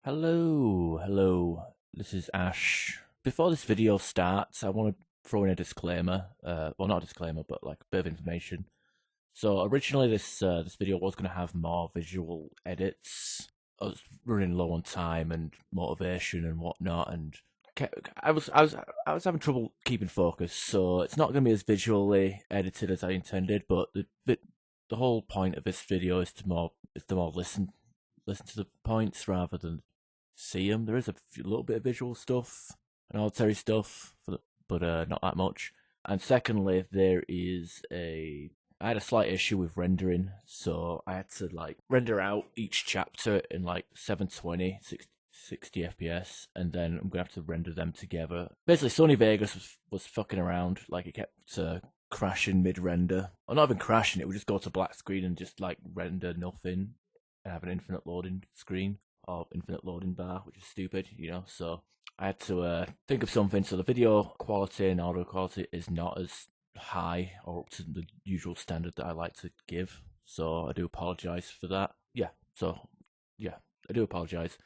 Hello, this is Ash. Before this video starts, I want to throw in a disclaimer. Well, not a disclaimer, but like a bit of information. So originally, this video was going to have more visual edits. I was running low on time and motivation and whatnot, and I was having trouble keeping focus. So it's not going to be as visually edited as I intended. But the whole point of this video is to more listen to the points rather than see them. There is a little bit of visual stuff and auditory stuff, but not that much. And secondly, I had a slight issue with rendering, so I had to like render out each chapter in like 720, 60 FPS, and then I'm gonna have to render them together. Basically, Sony Vegas was fucking around, like it kept crashing mid-render, or not even crashing. It would just go to black screen and just like render nothing and have an infinite loading screen or infinite loading bar, which is stupid, so I had to think of something. So the video quality and audio quality is not as high or up to the usual standard that I like to give, so I do apologize for that. I do apologize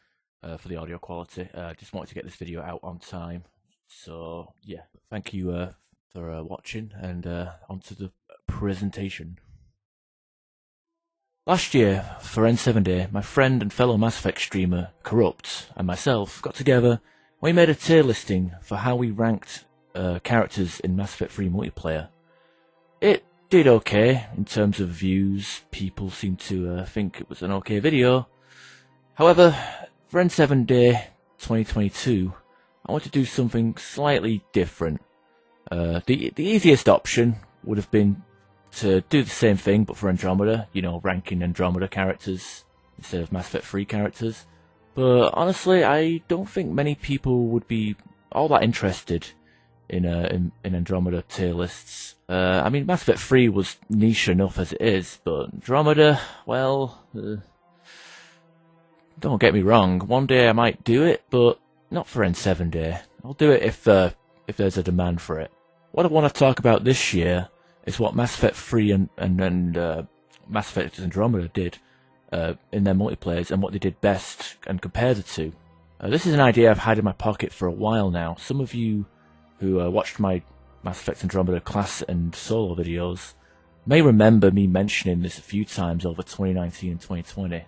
for the audio quality. Just wanted to get this video out on time, so yeah, thank you for watching, and on to the presentation. Last year, for N7 Day, my friend and fellow Mass Effect streamer, Corrupt, and myself got together and we made a tier listing for how we ranked characters in Mass Effect 3 multiplayer. It did okay in terms of views. People seemed to think it was an okay video. However, for N7 Day 2022, I want to do something slightly different. The easiest option would have been to do the same thing, but for Andromeda, ranking Andromeda characters instead of Mass Effect 3 characters. But honestly, I don't think many people would be all that interested in Andromeda tier lists. I mean, Mass Effect 3 was niche enough as it is, but Andromeda, well, don't get me wrong, one day I might do it, but not for N7 Day. I'll do it if there's a demand for it. What I want to talk about this year is what Mass Effect 3 and Mass Effect Andromeda did in their multiplayers, and what they did best, and compare the two. This is an idea I've had in my pocket for a while now. Some of you who watched my Mass Effect Andromeda class and solo videos may remember me mentioning this a few times over 2019 and 2020.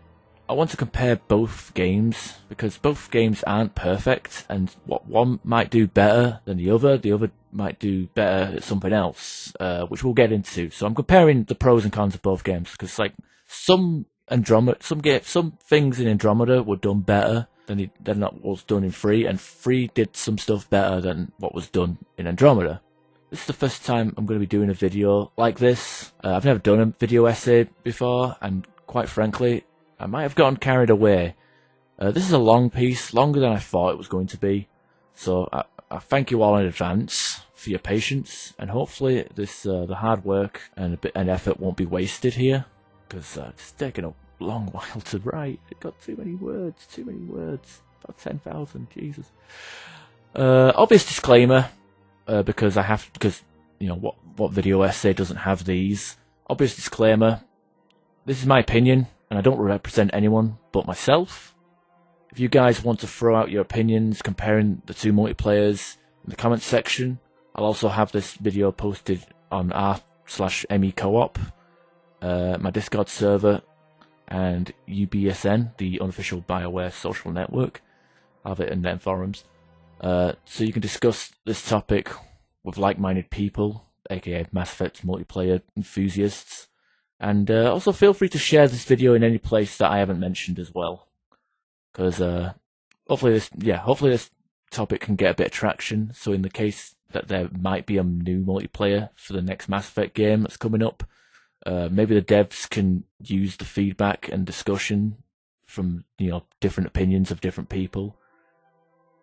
I want to compare both games, because both games aren't perfect, and what one might do better than the other might do better at something else, which we'll get into. So I'm comparing the pros and cons of both games, because like some things in Andromeda were done better than what was done in 3, and 3 did some stuff better than what was done in Andromeda. This is the first time I'm going to be doing a video like this. I've never done a video essay before, and quite frankly, I might have gotten carried away. This is a long piece, longer than I thought it was going to be, so I thank you all in advance for your patience, and hopefully the hard work and effort won't be wasted here, because it's taken a long while to write. It got too many words, about 10,000, Jesus. Obvious disclaimer, because what video essay doesn't have these? Obvious disclaimer, this is my opinion, and I don't represent anyone but myself. If you guys want to throw out your opinions comparing the two multiplayers in the comments section, I'll also have this video posted on r/me co-op, my Discord server, and UBSN, the unofficial BioWare social network. I'll have it in them forums. So you can discuss this topic with like-minded people, aka Mass Effect multiplayer enthusiasts. And also feel free to share this video in any place that I haven't mentioned as well, because hopefully this topic can get a bit of traction. So in the case that there might be a new multiplayer for the next Mass Effect game that's coming up, maybe the devs can use the feedback and discussion from different opinions of different people,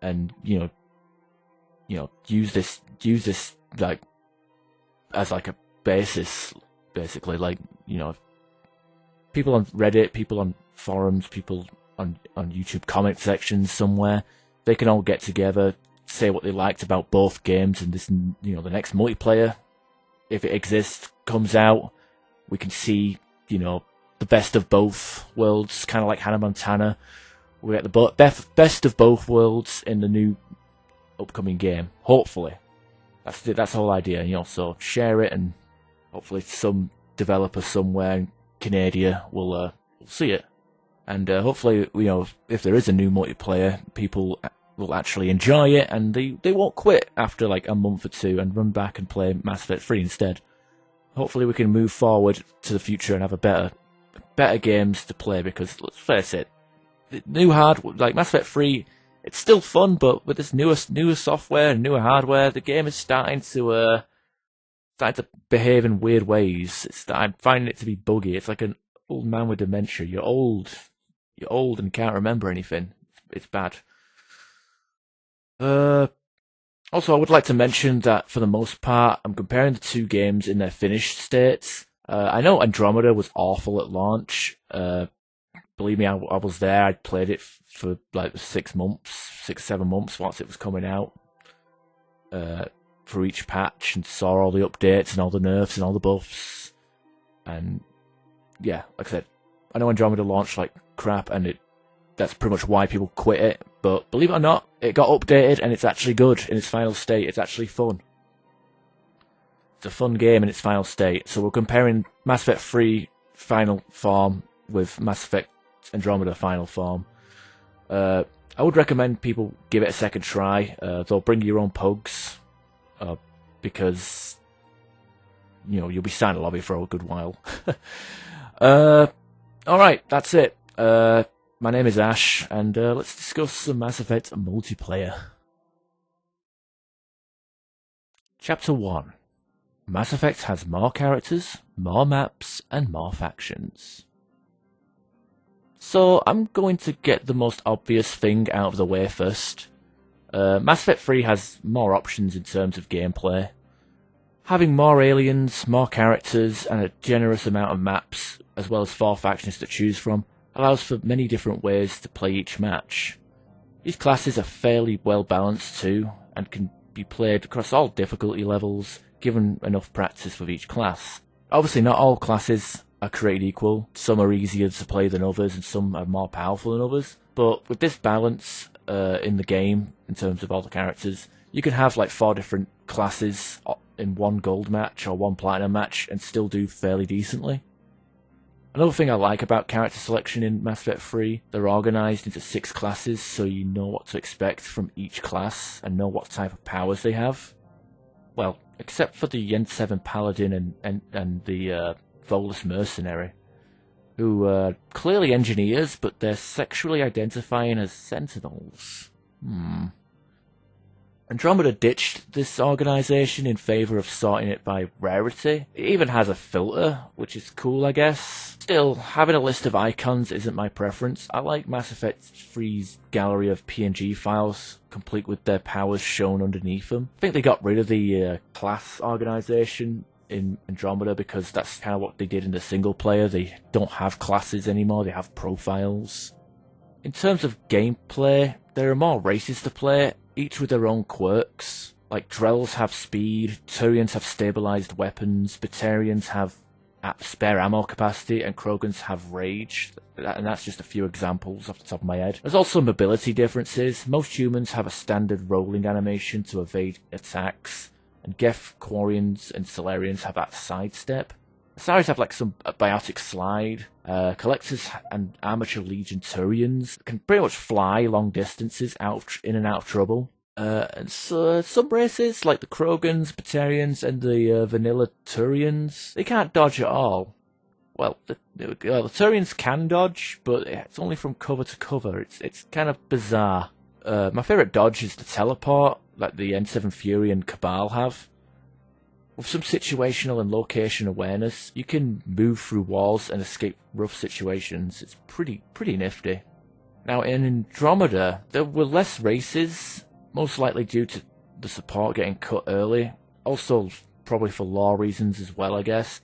and use this like as like a basis. Basically, like, people on Reddit, people on forums, people on YouTube comment sections somewhere, they can all get together, say what they liked about both games, and this, the next multiplayer, if it exists, comes out, we can see, the best of both worlds, kind of like Hannah Montana, we get the best of both worlds in the new upcoming game. Hopefully, that's the whole idea. You know, so share it, and hopefully some developer somewhere in Canada will see it, and hopefully, you know, if there is a new multiplayer, people will actually enjoy it, and they won't quit after like a month or two and run back and play Mass Effect 3 instead. Hopefully we can move forward to the future and have a better games to play, because let's face it, the new like Mass Effect 3, it's still fun, but with this newer software and newer hardware, the game is starting to behave in weird ways. I'm finding it to be buggy. It's like an old man with dementia. You're old and can't remember anything. It's bad. Also, I would like to mention that for the most part, I'm comparing the two games in their finished states. I know Andromeda was awful at launch. Believe me, I was there. I played it for like 7 months once it was coming out. For each patch, and saw all the updates and all the nerfs and all the buffs. And yeah, like I said, I know Andromeda launched like crap, and that's pretty much why people quit it. But believe it or not, it got updated, and it's actually good in its final state. It's actually fun. It's a fun game in its final state. So we're comparing Mass Effect 3 final form with Mass Effect Andromeda final form. I would recommend people give it a second try. Though bring your own pugs, because you know you'll be sat in the lobby for a good while. All right, that's it. My name is Ash, and let's discuss some Mass Effect multiplayer. Chapter 1. Mass Effect has more characters, more maps, and more factions. So I'm going to get the most obvious thing out of the way first. Mass Effect 3 has more options in terms of gameplay. Having more aliens, more characters, and a generous amount of maps, as well as 4 factions to choose from, allows for many different ways to play each match. These classes are fairly well balanced too, and can be played across all difficulty levels, given enough practice with each class. Obviously not all classes are created equal. Some are easier to play than others, and some are more powerful than others. But with this balance in the game, in terms of all the characters, you can have like 4 different classes in one gold match or one platinum match and still do fairly decently. Another thing I like about character selection in Mass Effect 3, they're organised into 6 classes, so you know what to expect from each class and know what type of powers they have. Well, except for the N7 Paladin and the Volus Mercenary, who are clearly engineers, but they're sexually identifying as Sentinels. Andromeda ditched this organisation in favour of sorting it by rarity. It even has a filter, which is cool, I guess. Still, having a list of icons isn't my preference. I like Mass Effect 3's gallery of PNG files, complete with their powers shown underneath them. I think they got rid of the class organisation in Andromeda because that's kind of what they did in the single player. They don't have classes anymore, they have profiles. In terms of gameplay, there are more races to play, each with their own quirks. Like Drells have speed, Turians have stabilised weapons, Batarians have spare ammo capacity, and Krogans have rage. And that's just a few examples off the top of my head. There's also mobility differences. Most humans have a standard rolling animation to evade attacks, and Geth, Quarians, and Solarians have that sidestep. Asaris have like some biotic slide. Collectors and Armature Legion Turians can pretty much fly long distances in and out of trouble. And so some races, like the Krogans, Batarians, and the vanilla Turians, they can't dodge at all. Well, the Turians can dodge, but it's only from cover to cover. It's kind of bizarre. My favourite dodge is the teleport, like the N7 Fury and Cabal have. With some situational and location awareness, you can move through walls and escape rough situations. It's pretty nifty. Now in Andromeda, there were less races, most likely due to the support getting cut early. Also, probably for lore reasons as well, I guess.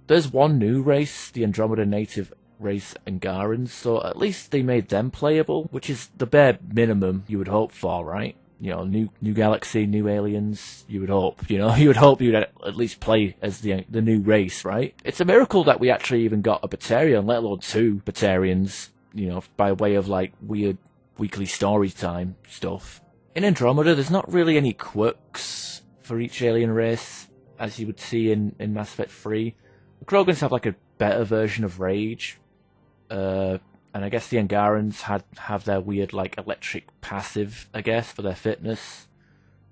There's one new race, the Andromeda native race Angarans, so at least they made them playable, which is the bare minimum you would hope for, right? You know, new galaxy, new aliens, you would hope, you would hope you'd at least play as the new race, right? It's a miracle that we actually even got a Batarian, let alone 2 Batarians. you know, by way of like weird weekly story time stuff. In Andromeda, there's not really any quirks for each alien race, as you would see in Mass Effect 3. The Krogans have like a better version of rage, and I guess the Angarans have their weird like electric passive, I guess, for their fitness.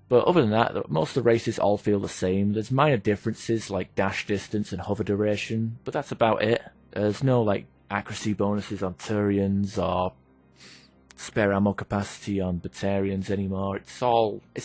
But other than that, most of the races all feel the same. There's minor differences like dash distance and hover duration, but that's about it. There's no like accuracy bonuses on Turians or spare ammo capacity on Batarians anymore. It's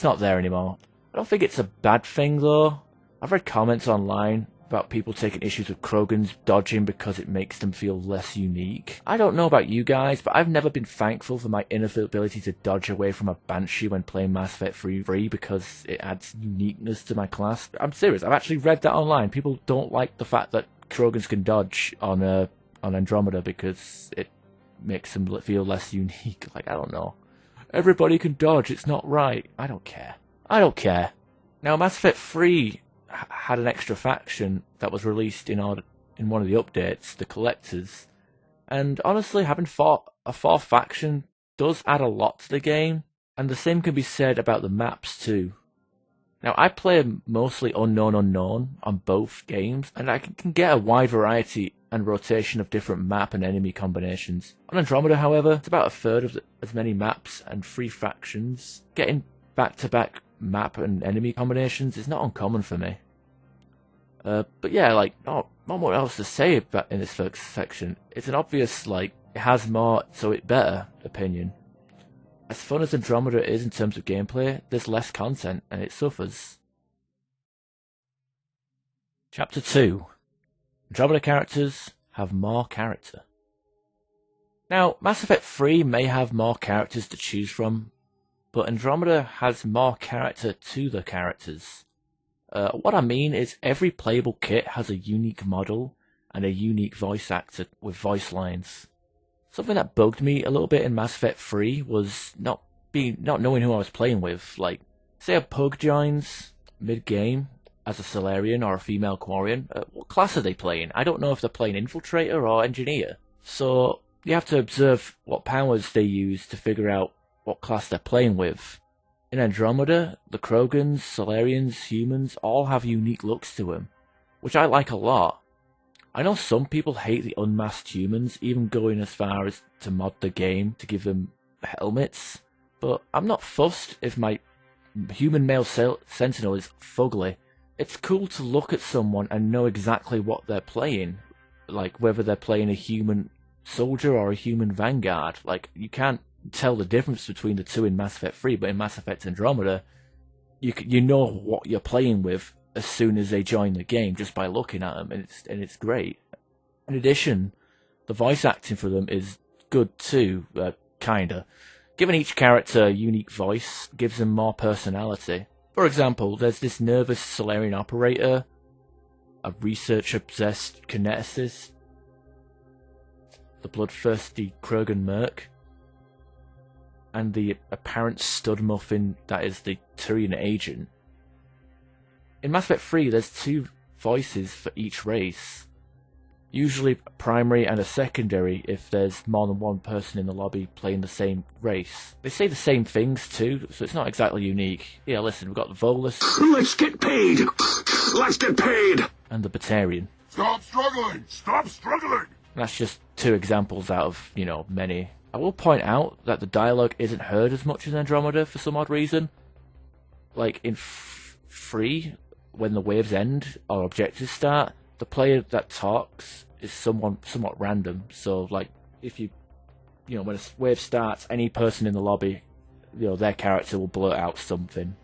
not there anymore. I don't think it's a bad thing though. I've read comments online about people taking issues with Krogans dodging because it makes them feel less unique. I don't know about you guys, but I've never been thankful for my inability to dodge away from a Banshee when playing Mass Effect 3 because it adds uniqueness to my class. I'm serious, I've actually read that online. People don't like the fact that Krogans can dodge on Andromeda because it makes them feel less unique. Like, I don't know. Everybody can dodge, it's not right. I don't care. Now, Mass Effect 3 had an extra faction that was released in one of the updates, the Collectors, and honestly, having fought a fourth faction does add a lot to the game, and the same can be said about the maps too. Now, I play mostly Unknown on both games, and I can get a wide variety and rotation of different map and enemy combinations. On Andromeda, however, it's about a third of as many maps and 3 factions. Getting back-to-back map and enemy combinations is not uncommon for me. But yeah, like, not much else to say about in this first section. It's an obvious, like, it has more, so it better opinion. As fun as Andromeda is in terms of gameplay, there's less content, and it suffers. Chapter 2. Andromeda characters have more character. Now, Mass Effect 3 may have more characters to choose from, but Andromeda has more character to the characters. What I mean is every playable kit has a unique model and a unique voice actor with voice lines. Something that bugged me a little bit in Mass Effect 3 was not knowing who I was playing with. Like, say a pug joins mid-game as a Solarian or a female Quarian, what class are they playing? I don't know if they're playing Infiltrator or Engineer. So you have to observe what powers they use to figure out what class they're playing with. In Andromeda, the Krogans, Solarians, humans all have unique looks to them, which I like a lot. I know some people hate the unmasked humans, even going as far as to mod the game to give them helmets, but I'm not fussed if my human male sentinel is fugly. It's cool to look at someone and know exactly what they're playing, like whether they're playing a human soldier or a human vanguard. Like, you can't tell the difference between the two in Mass Effect 3, but in Mass Effect Andromeda, you know what you're playing with as soon as they join the game just by looking at them, and it's great. In addition, the voice acting for them is good too, kinda. Giving each character a unique voice gives them more personality. For example, there's this nervous Solarian operator, a research-obsessed kineticist, the bloodthirsty Krogan merc, and the apparent stud muffin that is the Turian agent. In Mass Effect 3, there's 2 voices for each race. Usually a primary and a secondary if there's more than one person in the lobby playing the same race. They say the same things too, so it's not exactly unique. Yeah, listen, we've got the Volus. Let's get paid! Let's get paid! And the Batarian. Stop struggling! Stop struggling! And that's just 2 examples out of, many. I will point out that the dialogue isn't heard as much as Andromeda for some odd reason. Like in 3, when the waves end or objectives start, the player that talks is somewhat random. So, like, if when a wave starts, any person in the lobby, their character will blurt out something.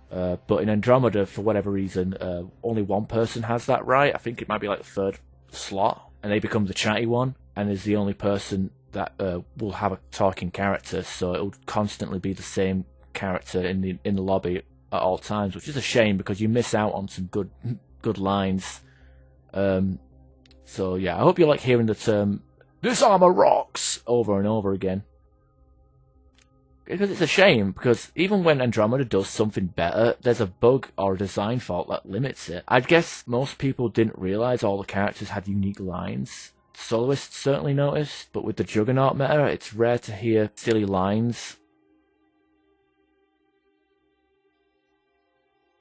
But in Andromeda, for whatever reason, only one person has that right. I think it might be like the 3rd slot, and they become the chatty one, and is the only person that will have a talking character. So it will constantly be the same character in the lobby at all times, which is a shame because you miss out on some good lines. So yeah, I hope you like hearing the term "this armor rocks" over and over again. Because it's a shame, because even when Andromeda does something better, there's a bug or a design fault that limits it. I guess most people didn't realise all the characters had unique lines soloists certainly noticed, but with the Juggernaut meta, it's rare to hear silly lines.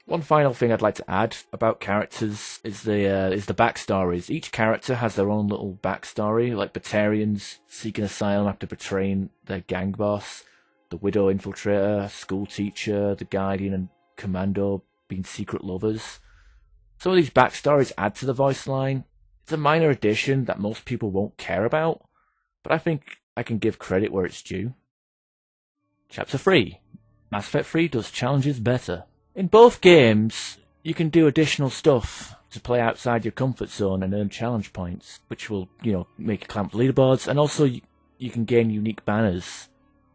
One final thing I'd like to add about characters is the backstories. Each character has their own little backstory, like Batarians seeking asylum after betraying their gang boss, the Widow Infiltrator, School Teacher, the Guardian and Commando being secret lovers. Some of these backstories add to the voice line. It's a minor addition that most people won't care about, but I think I can give credit where it's due. Chapter 3. Mass Effect 3 does challenges better. In both games, you can do additional stuff to play outside your comfort zone and earn challenge points, which will, make you climb up leaderboards, and also you can gain unique banners.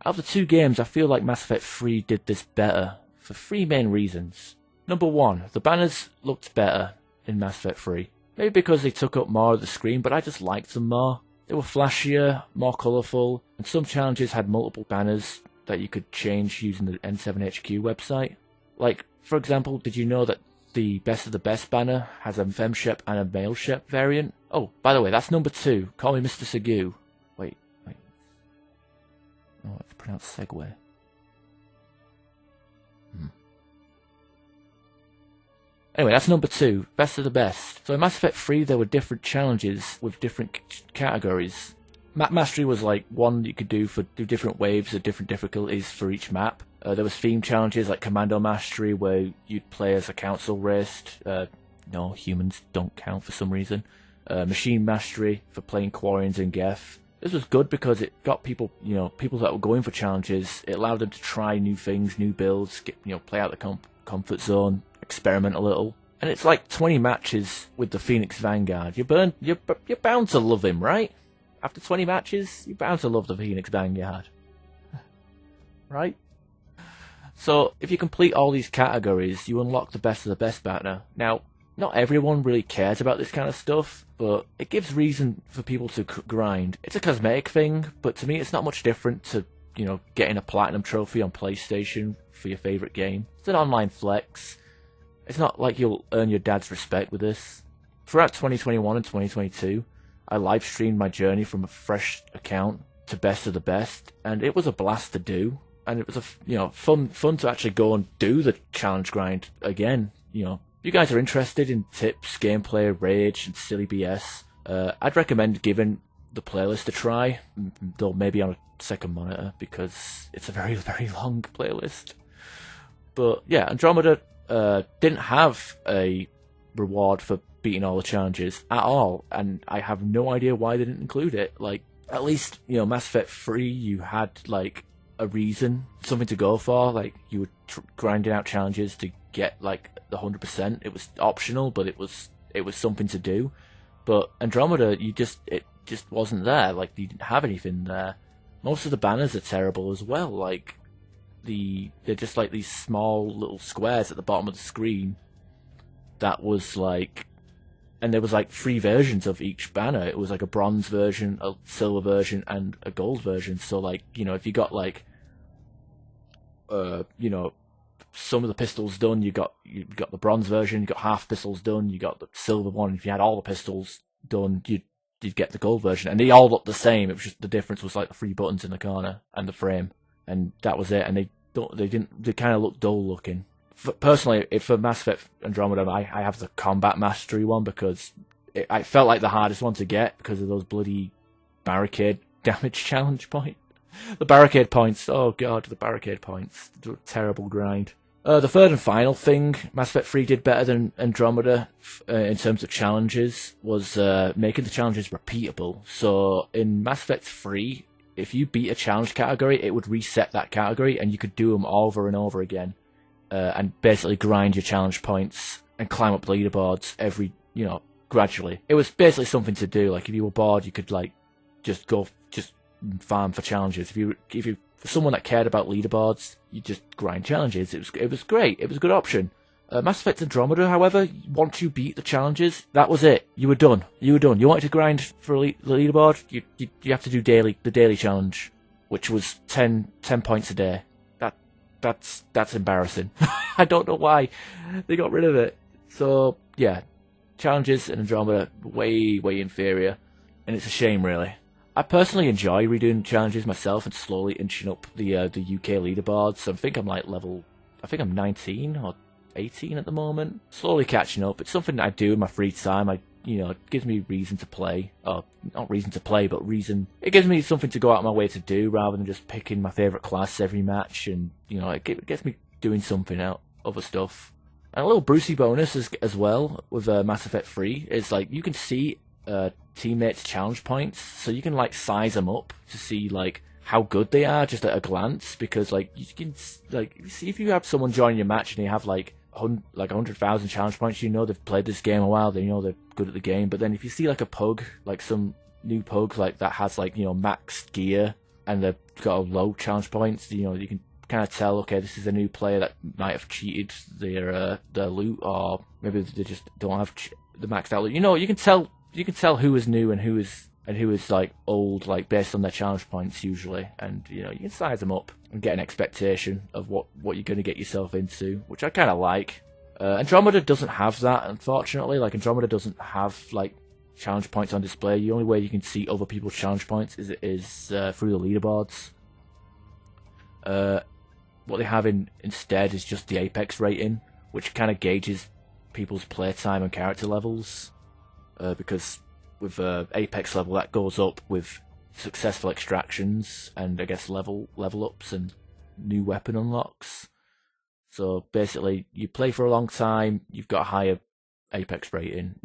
Out of the two games, I feel like Mass Effect 3 did this better, for three main reasons. Number 1, the banners looked better in Mass Effect 3. Maybe because they took up more of the screen, but I just liked them more. They were flashier, more colourful, and some challenges had multiple banners that you could change using the N7HQ website. Like, for example, did you know that the Best of the Best banner has a femshep and a maleshep variant? Oh, by the way, that's number 2. Call me Mr. Segu. Wait. Oh, it's pronounced Segway. Anyway, that's number 2. Best of the Best. So in Mass Effect 3, there were different challenges with different categories. Map Mastery was like one you could do different waves of different difficulties for each map. There was theme challenges like Commando Mastery, where you'd play as a council race. No, humans don't count for some reason. Machine Mastery for playing Quarians and Geth. This was good because it got people, people that were going for challenges. It allowed them to try new things, new builds, play out the comfort zone, experiment a little. And it's like 20 matches with the Phoenix Vanguard. You're bound to love him, right? After 20 matches, you're bound to love the Phoenix Vanguard. Right? So, if you complete all these categories, you unlock the Best of the Best banner. Now, not everyone really cares about this kind of stuff, but it gives reason for people to grind. It's a cosmetic thing, but to me it's not much different to, getting a Platinum Trophy on PlayStation for your favourite game. It's an online flex. It's not like you'll earn your dad's respect with this. Throughout 2021 and 2022, I live streamed my journey from a fresh account to Best of the Best, and it was a blast to do. And it was fun to actually go and do the challenge grind again. If you guys are interested in tips, gameplay, rage, and silly BS, I'd recommend giving the playlist a try, though maybe on a second monitor, because it's a very, very long playlist. But yeah, Andromeda didn't have a reward for beating all the challenges at all, and I have no idea why they didn't include it. Like, at least, Mass Effect 3, you had, like, a reason, something to go for. Like, you were grinding out challenges to get, like, the 100%. It was optional, but it was something to do. But Andromeda, it just wasn't there. Like, you didn't have anything there. Most of the banners are terrible as well. Like, they're just like these small little squares at the bottom of the screen. That was like, and there was like 3 versions of each banner. It was like a bronze version, a silver version, and a gold version. So like, if you got like, some of the pistols done, you got the bronze version. You got half pistols done. You got the silver one. If you had all the pistols done, you'd get the gold version, and they all looked the same. It was just the difference was like the 3 buttons in the corner and the frame, and that was it. And they kind of looked dull looking. Personally, for Mass Effect Andromeda, I have the combat mastery one because I felt like the hardest one to get because of those bloody barricade damage challenge point. The barricade points, oh god, the barricade points. Terrible grind. The third and final thing Mass Effect 3 did better than Andromeda in terms of challenges was making the challenges repeatable. So in Mass Effect 3, if you beat a challenge category, it would reset that category and you could do them over and over again. And basically grind your challenge points and climb up leaderboards gradually. It was basically something to do. Like, if you were bored, you could, like, just farm for challenges. If you for someone that cared about leaderboards, you just grind challenges. It was great. It was a good option. Mass Effect Andromeda, however, once you beat the challenges, that was it. You were done. You wanted to grind for the leaderboard, you have to do the daily challenge, which was 10 points a day. That's embarrassing. I don't know why they got rid of it. So yeah, challenges in Andromeda way inferior. and it's a shame, really. I personally enjoy redoing challenges myself and slowly inching up the UK leaderboards. So I think I'm 19 or 18 at the moment. Slowly catching up. It's something that I do in my free time. It gives me reason to play. Or, not reason to play, but reason... It gives me something to go out of my way to do, rather than just picking my favourite class every match. And, it gets me doing something out, other stuff. And a little Brucey bonus as well, with Mass Effect 3, is, like, you can see teammates' challenge points, so you can, like, size them up to see, like, how good they are just at a glance, because, like, you can, like, see if you have someone join your match and they have, like 100,000 challenge points, they've played this game a while, they're good at the game. But then if you see like a pug, like some new pug like that has like maxed gear and they've got a low challenge points, you can kind of tell, okay, this is a new player that might have cheated their loot, or maybe they just don't have the maxed out loot. You can tell who is new and who is like old, like based on their challenge points usually, and you can size them up and get an expectation of what you're going to get yourself into, which I kind of like. Andromeda doesn't have that, unfortunately. Like, Andromeda doesn't have like challenge points on display. The only way you can see other people's challenge points is through the leaderboards. What they have instead is just the Apex rating, which kind of gauges people's playtime and character levels, because with Apex level, that goes up with successful extractions and I guess level ups and new weapon unlocks. So basically, you play for a long time, you've got a higher Apex rating,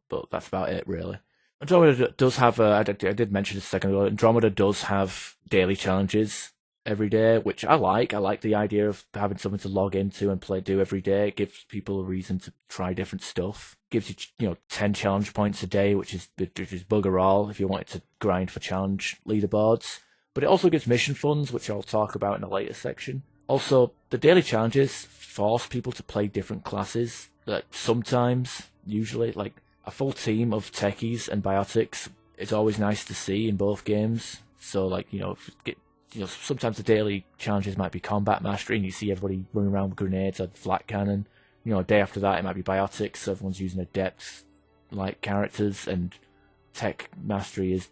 but that's about it really. Andromeda does have, I did mention this a second ago, Andromeda does have daily challenges every day, which I like. I like the idea of having something to log into and do every day. It gives people a reason to try different stuff. Gives you 10 challenge points a day, which is bugger all if you wanted to grind for challenge leaderboards. But it also gives mission funds, which I'll talk about in a later section. Also, the daily challenges force people to play different classes. That sometimes, usually, like a full team of techies and biotics is always nice to see in both games. So, like, sometimes the daily challenges might be combat mastery, and you see everybody running around with grenades or flat cannon. A day after that, it might be biotics, so everyone's using adept-like characters, and tech mastery is,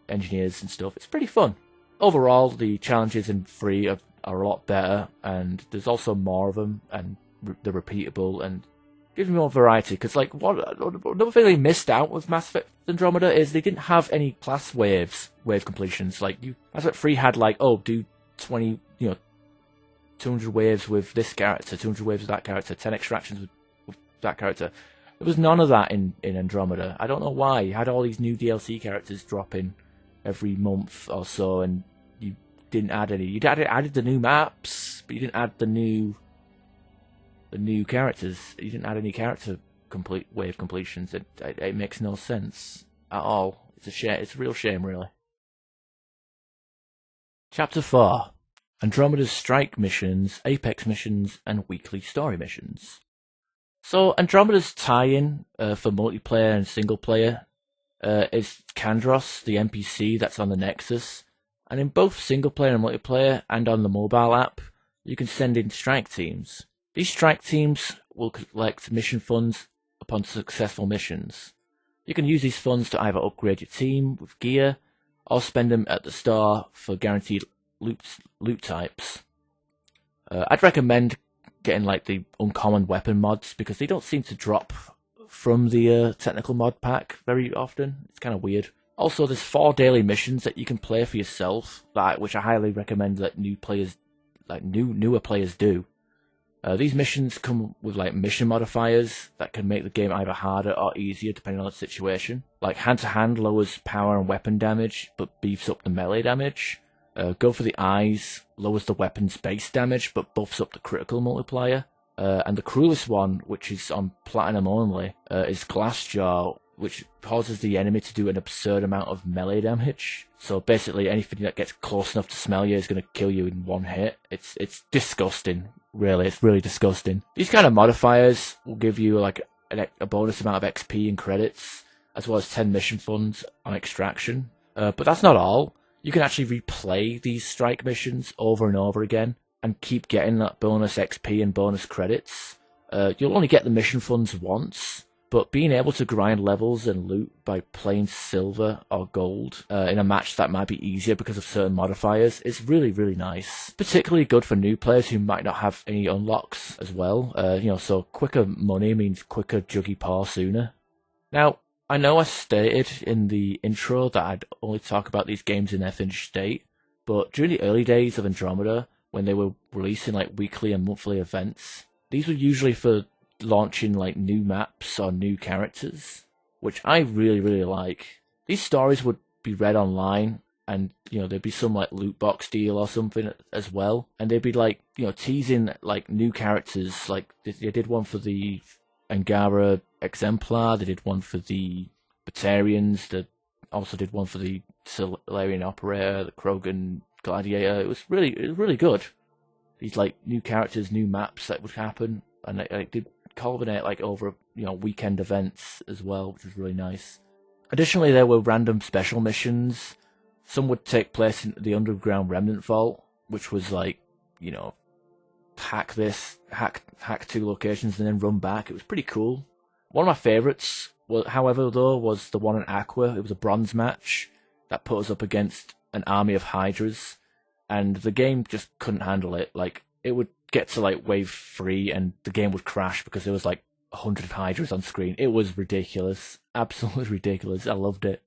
engineers and stuff. It's pretty fun. Overall, the challenges in free are a lot better, and there's also more of them, and they're repeatable, and gives me more variety. Because, like, another thing they missed out with Mass Effect Andromeda is they didn't have any class wave completions. Like, Mass Effect 3 had, like, do 20, 200 waves with this character, 200 waves with that character, 10 extractions with that character. There was none of that in Andromeda. I don't know why. You had all these new DLC characters dropping every month or so, and you didn't add any. You added the new maps, but you didn't add the new characters. You didn't add any character wave completions. It makes no sense at all. It's a shame. It's a real shame, really. Chapter 4. Andromeda's strike missions, Apex missions, and weekly story missions. So Andromeda's tie-in for multiplayer and single player is Kandros, the NPC that's on the Nexus, and in both single player and multiplayer, and on the mobile app, you can send in strike teams. These strike teams will collect mission funds upon successful missions. You can use these funds to either upgrade your team with gear, or spend them at the store for guaranteed loot types. I'd recommend getting like the uncommon weapon mods, because they don't seem to drop from the technical mod pack very often. It's kind of weird. Also, there's 4 daily missions that you can play for yourself, which I highly recommend that newer players do. These missions come with like mission modifiers that can make the game either harder or easier depending on the situation. Like hand-to-hand lowers power and weapon damage, but beefs up the melee damage. Go for the Eyes lowers the weapon's base damage, but buffs up the critical multiplier. And the cruelest one, which is on Platinum only, is Glassjaw, which causes the enemy to do an absurd amount of melee damage. So basically, anything that gets close enough to smell you is going to kill you in one hit. It's disgusting, really. It's really disgusting. These kind of modifiers will give you like a bonus amount of XP and credits, as well as 10 mission funds on extraction. But that's not all. You can actually replay these strike missions over and over again, and keep getting that bonus XP and bonus credits. You'll only get the mission funds once, but being able to grind levels and loot by playing silver or gold in a match that might be easier because of certain modifiers is really, really nice. Particularly good for new players who might not have any unlocks as well. So quicker money means quicker juggy paw sooner. Now, I know I stated in the intro that I'd only talk about these games in their finished state, but during the early days of Andromeda, when they were releasing like weekly and monthly events, these were usually for launching like new maps or new characters, which I really, really like. These stories would be read online, and there'd be some like loot box deal or something as well, and they'd be like teasing like new characters. Like they did one for the Angara Exemplar, they did one for the Batarians, they also did one for the Solarian Operator, the Krogan Gladiator. It was really good. These like new characters, new maps that would happen, and it did culminate like over weekend events as well, which was really nice. Additionally, there were random special missions. Some would take place in the underground remnant vault, which was like hack 2 locations and then run back. It was pretty cool. One of my favourites, however, though, was the one in Aqua. It was a bronze match that put us up against an army of Hydras, and the game just couldn't handle it. Like, it would get to like wave 3 and the game would crash because there was like 100 Hydras on screen. It was ridiculous. Absolutely ridiculous. I loved it.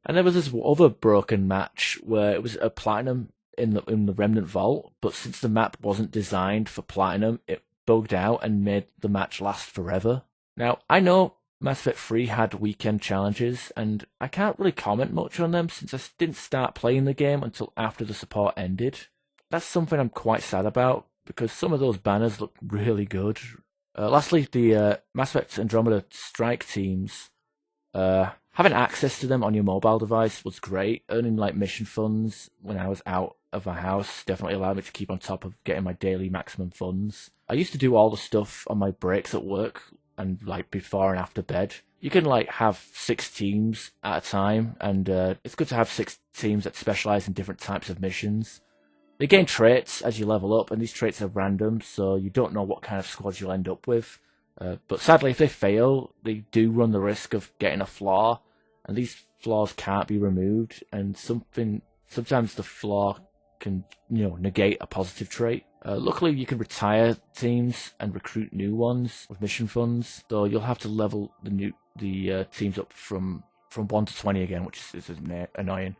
And there was this other broken match where it was a platinum in the Remnant Vault, but since the map wasn't designed for platinum, it bugged out and made the match last forever. Now, I know Mass Effect 3 had weekend challenges, and I can't really comment much on them since I didn't start playing the game until after the support ended. That's something I'm quite sad about, because some of those banners look really good. Lastly, the Mass Effect Andromeda strike teams, having access to them on your mobile device was great. Earning like mission funds when I was out of my house definitely allowed me to keep on top of getting my daily maximum funds. I used to do all the stuff on my breaks at work and like before and after bed. You can like have 6 teams at a time, and it's good to have 6 teams that specialize in different types of missions. They gain traits as you level up, and these traits are random, so you don't know what kind of squads you'll end up with. But sadly, if they fail, they do run the risk of getting a flaw, and these flaws can't be removed, and sometimes the flaw can, negate a positive trait. Luckily, you can retire teams and recruit new ones with mission funds, though you'll have to level the teams up from 1 to 20 again, which is annoying.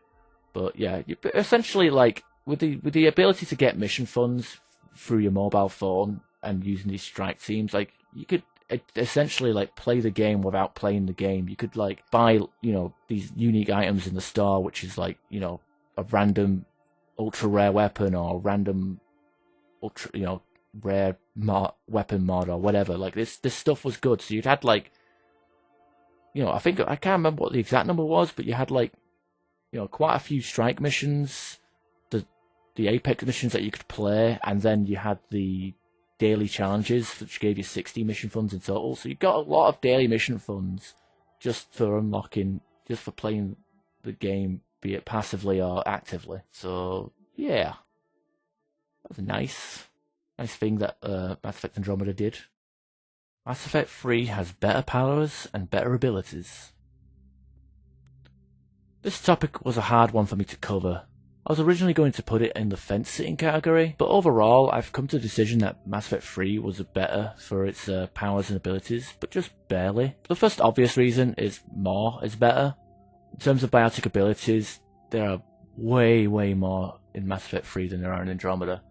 But yeah, essentially, like, with the ability to get mission funds through your mobile phone and using these strike teams, like, you could essentially like play the game without playing the game. You could like buy these unique items in the store, which is like a random ultra rare weapon or random ultra rare weapon mod or whatever. Like this stuff was good. So you'd had like I think I can't remember what the exact number was, but you had like quite a few strike missions, the Apex missions that you could play, and then you had the daily challenges, which gave you 60 mission funds in total. So you got a lot of daily mission funds just for playing the game, be it passively or actively. So yeah, that was a nice thing that Mass Effect Andromeda did. Mass Effect 3 has better powers and better abilities. This topic was a hard one for me to cover. I was originally going to put it in the fence-sitting category, but overall I've come to the decision that Mass Effect 3 was better for its powers and abilities, but just barely. The first obvious reason is more is better. In terms of biotic abilities, there are way more in Mass Effect 3 than there are in Andromeda.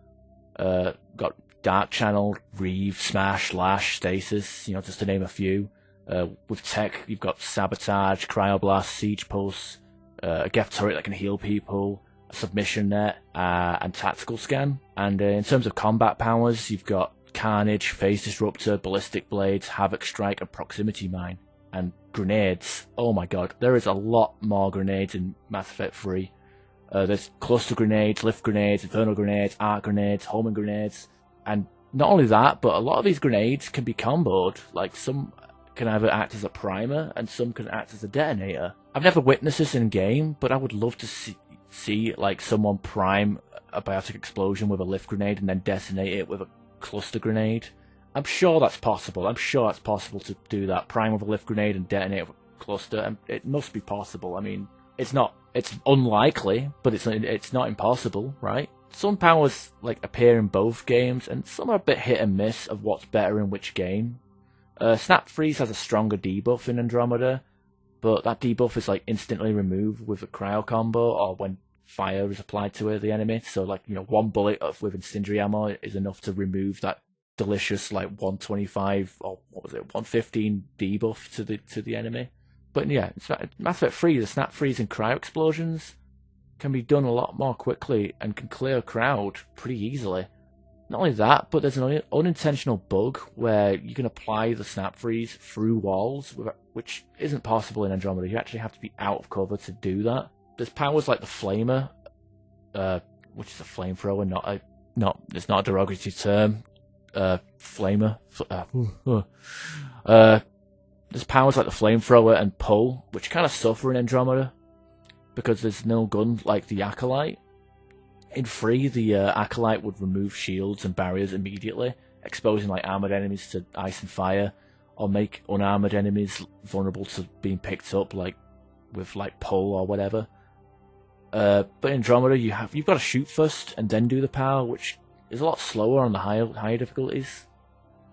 Got Dark Channel, Reeve, Smash, Lash, Stasis, just to name a few. With tech, you've got Sabotage, Cryoblast, Siege Pulse, a Geth turret that can heal people, Submission Net, and Tactical Scan. And in terms of combat powers, you've got Carnage, Phase Disruptor, Ballistic Blades, Havoc Strike, and Proximity Mine. And grenades. Oh my god, there is a lot more grenades in Mass Effect 3. There's cluster grenades, lift grenades, infernal grenades, arc grenades, homing grenades. And not only that, but a lot of these grenades can be comboed. Like, some can either act as a primer, and some can act as a detonator. I've never witnessed this in game, but I would love to see like someone prime a biotic explosion with a lift grenade and then detonate it with a cluster grenade. I'm sure that's possible. I'm sure it's possible to do that. Prime with a lift grenade and detonate with a cluster. And it must be possible. I mean, it's not. It's unlikely, but it's not impossible, right? Some powers like appear in both games, and some are a bit hit and miss of what's better in which game. Snap Freeze has a stronger debuff in Andromeda, but that debuff is like instantly removed with a cryo combo or when fire is applied to the enemy. So like, you know, one bullet with incendiary ammo is enough to remove that delicious like 125 or what was it, 115 debuff to the enemy. But yeah, Mass Effect 3, the Snap Freeze and cryo explosions can be done a lot more quickly and can clear a crowd pretty easily. Not only that, but there's an unintentional bug where you can apply the Snap Freeze through walls, which isn't possible in Andromeda. You actually have to be out of cover to do that. There's powers like the Flamer, which is a flamethrower, it's not a derogatory term. Flamer. There's powers like the Flamethrower and Pull, which kind of suffer in Andromeda because there's no gun like the Acolyte. In 3, the Acolyte would remove shields and barriers immediately, exposing like armored enemies to ice and fire, or make unarmored enemies vulnerable to being picked up, like with like Pull or whatever. But in Andromeda, you've got to shoot first and then do the power, which is a lot slower on the higher difficulties.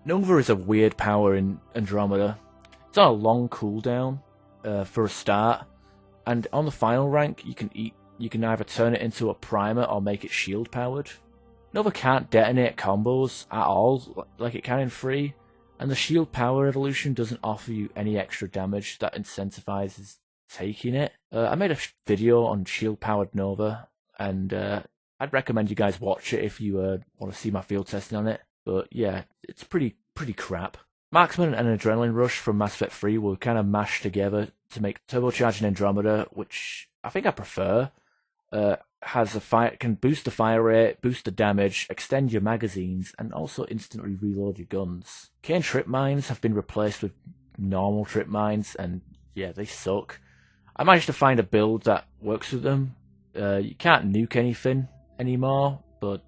Nova is a weird power in Andromeda. It's on a long cooldown for a start, and on the final rank, you can either turn it into a primer or make it shield powered. Nova can't detonate combos at all like it can in 3, and the shield power evolution doesn't offer you any extra damage that incentivizes taking it. I made a video on shield powered Nova, and I'd recommend you guys watch it if you want to see my field testing on it. But yeah, it's pretty crap. Marksman and Adrenaline Rush from Mass Effect 3 were kind of mashed together to make Turbocharging Andromeda, which I think I prefer. Can boost the fire rate, boost the damage, extend your magazines, and also instantly reload your guns. Kane trip mines have been replaced with normal trip mines, and yeah, they suck. I managed to find a build that works with them. You can't nuke anything anymore, but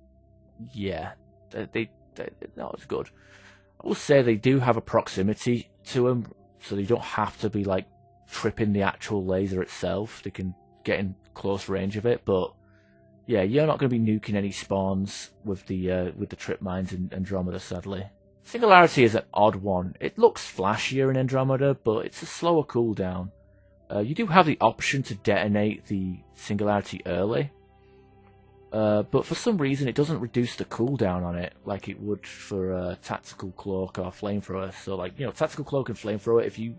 yeah, they're not as good. I will say they do have a proximity to them, so they don't have to be like tripping the actual laser itself. They can get in close range of it, but yeah, you're not going to be nuking any spawns with the trip mines in Andromeda, sadly. Singularity is an odd one. It looks flashier in Andromeda, but it's a slower cooldown. You do have the option to detonate the Singularity early, but for some reason it doesn't reduce the cooldown on it like it would for Tactical Cloak or Flamethrower. So like, you know, Tactical Cloak and Flamethrower, if you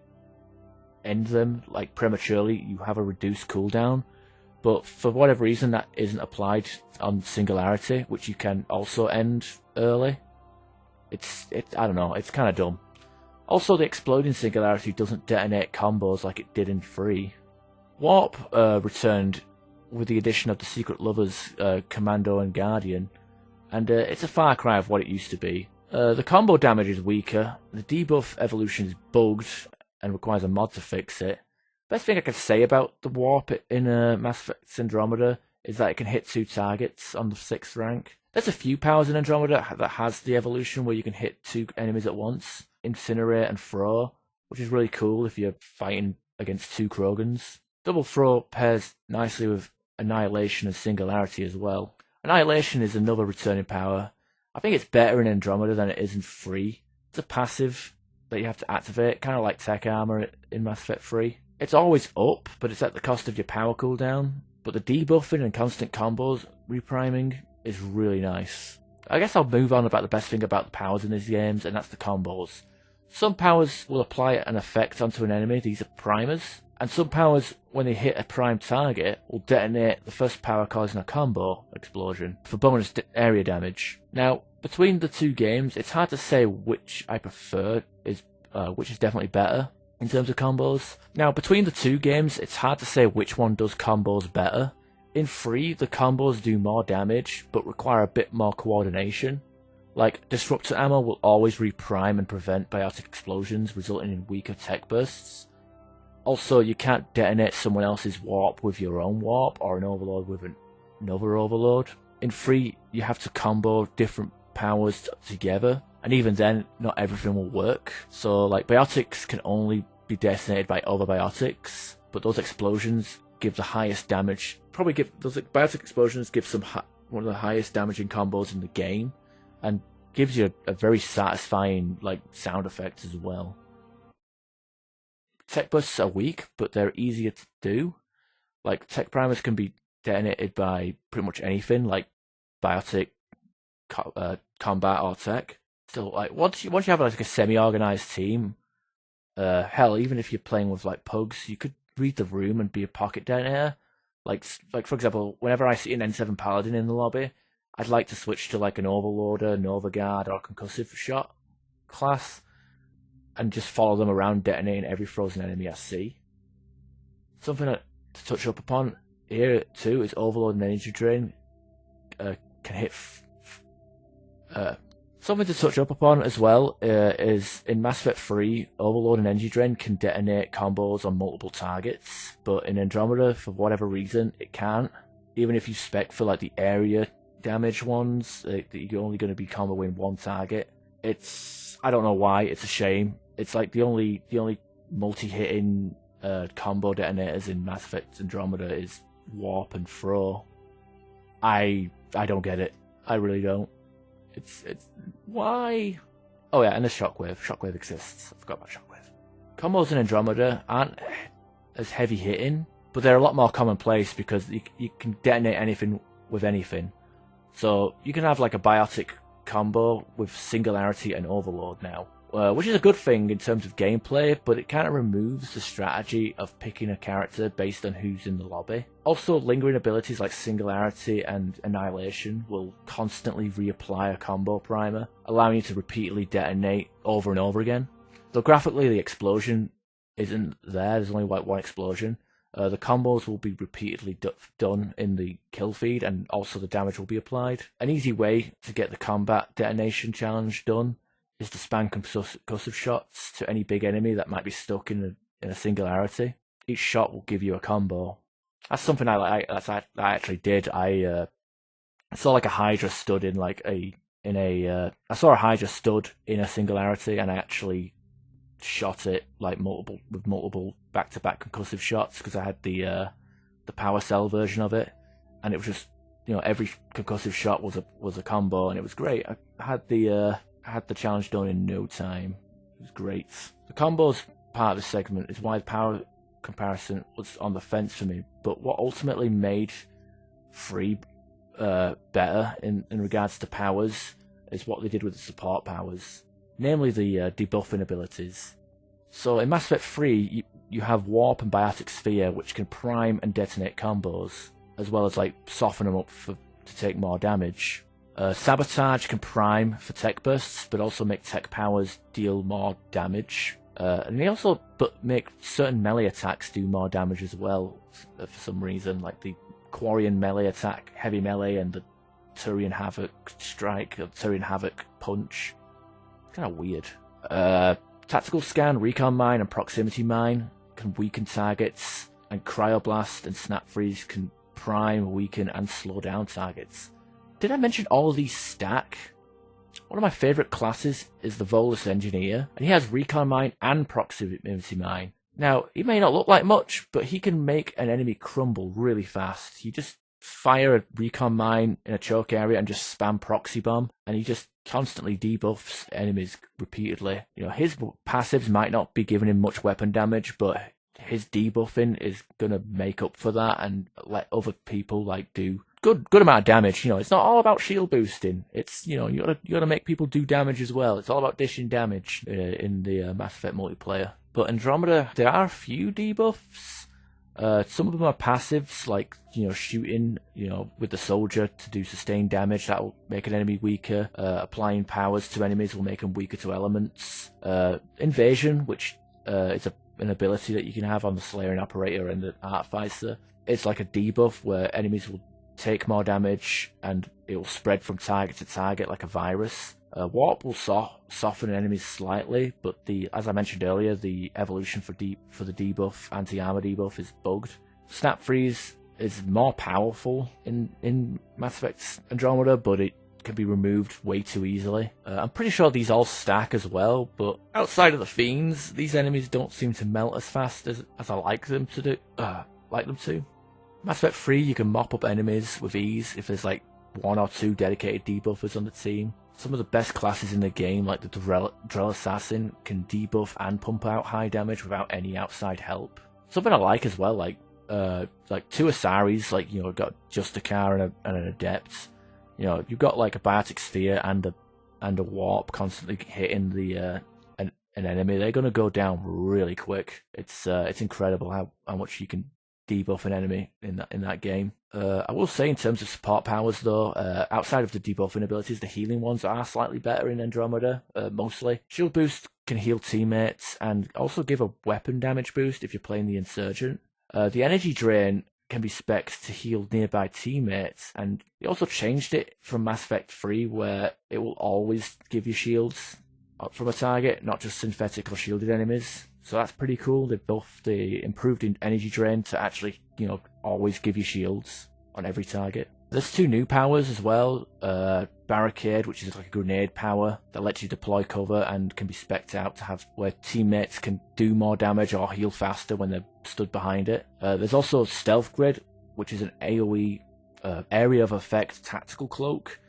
end them like prematurely, you have a reduced cooldown, but for whatever reason that isn't applied on Singularity, which you can also end early. I don't know, it's kind of dumb. Also, the Exploding Singularity doesn't detonate combos like it did in 3. Warp returned with the addition of the Secret Lovers, Commando and Guardian, and it's a far cry of what it used to be. The combo damage is weaker, the debuff evolution is bugged and requires a mod to fix it. Best thing I can say about the Warp in Mass Effect Andromeda is that it can hit 2 targets on the 6th rank. There's a few powers in Andromeda that has the evolution where you can hit 2 enemies at once, Incinerate and Throw, which is really cool if you're fighting against 2 Krogans. Double Throw pairs nicely with Annihilation and Singularity as well. Annihilation is another returning power. I think it's better in Andromeda than it is in 3. It's a passive that you have to activate, kind of like Tech Armor in Mass Effect 3. It's always up, but it's at the cost of your power cooldown. But the debuffing and constant combos repriming is really nice. I guess I'll move on about the best thing about the powers in these games, and that's the combos. Some powers will apply an effect onto an enemy, these are primers, and some powers, when they hit a prime target, will detonate the first power causing a combo explosion for bonus area damage. Now, between the 2 games, it's hard to say which I prefer, which is definitely better in terms of combos. Now, between the 2 games, it's hard to say which one does combos better. In 3, the combos do more damage, but require a bit more coordination. Like, Disruptor Ammo will always reprime and prevent biotic explosions, resulting in weaker tech bursts. Also, you can't detonate someone else's warp with your own warp, or an overload with another overload. In 3, you have to combo different powers together, and even then, not everything will work. So, like, biotics can only be detonated by other biotics, but those explosions give the highest damage. Those biotic explosions give one of the highest damaging combos in the game, and gives you a very satisfying, like, sound effect as well. Tech bursts are weak, but they're easier to do. Like, tech primers can be detonated by pretty much anything, like biotic, combat, or tech. So, like, once you have like a semi-organized team, hell, even if you're playing with like pugs, you could read the room and be a pocket detonator. Like for example, whenever I see an N7 paladin in the lobby, I'd like to switch to like an overloader, Nova Guard, or concussive shot class, and just follow them around detonating every frozen enemy I see. Something to touch up upon here too is overload and energy drain can hit. Something to touch up upon as well is in Mass Effect 3, overload and energy drain can detonate combos on multiple targets, but in Andromeda, for whatever reason, it can't. Even if you spec for like the area damage ones, that you're only going to be comboing one target. I don't know why. It's a shame. It's like the only multi-hitting combo detonators in Mass Effect Andromeda is warp and throw. I don't get it. I really don't. It's why? Oh yeah, and the shockwave. Shockwave exists. I forgot about shockwave. Combos in Andromeda aren't as heavy hitting, but they're a lot more commonplace because you can detonate anything with anything. So you can have like a biotic combo with singularity and overload now, which is a good thing in terms of gameplay, but it kind of removes the strategy of picking a character based on who's in the lobby. Also, lingering abilities like singularity and annihilation will constantly reapply a combo primer, allowing you to repeatedly detonate over and over again. Though graphically the explosion isn't there's only like one explosion. The combos will be repeatedly done in the kill feed, and also the damage will be applied. An easy way to get the combat detonation challenge done is to spam concussive shots to any big enemy that might be stuck in a singularity. Each shot will give you a combo. That's something I actually did. I saw like a Hydra stud in I saw a Hydra stud in a singularity, and I actually shot it like multiple back-to-back concussive shots because I had the power cell version of it, and it was just, every concussive shot was a combo, and it was great. I had the challenge done in no time. It was great. The combos part of the segment is why the power comparison was on the fence for me, but what ultimately made 3 better in regards to powers is what they did with the support powers, namely the debuffing abilities. So in Mass Effect 3, you have Warp and Biotic Sphere, which can prime and detonate combos, as well as like soften them up to take more damage. Sabotage can prime for tech bursts, but also make tech powers deal more damage. And they also make certain melee attacks do more damage as well, for some reason, like the Quarian melee attack, heavy melee, and the Turian Havoc strike, or Turian Havoc punch. Kind of weird. Tactical Scan, Recon Mine, and Proximity Mine can weaken targets, and Cryoblast and Snap Freeze can prime, weaken, and slow down targets. Did I mention all of these stack? One of my favourite classes is the Volus Engineer, and he has Recon Mine and Proximity Mine. Now, he may not look like much, but he can make an enemy crumble really fast. You just fire a Recon Mine in a choke area and just spam Proxy Bomb, and he just constantly debuffs enemies repeatedly. His passives might not be giving him much weapon damage, but his debuffing is gonna make up for that and let other people do good amount of damage. It's not all about shield boosting. It's you gotta make people do damage as well. It's all about dishing damage in the Mass Effect multiplayer. But Andromeda, there are a few debuffs. Some of them are passives, like shooting with the soldier to do sustained damage. That will make an enemy weaker. Applying powers to enemies will make them weaker to elements. Invasion, which is an ability that you can have on the Slayer and Operator and the Artificer. It's like a debuff where enemies will take more damage and it will spread from target to target like a virus. Warp will soften enemies slightly, but as I mentioned earlier, the evolution for the debuff, anti-armor debuff, is bugged. Snap Freeze is more powerful in Mass Effect Andromeda, but it can be removed way too easily. I'm pretty sure these all stack as well, but outside of the fiends, these enemies don't seem to melt as fast as I like them to do. Mass Effect 3, you can mop up enemies with ease if there's like 1 or 2 dedicated debuffers on the team. Some of the best classes in the game, like the Drell Assassin, can debuff and pump out high damage without any outside help. Something I like as well, like 2 Asaris, like, you know, got Justicar and an Adept. You know, you've got like a Biotic Sphere and a Warp constantly hitting an enemy. They're gonna go down really quick. It's incredible how much you can debuff an enemy in that game. I will say in terms of support powers though, outside of the debuffing abilities, the healing ones are slightly better in Andromeda, mostly. Shield boost can heal teammates and also give a weapon damage boost if you're playing the Insurgent. The energy drain can be spec'd to heal nearby teammates, and they also changed it from Mass Effect 3 where it will always give you shields from a target, not just synthetic or shielded enemies. So that's pretty cool. They improved in energy drain to actually, you know, always give you shields on every target. There's 2 new powers as well. Barricade, which is like a grenade power that lets you deploy cover and can be spec'd out to have where teammates can do more damage or heal faster when they're stood behind it. There's also Stealth Grid, which is an AoE area of effect tactical cloak,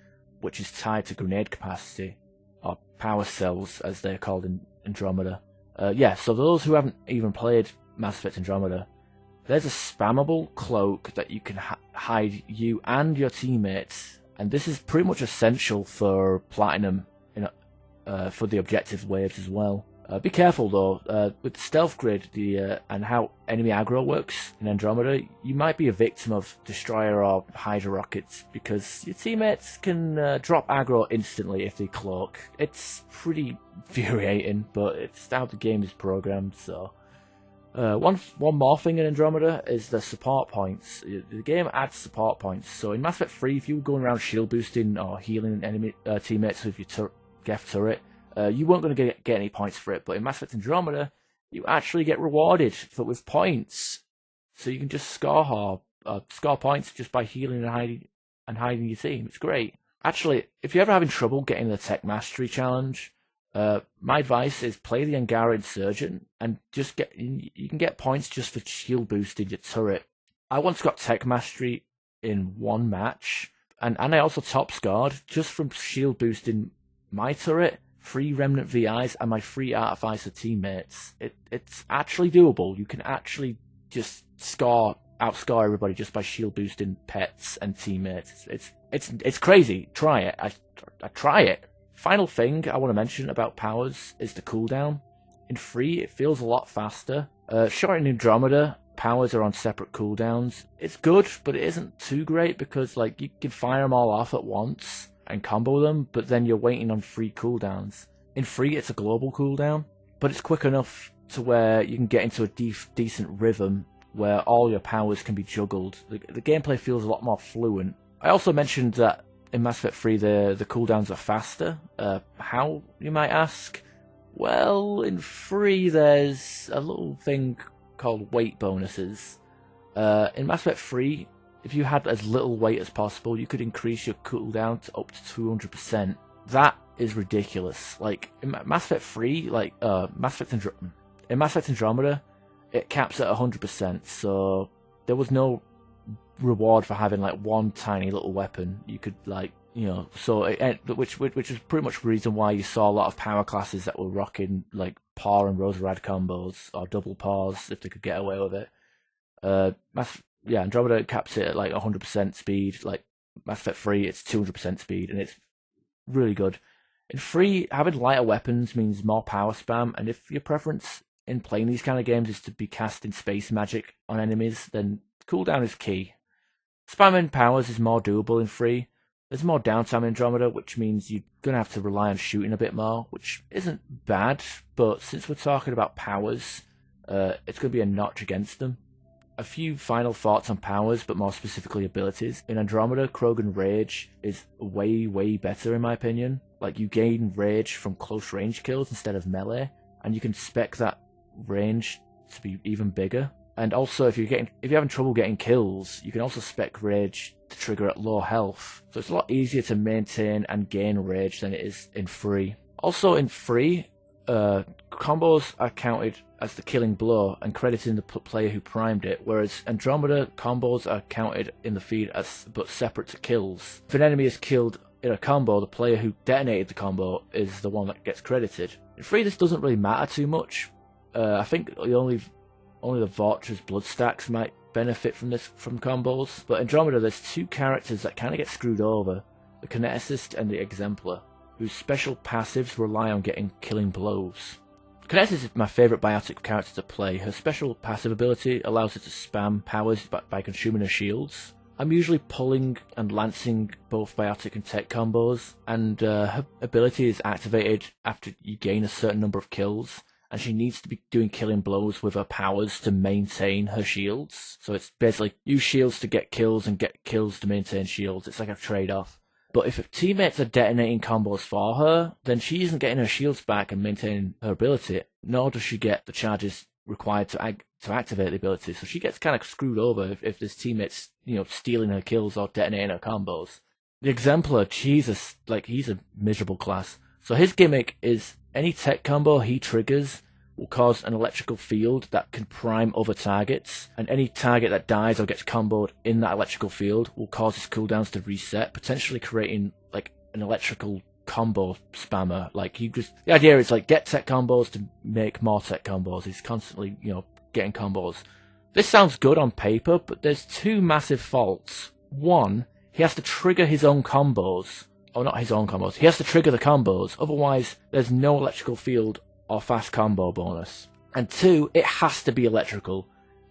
which is tied to grenade capacity, or power cells as they're called in Andromeda. So those who haven't even played Mass Effect Andromeda, there's a spammable cloak that you can hide you and your teammates, and this is pretty much essential for Platinum for the objective waves as well. Be careful though, with the Stealth Grid and how enemy aggro works in Andromeda, you might be a victim of Destroyer or Hydra rockets, because your teammates can drop aggro instantly if they cloak. It's pretty infuriating, but it's how the game is programmed, so... One more thing in Andromeda is the support points. The game adds support points, so in Mass Effect 3, if you were going around shield boosting or healing enemy teammates with your Geth turret, you weren't going to get any points for it, but in Mass Effect Andromeda, you actually get rewarded with points. So you can just score points just by healing and hiding your team. It's great. Actually, if you're ever having trouble getting the Tech Mastery Challenge, my advice is play the Angara Insurgent and you can get points just for shield boosting your turret. I once got Tech Mastery in 1 match, and I also top scored just from shield boosting my turret, 3 Remnant VIs, and my 3 Artificer teammates. It's actually doable. You can actually just outscore everybody just by shield boosting pets and teammates. It's crazy. Try it. I try it. Final thing I want to mention about powers is the cooldown. In 3, it feels a lot faster. Sure, in Andromeda, powers are on separate cooldowns. It's good, but it isn't too great because like you can fire them all off at once and combo them, but then you're waiting on 3 cooldowns. In 3, it's a global cooldown, but it's quick enough to where you can get into a decent rhythm where all your powers can be juggled. The gameplay feels a lot more fluent. I also mentioned that in Mass Effect 3, the cooldowns are faster. How, you might ask? Well, in 3, there's a little thing called weight bonuses. In Mass Effect 3, if you had as little weight as possible, you could increase your cooldown to up to 200%. That is ridiculous. Like, in Mass Effect 3, in Mass Effect Andromeda, it caps at 100%, so there was no reward for having like 1 tiny little weapon. You could which is pretty much the reason why you saw a lot of power classes that were rocking like paw and Roserad combos or double paws if they could get away with it. Andromeda caps it at like 100% speed. Like Mass Effect 3, it's 200% speed, and it's really good. In 3, having lighter weapons means more power spam, and if your preference in playing these kind of games is to be casting space magic on enemies, then cooldown is key. Spamming powers is more doable in 3. There's more downtime in Andromeda, which means you're going to have to rely on shooting a bit more, which isn't bad, but since we're talking about powers, it's going to be a notch against them. A few final thoughts on powers, but more specifically abilities. In Andromeda, Krogan Rage is way, way better in my opinion. Like, you gain Rage from close range kills instead of melee, and you can spec that range to be even bigger. And also, if you're having trouble getting kills, you can also spec rage to trigger at low health. So it's a lot easier to maintain and gain rage than it is in free. Also in free, combos are counted as the killing blow and crediting the player who primed it, whereas Andromeda combos are counted in the feed as but separate to kills. If an enemy is killed in a combo, the player who detonated the combo is the one that gets credited. In free, this doesn't really matter too much. I think only the Vortra's blood stacks might benefit from combos, but Andromeda, there's two characters that kind of get screwed over: the Kineticist and the Exemplar, whose special passives rely on getting killing blows. Kineticist is my favourite biotic character to play. Her special passive ability allows her to spam powers by consuming her shields. I'm usually pulling and lancing both biotic and tech combos, and her ability is activated after you gain a certain number of kills, and she needs to be doing killing blows with her powers to maintain her shields. So it's basically use shields to get kills and get kills to maintain shields. It's like a trade-off. But if her teammates are detonating combos for her, then she isn't getting her shields back and maintaining her ability, nor does she get the charges required to activate the ability. So she gets kind of screwed over if there's teammates, stealing her kills or detonating her combos. The Exemplar, Jesus, he's a miserable class. So his gimmick is any tech combo he triggers will cause an electrical field that can prime other targets, and any target that dies or gets comboed in that electrical field will cause his cooldowns to reset, potentially creating an electrical combo spammer. The idea is get tech combos to make more tech combos. He's constantly, getting combos. This sounds good on paper, but there's two massive faults. One, he has to trigger his own combos. Or not his own combos. He has to trigger the combos, otherwise there's no electrical field or fast combo bonus. And two, it has to be electrical.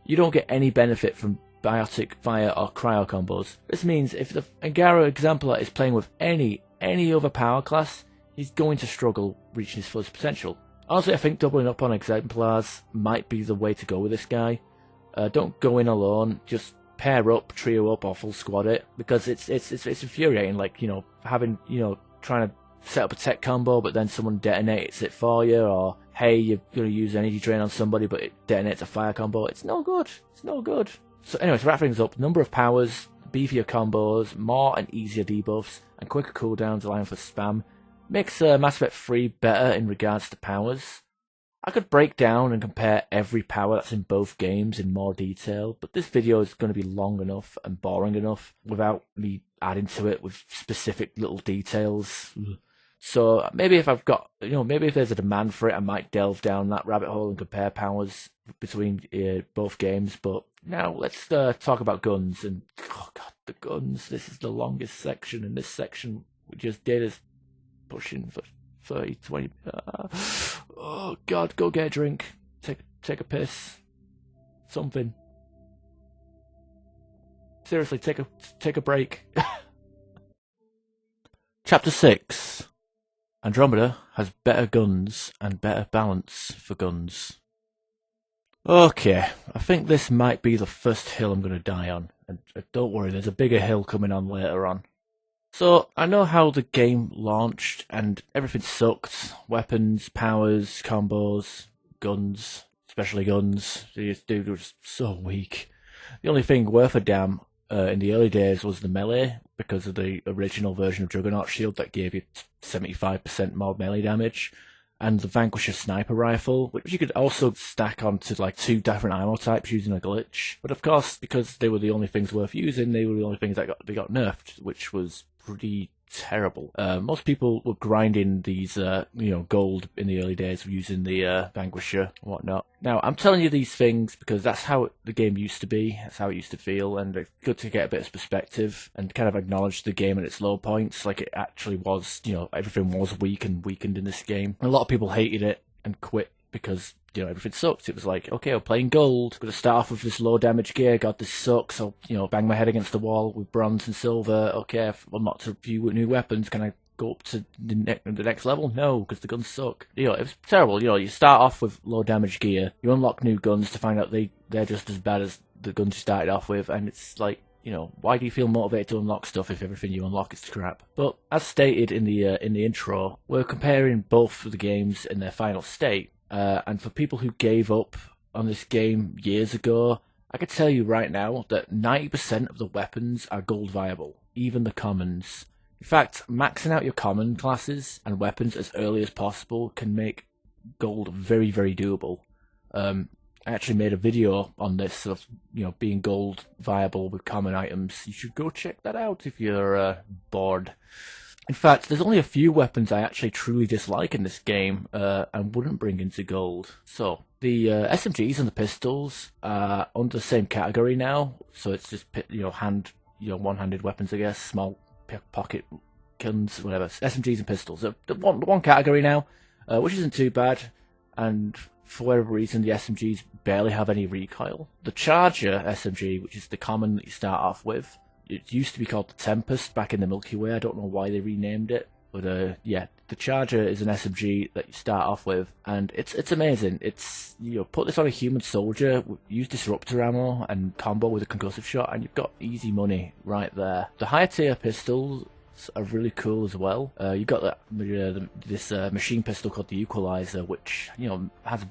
You don't get any benefit from biotic, fire or cryo combos. This means if the Angara Exemplar is playing with any other power class, he's going to struggle reaching his fullest potential. Honestly, I think doubling up on Exemplars might be the way to go with this guy. Don't go in alone, just pair up, trio up, or full squad it, because it's infuriating, trying to set up a tech combo, but then someone detonates it for you, or hey, you're going to use energy drain on somebody, but it detonates a fire combo. It's no good. It's no good. So anyway, to wrap things up, number of powers, beefier combos, more and easier debuffs, and quicker cooldowns allowing for spam makes Mass Effect 3 better in regards to powers. I could break down and compare every power that's in both games in more detail, but this video is going to be long enough and boring enough without me adding to it with specific little details. So maybe if if there's a demand for it, I might delve down that rabbit hole and compare powers between both games. But now let's talk about guns. And oh god, the guns. This is the longest section, and this section we just did is pushing for 30, 20. Oh god, go get a drink. Take a piss. Something. Seriously, take a break. Chapter 6. Andromeda has better guns and better balance for guns. Okay, I think this might be the first hill I'm going to die on. And don't worry, there's a bigger hill coming on later on. So, I know how the game launched, and everything sucked. Weapons, powers, combos, guns, especially guns. These dudes were just so weak. The only thing worth a damn in the early days was the melee, because of the original version of Juggernaut Shield that gave you 75% more melee damage, and the Vanquisher Sniper Rifle, which you could also stack onto two different ammo types using a glitch. But of course, because they were the only things worth using, they were the only things that got nerfed, which was pretty terrible. Most people were grinding these, gold in the early days using the Vanquisher and whatnot. Now, I'm telling you these things because that's how the game used to be, that's how it used to feel, and it's good to get a bit of perspective and kind of acknowledge the game at its low points, like it actually was, everything was weak and weakened in this game. A lot of people hated it and quit because everything sucked. It was like, okay, I'm playing gold, I'm going to start off with this low damage gear, god, this sucks, I'll, bang my head against the wall with bronze and silver, okay, I've unlocked a few new weapons, can I go up to the next level? No, because the guns suck. It was terrible, you start off with low damage gear, you unlock new guns to find out they're just as bad as the guns you started off with, and it's like, why do you feel motivated to unlock stuff if everything you unlock is crap? But as stated in the intro, we're comparing both of the games in their final state. And for people who gave up on this game years ago, I could tell you right now that 90% of the weapons are gold viable, even the commons. In fact, maxing out your common classes and weapons as early as possible can make gold very, very doable. I actually made a video on this of, being gold viable with common items. You should go check that out if you're bored. In fact, there's only a few weapons I actually truly dislike in this game and wouldn't bring into gold. So, the SMGs and the pistols are under the same category now. So it's just one-handed weapons, I guess, small pocket guns, whatever. SMGs and pistols. The one category now, which isn't too bad. And for whatever reason, the SMGs barely have any recoil. The Charger SMG, which is the common that you start off with, it used to be called the Tempest back in the Milky Way. I don't know why they renamed it, but yeah, the Charger is an SMG that you start off with, and it's amazing. It's put this on a human soldier, use disruptor ammo and combo with a concussive shot, and you've got easy money right there. The higher tier pistols are really cool as well. You've got this machine pistol called the Equalizer, which has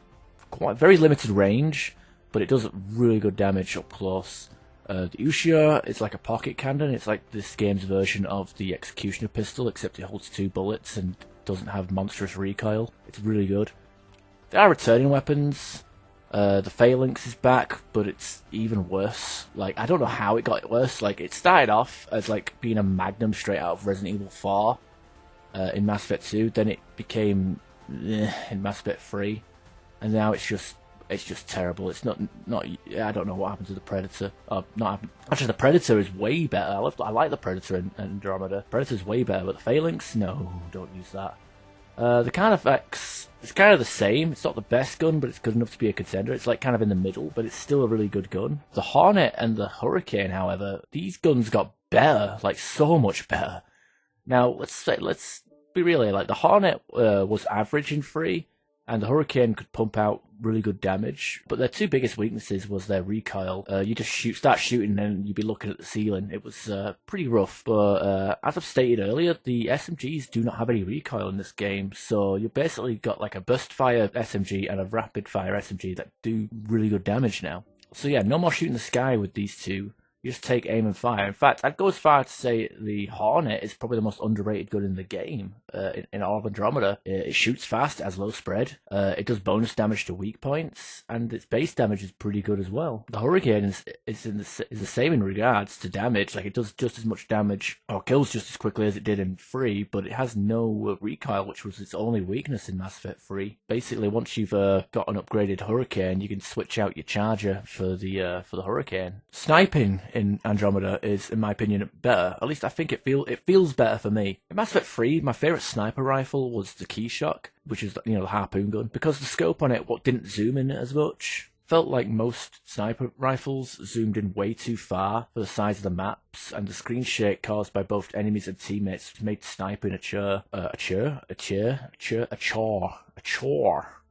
quite very limited range, but it does really good damage up close. The Ushia is like a pocket cannon. It's like this game's version of the Executioner pistol, except it holds 2 bullets and doesn't have monstrous recoil. It's really good. There are returning weapons. The Phalanx is back, but it's even worse. Like, I don't know how it got worse. Like, it started off as like being a Magnum straight out of Resident Evil 4 in Mass Effect 2. Then it became in Mass Effect 3, and now it's just terrible. It's not. I don't know what happened to the Predator. Actually, the Predator is way better. I like the Predator in Andromeda. Predator's way better, but the Phalanx, no, don't use that. The Carnifex, it's kind of the same. It's not the best gun, but it's good enough to be a contender. It's like kind of in the middle, but it's still a really good gun. The Hornet and the Hurricane, however, these guns got better, like so much better. Now, let's be real here. Like, the Hornet was average in 3, and the Hurricane could pump out really good damage, but their 2 biggest weaknesses was their recoil. You just start shooting and you'd be looking at the ceiling. It was pretty rough, but as I've stated earlier, the SMGs do not have any recoil in this game, so you basically got like a burst fire SMG and a rapid fire SMG that do really good damage now. So yeah, no more shooting the sky with these two. You just take aim and fire. In fact, I'd go as far to say the Hornet is probably the most underrated gun in the game. In all of Andromeda, it shoots fast, it has low spread, it does bonus damage to weak points, and its base damage is pretty good as well. The Hurricane is the same in regards to damage. Like, it does just as much damage, or kills just as quickly as it did in 3, but it has no recoil, which was its only weakness in Mass Effect 3. Basically, once you've got an upgraded Hurricane, you can switch out your Charger for the Hurricane. Sniping in Andromeda is, in my opinion, better. At least I think it feels better for me. In Mass Effect 3, my favourite sniper rifle was the Keyshock, which is the harpoon gun, because the scope on it didn't zoom in as much. Felt like most sniper rifles zoomed in way too far for the size of the maps, and the screen shake caused by both enemies and teammates made sniping a chore. God,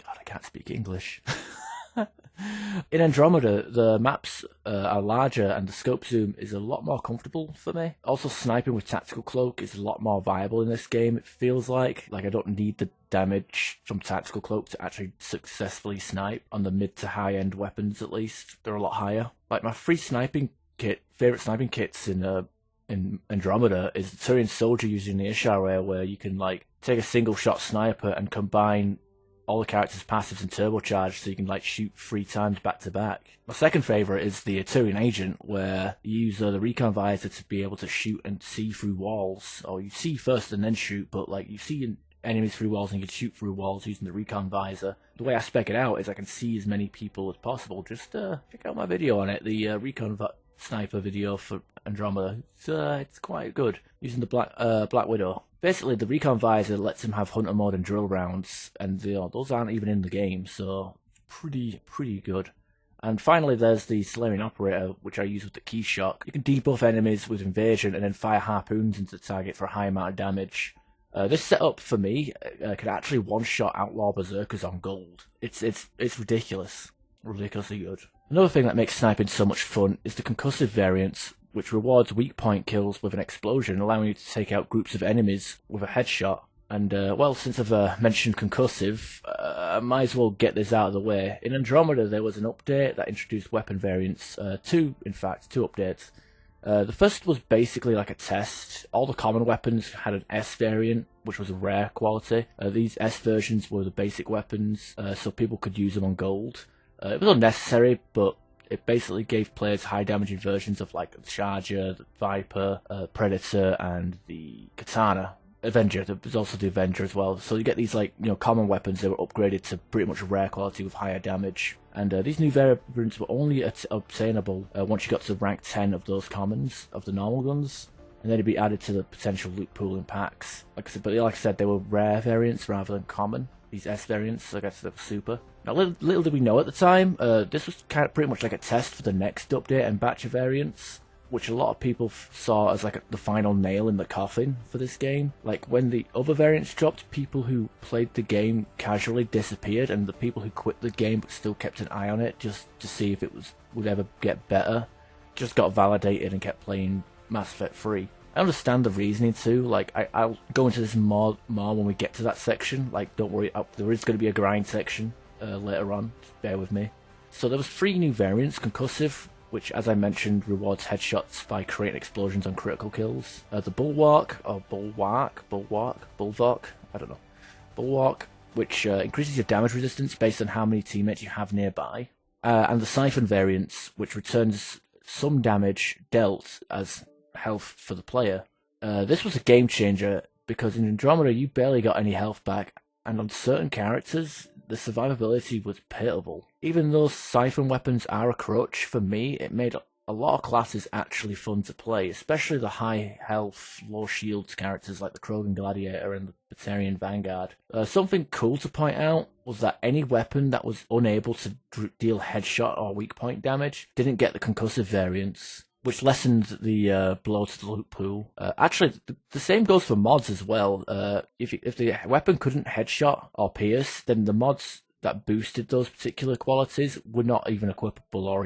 I can't speak English. In Andromeda, the maps are larger and the scope zoom is a lot more comfortable for me. Also, sniping with Tactical Cloak is a lot more viable in this game, it feels like. Like, I don't need the damage from Tactical Cloak to actually successfully snipe on the mid to high end weapons, at least. They're a lot higher. Like, my favourite sniping kits in Andromeda is the Turian Soldier using the Ishar Ray, where you can, like, take a single shot sniper and combine all the characters' passives and turbocharge, so you can like shoot 3 times back to back. My second favourite is the Turian Agent, where you use the recon visor to be able to shoot and see through walls. Or you see first and then shoot, but like you see enemies through walls and you can shoot through walls using the recon visor. The way I spec it out is I can see as many people as possible. Just check out my video on it, the recon sniper video for Andromeda. It's quite good, using the Black Widow. Basically, the recon visor lets him have hunter mode and drill rounds, and those aren't even in the game, so pretty good. And finally, there's the Solarian Operator, which I use with the Keyshock. You can debuff enemies with Invasion and then fire harpoons into the target for a high amount of damage. This setup, for me, could actually one-shot outlaw berserkers on gold. It's ridiculous. Ridiculously good. Another thing that makes sniping so much fun is the concussive variants, which rewards weak point kills with an explosion, allowing you to take out groups of enemies with a headshot. And, well, since I've mentioned concussive, I might as well get this out of the way. In Andromeda, there was an update that introduced weapon variants. Two updates. The first was basically like a test. All the common weapons had an S variant, which was a rare quality. These S versions were the basic weapons, so people could use them on gold. It was unnecessary, but it basically gave players high damaging versions of like the Charger, the Viper, Predator, and the Katana. Avenger, there was also the Avenger as well. So you get these like, common weapons. They were upgraded to pretty much rare quality with higher damage. And these new variants were only obtainable once you got to rank 10 of those commons, of the normal guns. And then it'd be added to the potential loot pool in packs. Like I said, they were rare variants rather than common. These S variants, I guess they were super. Now, little did we know at the time, this was pretty much like a test for the next update and batch of variants, which a lot of people saw as like the final nail in the coffin for this game. Like when the other variants dropped, people who played the game casually disappeared, and the people who quit the game but still kept an eye on it just to see if it would ever get better, just got validated and kept playing Mass Effect 3. I understand the reasoning too. Like I'll go into this more when we get to that section. Like don't worry, there is going to be a grind section later on. Just bear with me. So there was 3 new variants: concussive, which, as I mentioned, rewards headshots by creating explosions on critical kills. The Bulwark, which increases your damage resistance based on how many teammates you have nearby. And the Siphon variants, which returns some damage dealt as health for the player. This was a game changer, because in Andromeda you barely got any health back, and on certain characters the survivability was pitiable. Even though Siphon weapons are a crutch, for me it made a lot of classes actually fun to play, especially the high health, low shields characters like the Krogan Gladiator and the Batarian Vanguard. Something cool to point out was that any weapon that was unable to deal headshot or weak point damage didn't get the concussive variants, which lessened the blow to the loot pool. Actually, the same goes for mods as well. If the weapon couldn't headshot or pierce, then the mods that boosted those particular qualities were not even equipable or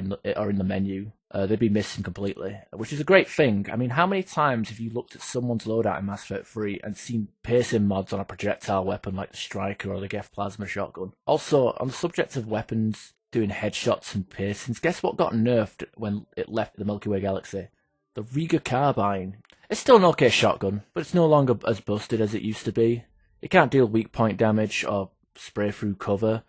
in the menu. They'd be missing completely, which is a great thing. I mean, how many times have you looked at someone's loadout in Mass Effect 3 and seen piercing mods on a projectile weapon like the Striker or the Geth Plasma Shotgun? Also, on the subject of weapons doing headshots and piercings, guess what got nerfed when it left the Milky Way galaxy? The Riga Carbine. It's still an okay shotgun, but it's no longer as busted as it used to be. It can't deal weak point damage or spray through cover,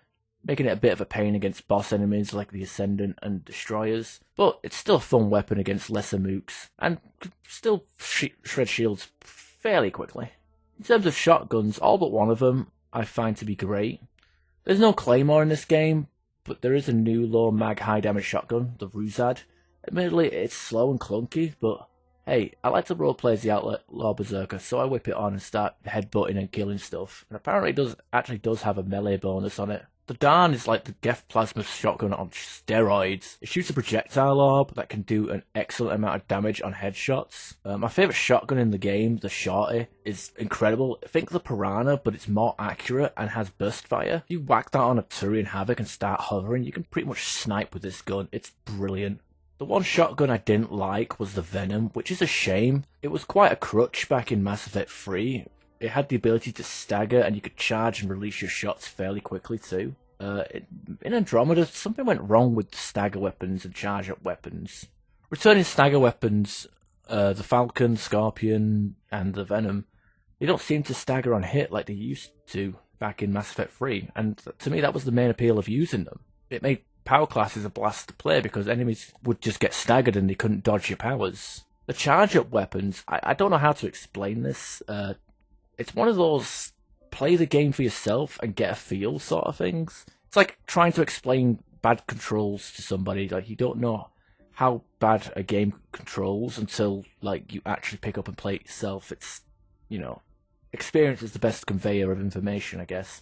making it a bit of a pain against boss enemies like the Ascendant and Destroyers, but it's still a fun weapon against lesser mooks, and could still shred shields fairly quickly. In terms of shotguns, all but one of them I find to be great. There's no Claymore in this game, but there is a new low mag high damage shotgun, the Ruzad. Admittedly, it's slow and clunky, but hey, I like to roleplay as the Outlaw Berserker, so I whip it on and start headbutting and killing stuff. And apparently it does have a melee bonus on it. The Darn is like the Geth Plasma Shotgun on steroids. It shoots a projectile orb that can do an excellent amount of damage on headshots. My favourite shotgun in the game, the Shorty, is incredible. Think the Piranha, but it's more accurate and has burst fire. If you whack that on a Turian Havoc and start hovering, you can pretty much snipe with this gun. It's brilliant. The one shotgun I didn't like was the Venom, which is a shame. It was quite a crutch back in Mass Effect 3. It had the ability to stagger, and you could charge and release your shots fairly quickly too. In Andromeda, something went wrong with the stagger weapons and charge up weapons. Returning stagger weapons, the Falcon, Scorpion, and the Venom, they don't seem to stagger on hit like they used to back in Mass Effect 3, and to me that was the main appeal of using them. It made power classes a blast to play because enemies would just get staggered and they couldn't dodge your powers. The charge up weapons, I don't know how to explain this. It's one of those play the game for yourself and get a feel sort of things. It's like trying to explain bad controls to somebody. Like, you don't know how bad a game controls until like you actually pick up and play it yourself. It's, experience is the best conveyor of information, I guess.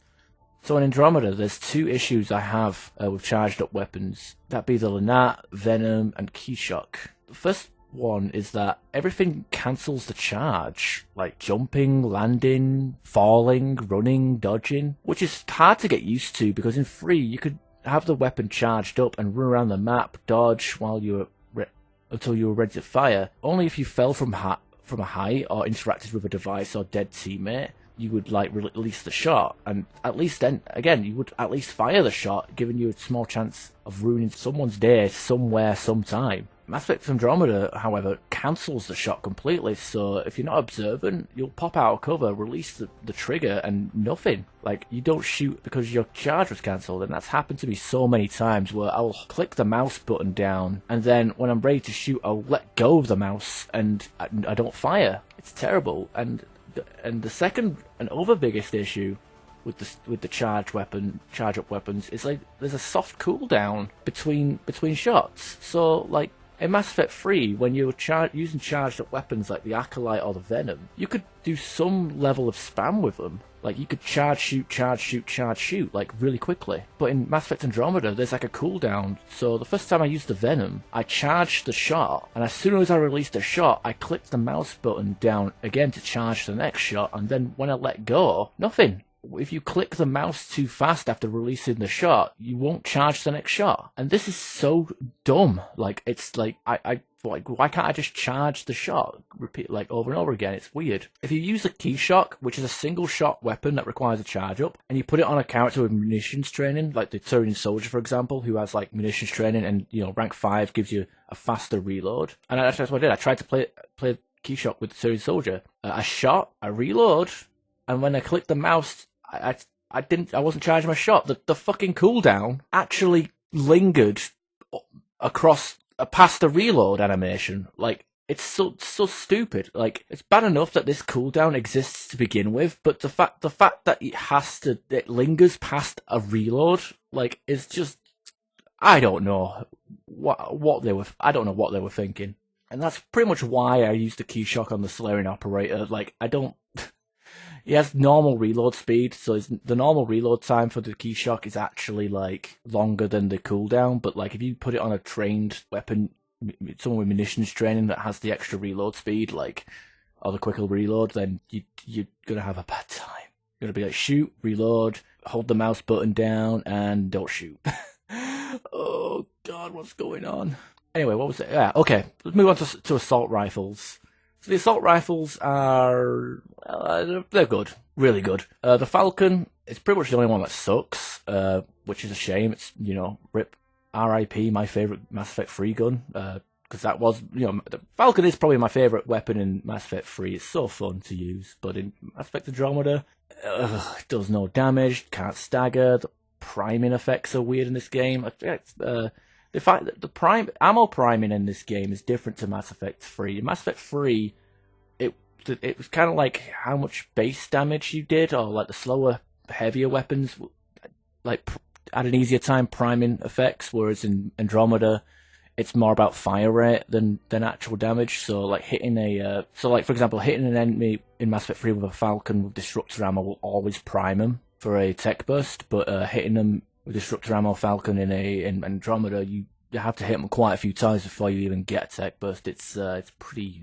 So in Andromeda, there's 2 issues I have with charged up weapons. That be the Lanat, Venom, and Keyshock. The first one is that everything cancels the charge, like jumping, landing, falling, running, dodging, which is hard to get used to because in 3 you could have the weapon charged up and run around the map, dodge while you were until you were ready to fire. Only if you fell from a height or interacted with a device or dead teammate you would like release the shot, and at least then again you would at least fire the shot, giving you a small chance of ruining someone's day somewhere sometime. Mass Effect Andromeda, however, cancels the shot completely, so if you're not observant, you'll pop out of cover, release the trigger, and nothing. Like, you don't shoot because your charge was cancelled, and that's happened to me so many times where I'll click the mouse button down, and then when I'm ready to shoot, I'll let go of the mouse, and I don't fire. It's terrible, and the second and other biggest issue with the charge up weapons is like there's a soft cooldown between shots. So like in Mass Effect 3, when you were using charged up weapons like the Acolyte or the Venom, you could do some level of spam with them. Like you could charge shoot like really quickly. But in Mass Effect Andromeda, there's like a cooldown. So the first time I used the Venom, I charged the shot, and as soon as I released the shot, I clicked the mouse button down again to charge the next shot, and then when I let go, nothing. If you click the mouse too fast after releasing the shot, you won't charge the next shot. And this is so dumb. Like, it's like, why can't I just charge the shot? Repeat, like, over and over again. It's weird. If you use a key shock, which is a single shot weapon that requires a charge up, and you put it on a character with munitions training, like the Turian soldier, for example, who has, like, munitions training, and, you know, rank 5 gives you a faster reload. And that's what I did. I tried to play key shock with the Turian soldier. I shot, I reload, and when I clicked the mouse, I wasn't charging my shot. The fucking cooldown actually lingered across past the reload animation. Like, it's so stupid. Like, it's bad enough that this cooldown exists to begin with, but the fact that it lingers past a reload, like, is just, I don't know what they were thinking. And that's pretty much why I used the key shock on the Solarian operator. Like, he has normal reload speed, so the normal reload time for the key shock is actually, like, longer than the cooldown, but, like, if you put it on a trained weapon, someone with munitions training that has the extra reload speed, like, or the quicker reload, then you're gonna have a bad time. You're gonna be like, shoot, reload, hold the mouse button down, and don't shoot. Oh, God, what's going on? Anyway, what was it? Yeah, okay, let's move on to assault rifles. So the assault rifles are, they're good, really good. The Falcon is pretty much the only one that sucks, which is a shame. It's, you know, RIP, my favourite Mass Effect 3 gun, because that was, you know, the Falcon is probably my favourite weapon in Mass Effect 3. It's so fun to use, but in Mass Effect Andromeda, it does no damage, can't stagger, the priming effects are weird in this game. The fact that the ammo priming in this game is different to Mass Effect 3. In Mass Effect 3, it was kind of like how much base damage you did, or like the slower, heavier weapons, like had an easier time priming effects. Whereas in Andromeda, it's more about fire rate than actual damage. So like for example, hitting an enemy in Mass Effect 3 with a Falcon with disruptor ammo will always prime them for a tech burst, but hitting them with disruptor ammo Falcon in Andromeda, you have to hit them quite a few times before you even get a tech burst. It's pretty.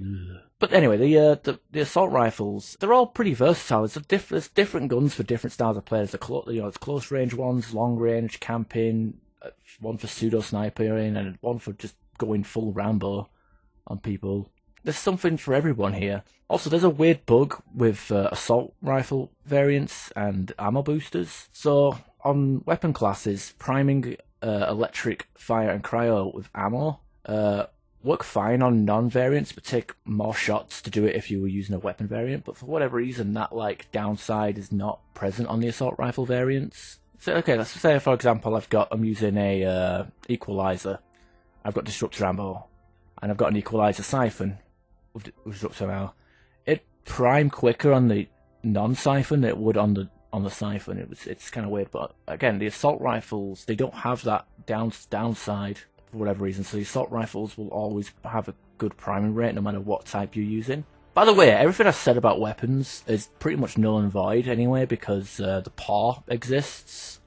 But anyway, the assault rifles, they're all pretty versatile. There's different guns for different styles of players. It's close range ones, long range, camping, one for pseudo snipering, and one for just going full Rambo on people. There's something for everyone here. Also, there's a weird bug with assault rifle variants and ammo boosters. So on weapon classes, priming electric, fire, and cryo with ammo work fine on non-variants, but take more shots to do it if you were using a weapon variant. But for whatever reason, that like downside is not present on the assault rifle variants. So okay, let's say for example I'm using a equalizer. I've got disruptor ammo, and I've got an equalizer siphon with disruptor ammo. It prime quicker on the non-siphon than it would on the siphon. It's kind of weird, but again, the assault rifles, they don't have that downside for whatever reason, so the assault rifles will always have a good priming rate no matter what type you're using. By the way, everything I said about weapons is pretty much null and void anyway, because the paw exists.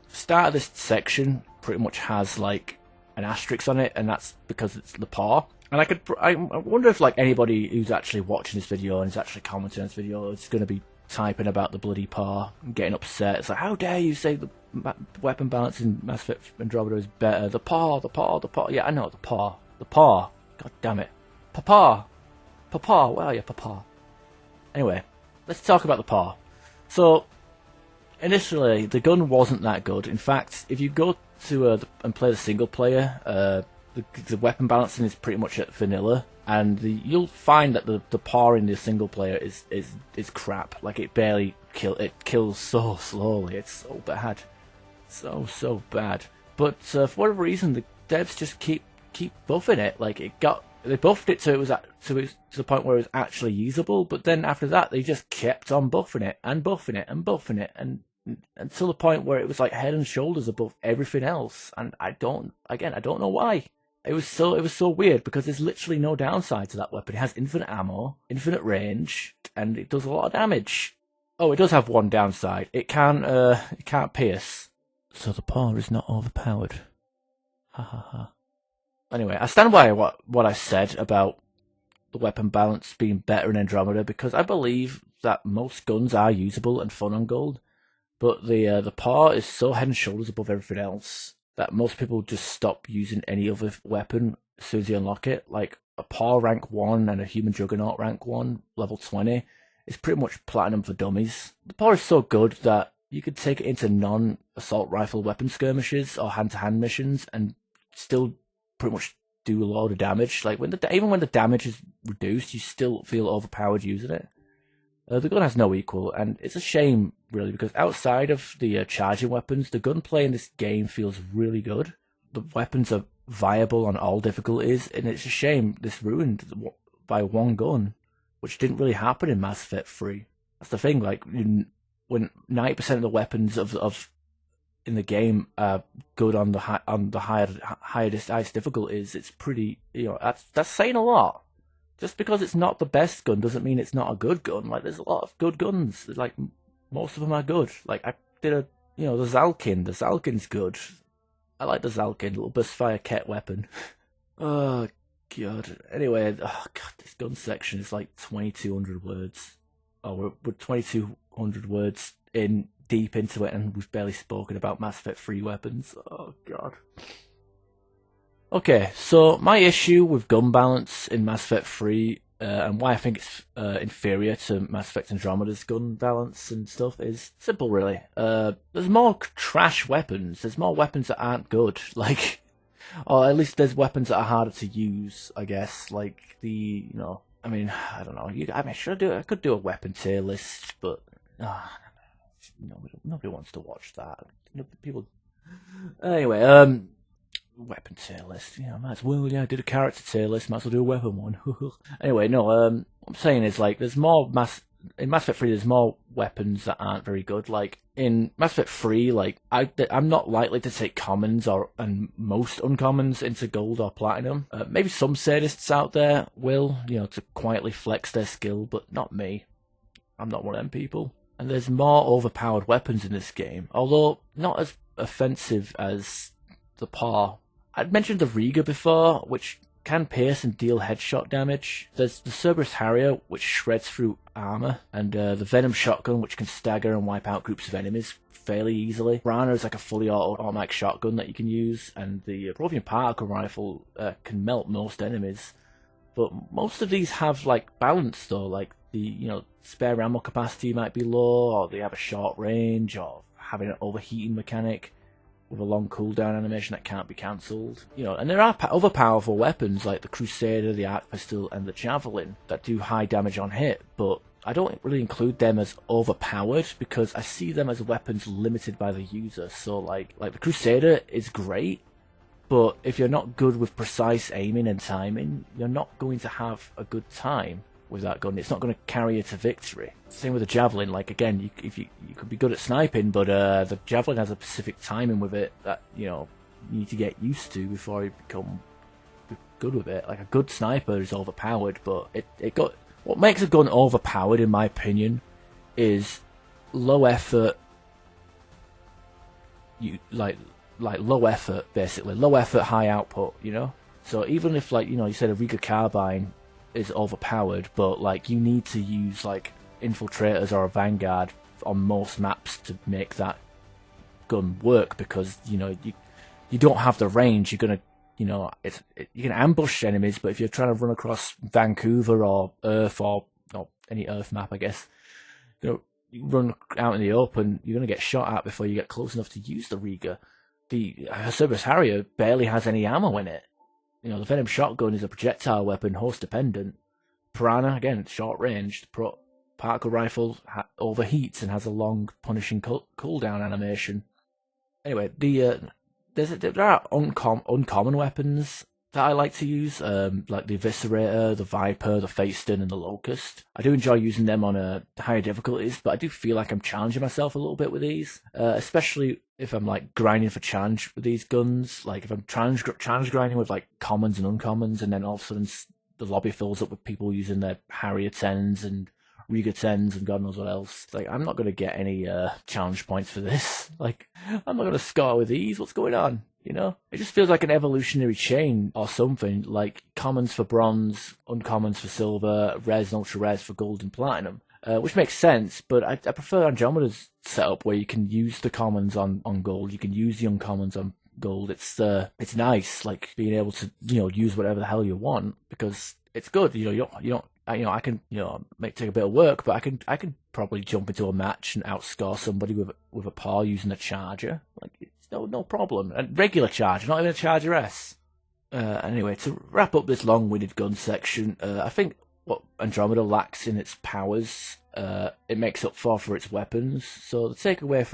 The start of this section pretty much has like an asterisk on it, and that's because it's the paw. And I wonder if like anybody who's actually watching this video and is actually commenting on this video is going to be typing about the bloody paw and getting upset. It's like, how dare you say the weapon balance in Mass Effect Andromeda is better? The paw. Yeah, I know, the paw. God damn it. Papa, where are you, Papa? Anyway, let's talk about the PAR. So, initially, the gun wasn't that good. In fact, if you go to and play the single player, the weapon balancing is pretty much at vanilla, and you'll find that the PAR in the single player is crap. Like, it barely kills so slowly. It's so bad, so bad. But for whatever reason, the devs just keep buffing it. Like, they buffed it to the point where it was actually usable. But then after that, they just kept on buffing it and buffing it and buffing it, and until the point where it was like head and shoulders above everything else. And I don't know why. It was so weird, because there's literally no downside to that weapon. It has infinite ammo, infinite range, and it does a lot of damage. Oh, it does have one downside. It can't pierce. So the PAR is not overpowered. Ha ha ha. Anyway, I stand by what I said about the weapon balance being better in Andromeda, because I believe that most guns are usable and fun on gold, but the PAR is so head and shoulders above everything else that most people just stop using any other weapon as soon as they unlock it. Like, a PAR rank 1 and a Human Juggernaut rank 1, level 20, is pretty much platinum for dummies. The PAR is so good that you could take it into non-assault rifle weapon skirmishes or hand-to-hand missions and still pretty much do a lot of damage. Like, even when the damage is reduced, you still feel overpowered using it. The gun has no equal, and it's a shame, really, because outside of the charging weapons, the gunplay in this game feels really good. The weapons are viable on all difficulties, and it's a shame this ruined by one gun, which didn't really happen in Mass Effect 3. That's the thing, like, when 90% of the weapons of in the game are good on the highest difficulties, it's pretty, that's saying a lot. Just because it's not the best gun doesn't mean it's not a good gun. Like, there's a lot of good guns. Like, most of them are good. Like, I did the Zalkin. The Zalkin's good. I like the Zalkin, little burst-fire ket weapon. Oh, God. Anyway, this gun section is like 2,200 words. Oh, we're 2,200 words deep into it, and we've barely spoken about Mass Effect 3 weapons. Oh, God. Okay, so my issue with gun balance in Mass Effect 3, and why I think it's inferior to Mass Effect Andromeda's gun balance and stuff, is simple, really. There's more trash weapons. There's more weapons that aren't good. Like, or at least there's weapons that are harder to use, I guess. Like I don't know. I could do a weapon tier list, but nobody wants to watch that. People. Anyway, weapon tier list. Might as well. I did a character tier list. Might as well do a weapon one. Anyway, no. What I'm saying is, like, there's more in Mass Effect 3. There's more weapons that aren't very good. Like, in Mass Effect 3, like, I'm not likely to take commons and most uncommons into gold or platinum. Maybe some sadists out there will, to quietly flex their skill, but not me. I'm not one of them people. And there's more overpowered weapons in this game, although not as offensive as the PAR. I'd mentioned the Riga before, which can pierce and deal headshot damage. There's the Cerberus Harrier, which shreds through armor, and the Venom Shotgun, which can stagger and wipe out groups of enemies fairly easily. Rana is like a fully automatic shotgun that you can use, and the Provokative particle rifle can melt most enemies. But most of these have, like, balance, though. Like, the spare ammo capacity might be low, or they have a short range, or having an overheating mechanic with a long cooldown animation that can't be cancelled. And there are other powerful weapons like the Crusader, the Arc Pistol, and the Javelin that do high damage on hit, but I don't really include them as overpowered because I see them as weapons limited by the user. So like the Crusader is great, but if you're not good with precise aiming and timing, you're not going to have a good time with that gun. It's not going to carry you to victory. Same with the Javelin. Like, again, you could be good at sniping, but the Javelin has a specific timing with it that you need to get used to before you become good with it. Like, a good sniper is overpowered, but what makes a gun overpowered, in my opinion, is low effort. Low effort, basically. Low effort, high output. So even if, like, you said a Riga carbine is overpowered, but, like, you need to use, like, infiltrators or a Vanguard on most maps to make that gun work, because you don't have the range. You're gonna you can ambush enemies, but if you're trying to run across Vancouver or Earth or any Earth map, I guess, you run out in the open, you're going to get shot at before you get close enough to use the Riga. The Cerberus Harrier barely has any ammo in it. The Venom shotgun is a projectile weapon, horse dependent. Piranha, again, short range. Particle rifle overheats and has a long, punishing cooldown animation. Anyway, there are uncommon weapons that I like to use, like the Eviscerator, the Viper, the Phaeston, and the Locust. I do enjoy using them on higher difficulties, but I do feel like I'm challenging myself a little bit with these, especially if I'm like grinding for challenge with these guns. Like if I'm challenge grinding with like commons and uncommons, and then all of a sudden the lobby fills up with people using their Harrier 10s and Riga 10s and God knows what else. Like, I'm not going to get any challenge points for this. Like, I'm not going to score with these. What's going on? It just feels like an evolutionary chain or something, like commons for bronze, uncommons for silver, rares and ultra rares for gold and platinum, which makes sense, but I prefer Andromeda's setup where you can use the commons on gold, you can use the uncommons on gold. It's nice, like being able to, use whatever the hell you want, because it's good, you don't, I can, take a bit of work, but I can probably jump into a match and outscore somebody with a paw using a charger. Like, it's no problem. A regular charger, not even a Charger S. Anyway, to wrap up this long-winded gun section, I think what Andromeda lacks in its powers, it makes up for its weapons. So the takeaway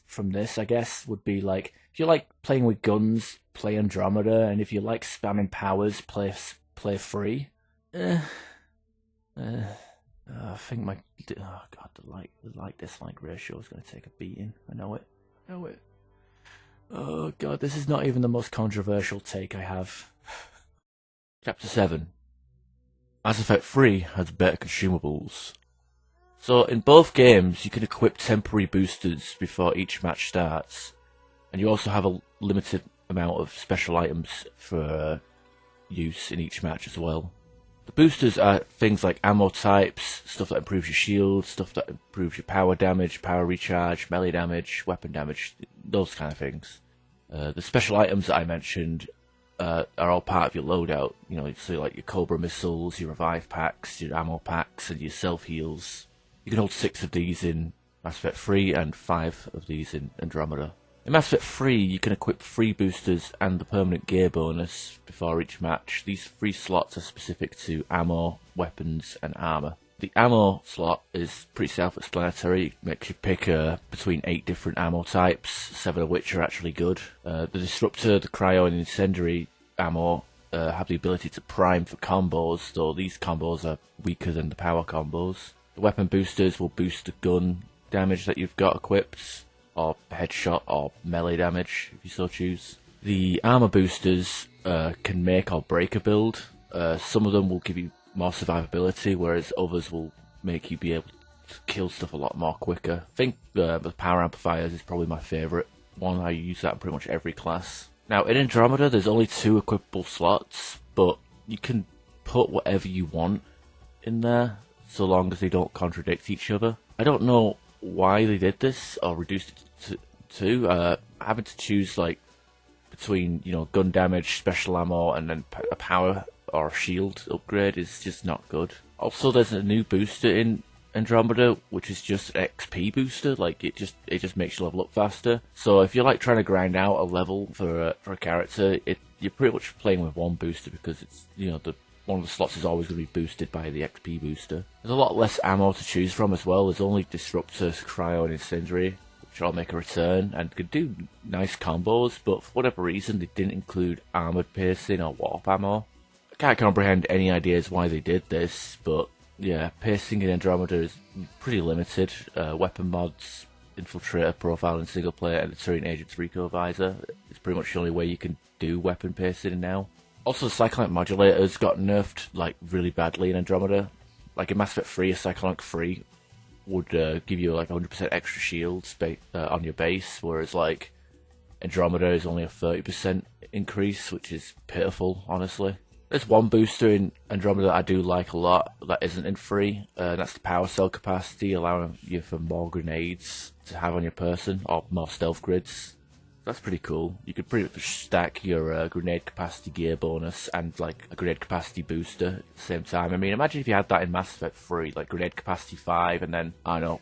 from this, I guess, would be like, if you like playing with guns, play Andromeda, and if you like spamming powers, play free. I think the like dislike ratio is going to take a beating. I know it. Oh god, this is not even the most controversial take I have. Chapter 7. Mass Effect 3 has better consumables. So in both games, you can equip temporary boosters before each match starts, and you also have a limited amount of special items for use in each match as well. The boosters are things like ammo types, stuff that improves your shield, stuff that improves your power damage, power recharge, melee damage, weapon damage, those kind of things. The special items that I mentioned are all part of your loadout. So like your Cobra missiles, your revive packs, your ammo packs, and your self-heals. You can hold 6 of these in Mass Effect 3 and 5 of these in Andromeda. In Mass Effect 3, you can equip 3 boosters and the permanent gear bonus before each match. These 3 slots are specific to ammo, weapons, and armor. The ammo slot is pretty self-explanatory. It makes you pick between 8 different ammo types, 7 of which are actually good. The Disruptor, the Cryo, and Incendiary ammo have the ability to prime for combos, though these combos are weaker than the power combos. The weapon boosters will boost the gun damage that you've got equipped, or headshot or melee damage, if you so choose. The armor boosters can make or break a build. Some of them will give you more survivability, whereas others will make you be able to kill stuff a lot more quicker. I think the power amplifiers is probably my favourite one. I use that in pretty much every class. Now, in Andromeda, there's only 2 equipable slots, but you can put whatever you want in there, so long as they don't contradict each other. I don't know why they did this, or reduced it to 2. Having to choose, like, between, gun damage, special ammo, and then a power or shield upgrade is just not good. Also, there's a new booster in Andromeda, which is just an XP booster. Like, it just makes you level up faster. So if you're like trying to grind out a level for a character, you're pretty much playing with one booster, because it's one of the slots is always going to be boosted by the XP booster. There's a lot less ammo to choose from as well. There's only Disruptor, Cryo, and Incendiary, which all make a return and could do nice combos, but for whatever reason they didn't include armored piercing or warp ammo. I can't comprehend any ideas why they did this, but yeah, piercing in Andromeda is pretty limited. Weapon mods, Infiltrator profile in single player, and the Turing Agent's Rico Visor is pretty much the only way you can do weapon piercing now. Also, the Cyclonic Modulators got nerfed like really badly in Andromeda. Like in Mass Effect 3, a Cyclonic 3 would give you like 100% extra shields on your base, whereas like Andromeda is only a 30% increase, which is pitiful, honestly. There's one booster in Andromeda I do like a lot that isn't in 3, that's the power cell capacity, allowing you for more grenades to have on your person, or more stealth grids. that's pretty cool. You could pretty much stack your grenade capacity gear bonus and like a grenade capacity booster at the same time. I mean, imagine if you had that in Mass Effect 3, like grenade capacity 5, and then I don't know,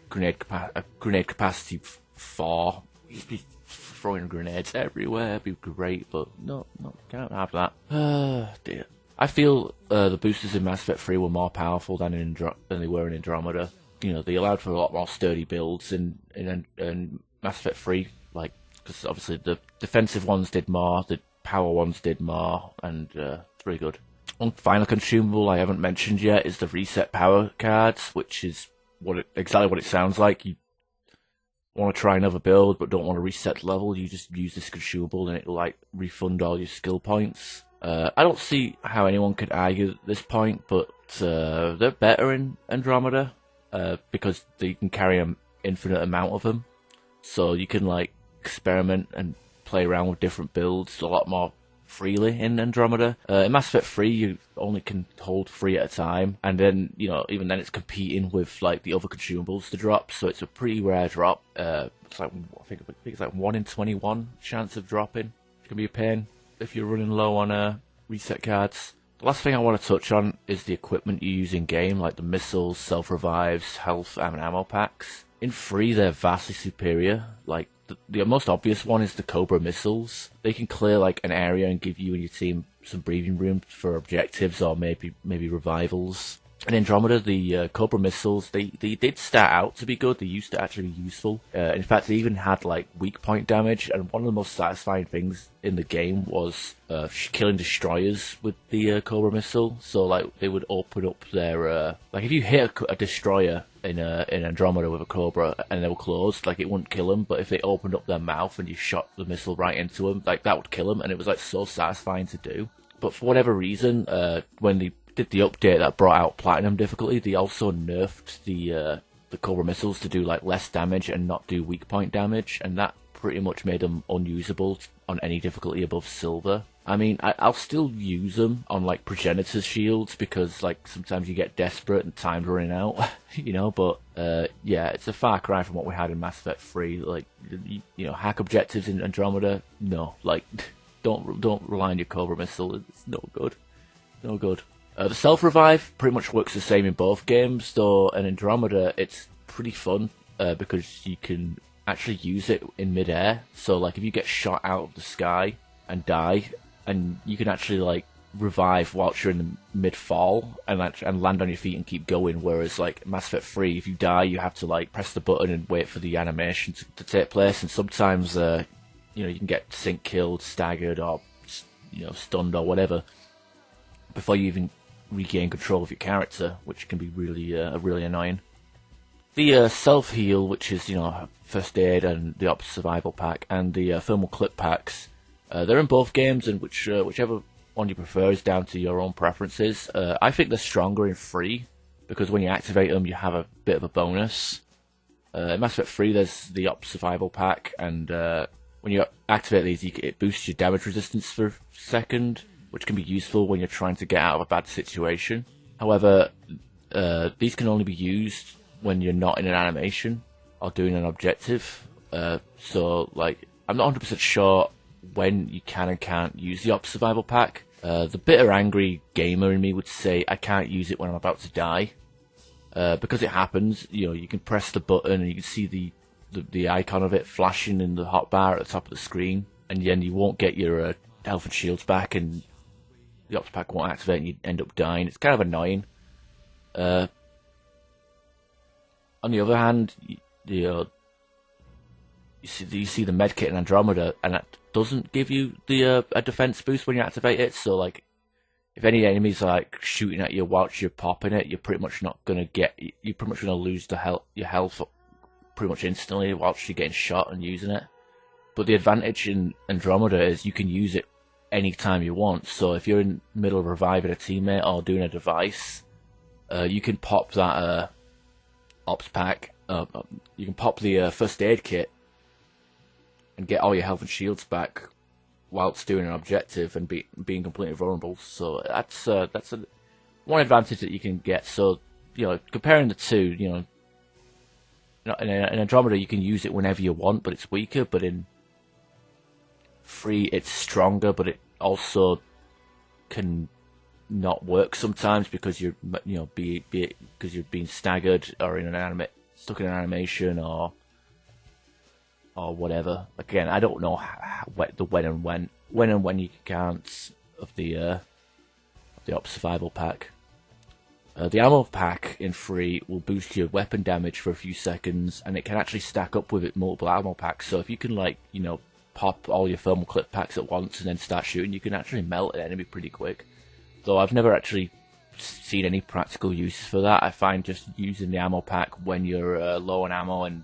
grenade capacity 4. You'd just be throwing grenades everywhere. It'd be great, but no, can't have that. Dear. I feel the boosters in Mass Effect 3 were more powerful than they were in Andromeda. You know, they allowed for a lot more sturdy builds in Mass Effect 3, like, because obviously the defensive ones did more, the power ones did more, and it's really good. One final consumable I haven't mentioned yet is the reset power cards, which is exactly what it sounds like. You want to try another build but don't want to reset the level, you just use this consumable and it'll like refund all your skill points. I don't see how anyone could argue at this point, but they're better in Andromeda because you can carry an infinite amount of them, so you can like experiment and play around with different builds a lot more freely in Andromeda. In Mass Effect 3, you only can hold 3 at a time, and then, you know, even then it's competing with like the other consumables to drop, so it's a pretty rare drop. It's like, I think it's like 1 in 21 chance of dropping. It can be a pain if you're running low on reset cards. The last thing I want to touch on is the equipment you use in game, like the missiles, self-revives, health and ammo packs. In 3, they're vastly superior. Like, the most obvious one is the Cobra missiles. They can clear like an area and give you and your team some breathing room for objectives or maybe revivals. In Andromeda, the Cobra missiles, they did start out to be good. They used to actually be useful. In fact, they even had like weak point damage, and one of the most satisfying things in the game was killing destroyers with the Cobra missile. So like they would open up their like if you hit a destroyer in Andromeda with a Cobra and they were closed, like it wouldn't kill them, but if they opened up their mouth and you shot the missile right into them, like that would kill them, and it was like so satisfying to do. But for whatever reason, when they did the update that brought out Platinum difficulty, they also nerfed the Cobra missiles to do like less damage and not do weak point damage, and that pretty much made them unusable on any difficulty above Silver. I mean, I'll still use them on like Progenitor's shields because like sometimes you get desperate and time's running out, you know. But yeah, it's a far cry from what we had in Mass Effect 3. Like, you know, hack objectives in Andromeda, no, like don't rely on your Cobra missile. It's no good, no good. The self-revive pretty much works the same in both games, though in Andromeda it's pretty fun because you can actually use it in mid-air. So like if you get shot out of the sky and die, and you can actually like revive whilst you're in the mid-fall and land on your feet and keep going, whereas like Mass Effect 3, if you die you have to like press the button and wait for the animation to take place, and sometimes you know, you can get sync killed, staggered, or, you know, stunned or whatever before you even regain control of your character, which can be really really annoying. The self-heal, which is, you know, first aid and the ops survival pack, and the thermal clip packs, they're in both games, and whichever one you prefer is down to your own preferences. I think they're stronger in 3 because when you activate them you have a bit of a bonus. In Mass Effect 3 there's the ops survival pack, and when you activate these it boosts your damage resistance for a second, which can be useful when you're trying to get out of a bad situation. However, these can only be used when you're not in an animation or doing an objective. So, like, I'm not 100% sure when you can and can't use the Ops Survival Pack. The bitter, angry gamer in me would say I can't use it when I'm about to die. Because it happens, you know, you can press the button and you can see the icon of it flashing in the hotbar at the top of the screen, and then you won't get your health and shields back, and the ops pack won't activate and you end up dying. It's kind of annoying. On the other hand, you see the medkit in Andromeda, and that doesn't give you the a defense boost when you activate it. So like, if any enemies are like shooting at you whilst you're popping it, you're pretty much gonna lose your health pretty much instantly whilst you're getting shot and using it. But the advantage in Andromeda is you can use it anytime you want. So if you're in the middle of reviving a teammate or doing a device, you can pop that ops pack. You can pop the first aid kit and get all your health and shields back whilst doing an objective and being completely vulnerable. So that's one advantage that you can get. So, you know, comparing the two, you know, in Andromeda you can use it whenever you want, but it's weaker. But in free it's stronger, but it also can not work sometimes because you're because you're being staggered or in stuck in an animation or whatever. Again, I don't know the when and when you can't of the op survival pack. The ammo pack in free will boost your weapon damage for a few seconds, and it can actually stack up with it multiple ammo packs. So if you can pop all your thermal clip packs at once and then start shooting, you can actually melt an enemy pretty quick. Though I've never actually seen any practical use for that. I find just using the ammo pack when you're low on ammo and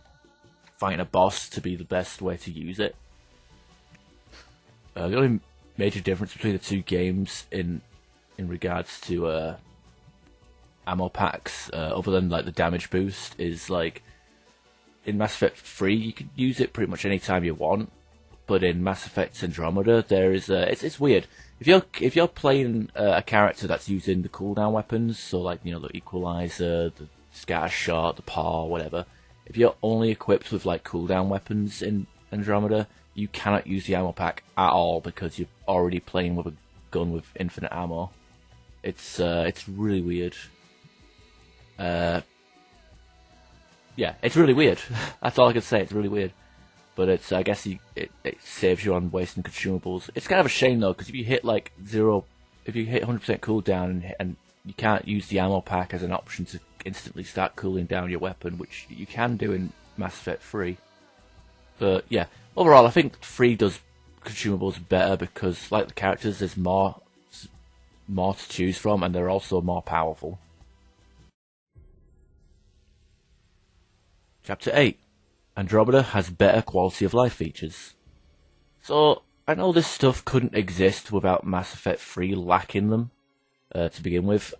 fighting a boss to be the best way to use it. The only major difference between the two games in regards to ammo packs, other than like the damage boost, is like in Mass Effect 3 you can use it pretty much any time you want, but in Mass Effect Andromeda there is it's weird. If you're playing a character that's using the cooldown weapons, so like the Equalizer, the Scatter Shot, the PAW, whatever. If you're only equipped with like cooldown weapons in Andromeda, you cannot use the ammo pack at all because you're already playing with a gun with infinite ammo. It's really weird. Yeah, it's really weird. That's all I can say. It's really weird. But I guess it saves you on wasting consumables. It's kind of a shame though, because if you hit 100% cooldown and you can't use the ammo pack as an option to instantly start cooling down your weapon, which you can do in Mass Effect 3. But yeah, overall I think 3 does consumables better because, like the characters, there's more to choose from, and they're also more powerful. Chapter 8. Andromeda has better quality of life features. So, I know this stuff couldn't exist without Mass Effect 3 lacking them, to begin with,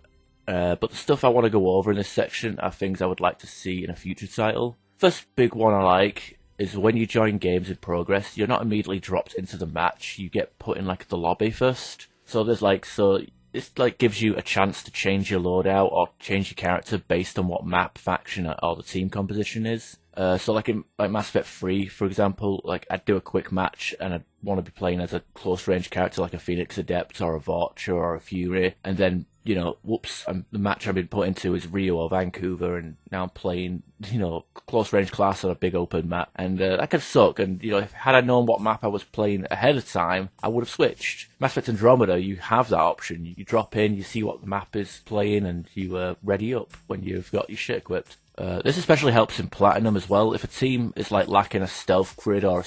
but the stuff I want to go over in this section are things I would like to see in a future title. First big one I like is when you join games in progress, you're not immediately dropped into the match, you get put in the lobby first. So this gives you a chance to change your loadout or change your character based on what map, faction, or the team composition is. So in Mass Effect 3, for example, I'd do a quick match and I'd want to be playing as a close range character like a Phoenix Adept or a Vorcha or a Fury, and then, whoops, the match I've been put into is Rio or Vancouver, and now I'm playing, close range class on a big open map, and that could suck, and, had I known what map I was playing ahead of time, I would have switched. Mass Effect Andromeda, you have that option. You drop in, you see what the map is playing, and you ready up when you've got your shit equipped. This especially helps in Platinum as well. If a team is lacking a stealth grid or a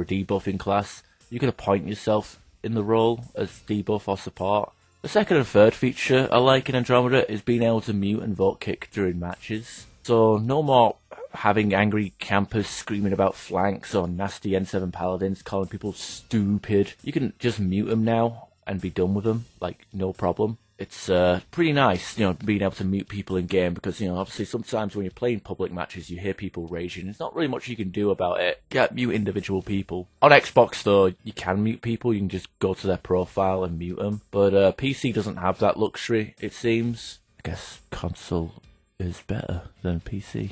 debuffing class, you can appoint yourself in the role as debuff or support. The second and third feature I like in Andromeda is being able to mute and vote kick during matches. So no more having angry campers screaming about flanks or nasty N7 paladins calling people stupid. You can just mute them now and be done with them, no problem. It's pretty nice, being able to mute people in game because, obviously sometimes when you're playing public matches you hear people raging. There's not really much you can do about it. You can't mute individual people. On Xbox though, you can mute people. You can just go to their profile and mute them. But PC doesn't have that luxury, it seems. I guess console is better than PC.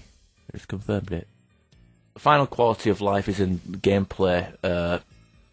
It's confirmed it. The final quality of life is in gameplay.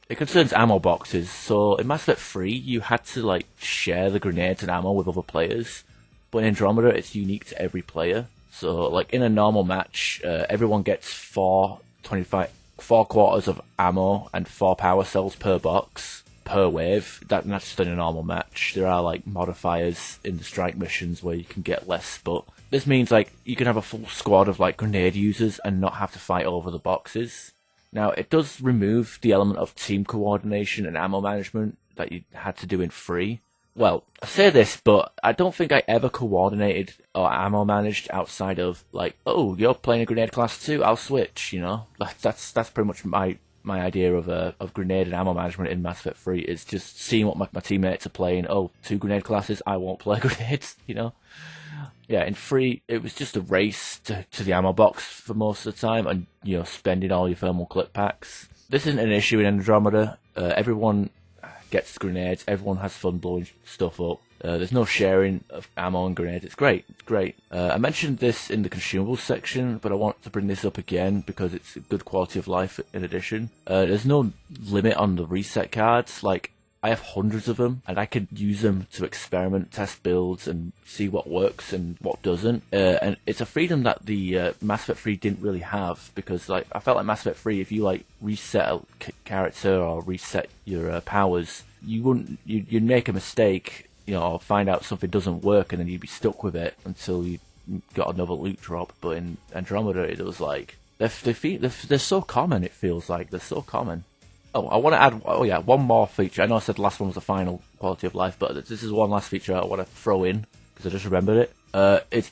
It concerns ammo boxes. So in Mass Effect 3, you had to share the grenades and ammo with other players, but in Andromeda, it's unique to every player. So in a normal match, everyone gets 4 quarters of ammo and 4 power cells per box per wave. That's just in a normal match. There are modifiers in the strike missions where you can get less, but this means you can have a full squad of grenade users and not have to fight over the boxes. Now, it does remove the element of team coordination and ammo management that you had to do in 3. Well, I say this, but I don't think I ever coordinated or ammo managed outside of, oh, you're playing a grenade class too, I'll switch, That's pretty much my idea of grenade and ammo management in Mass Effect 3 is just seeing what my teammates are playing. Oh, 2 grenade classes, I won't play grenades, Yeah, in 3, it was just a race to the ammo box for most of the time and, spending all your thermal clip packs. This isn't an issue in Andromeda. Everyone gets grenades, everyone has fun blowing stuff up. There's no sharing of ammo and grenades. It's great. It's great. I mentioned this in the consumables section, but I want to bring this up again because it's a good quality of life in addition. There's no limit on the reset cards. Like, I have hundreds of them, and I could use them to experiment, test builds, and see what works and what doesn't. And it's a freedom that the Mass Effect 3 didn't really have, because like I felt like Mass Effect 3, if you like reset a character or reset your powers, you'd make a mistake, you know, or find out something doesn't work, and then you'd be stuck with it until you got another loot drop. But in Andromeda, it was like they're so common. It feels like they're so common. Oh, I want to add one more feature. I know I said the last one was the final quality of life, but this is one last feature I want to throw in because I just remembered it.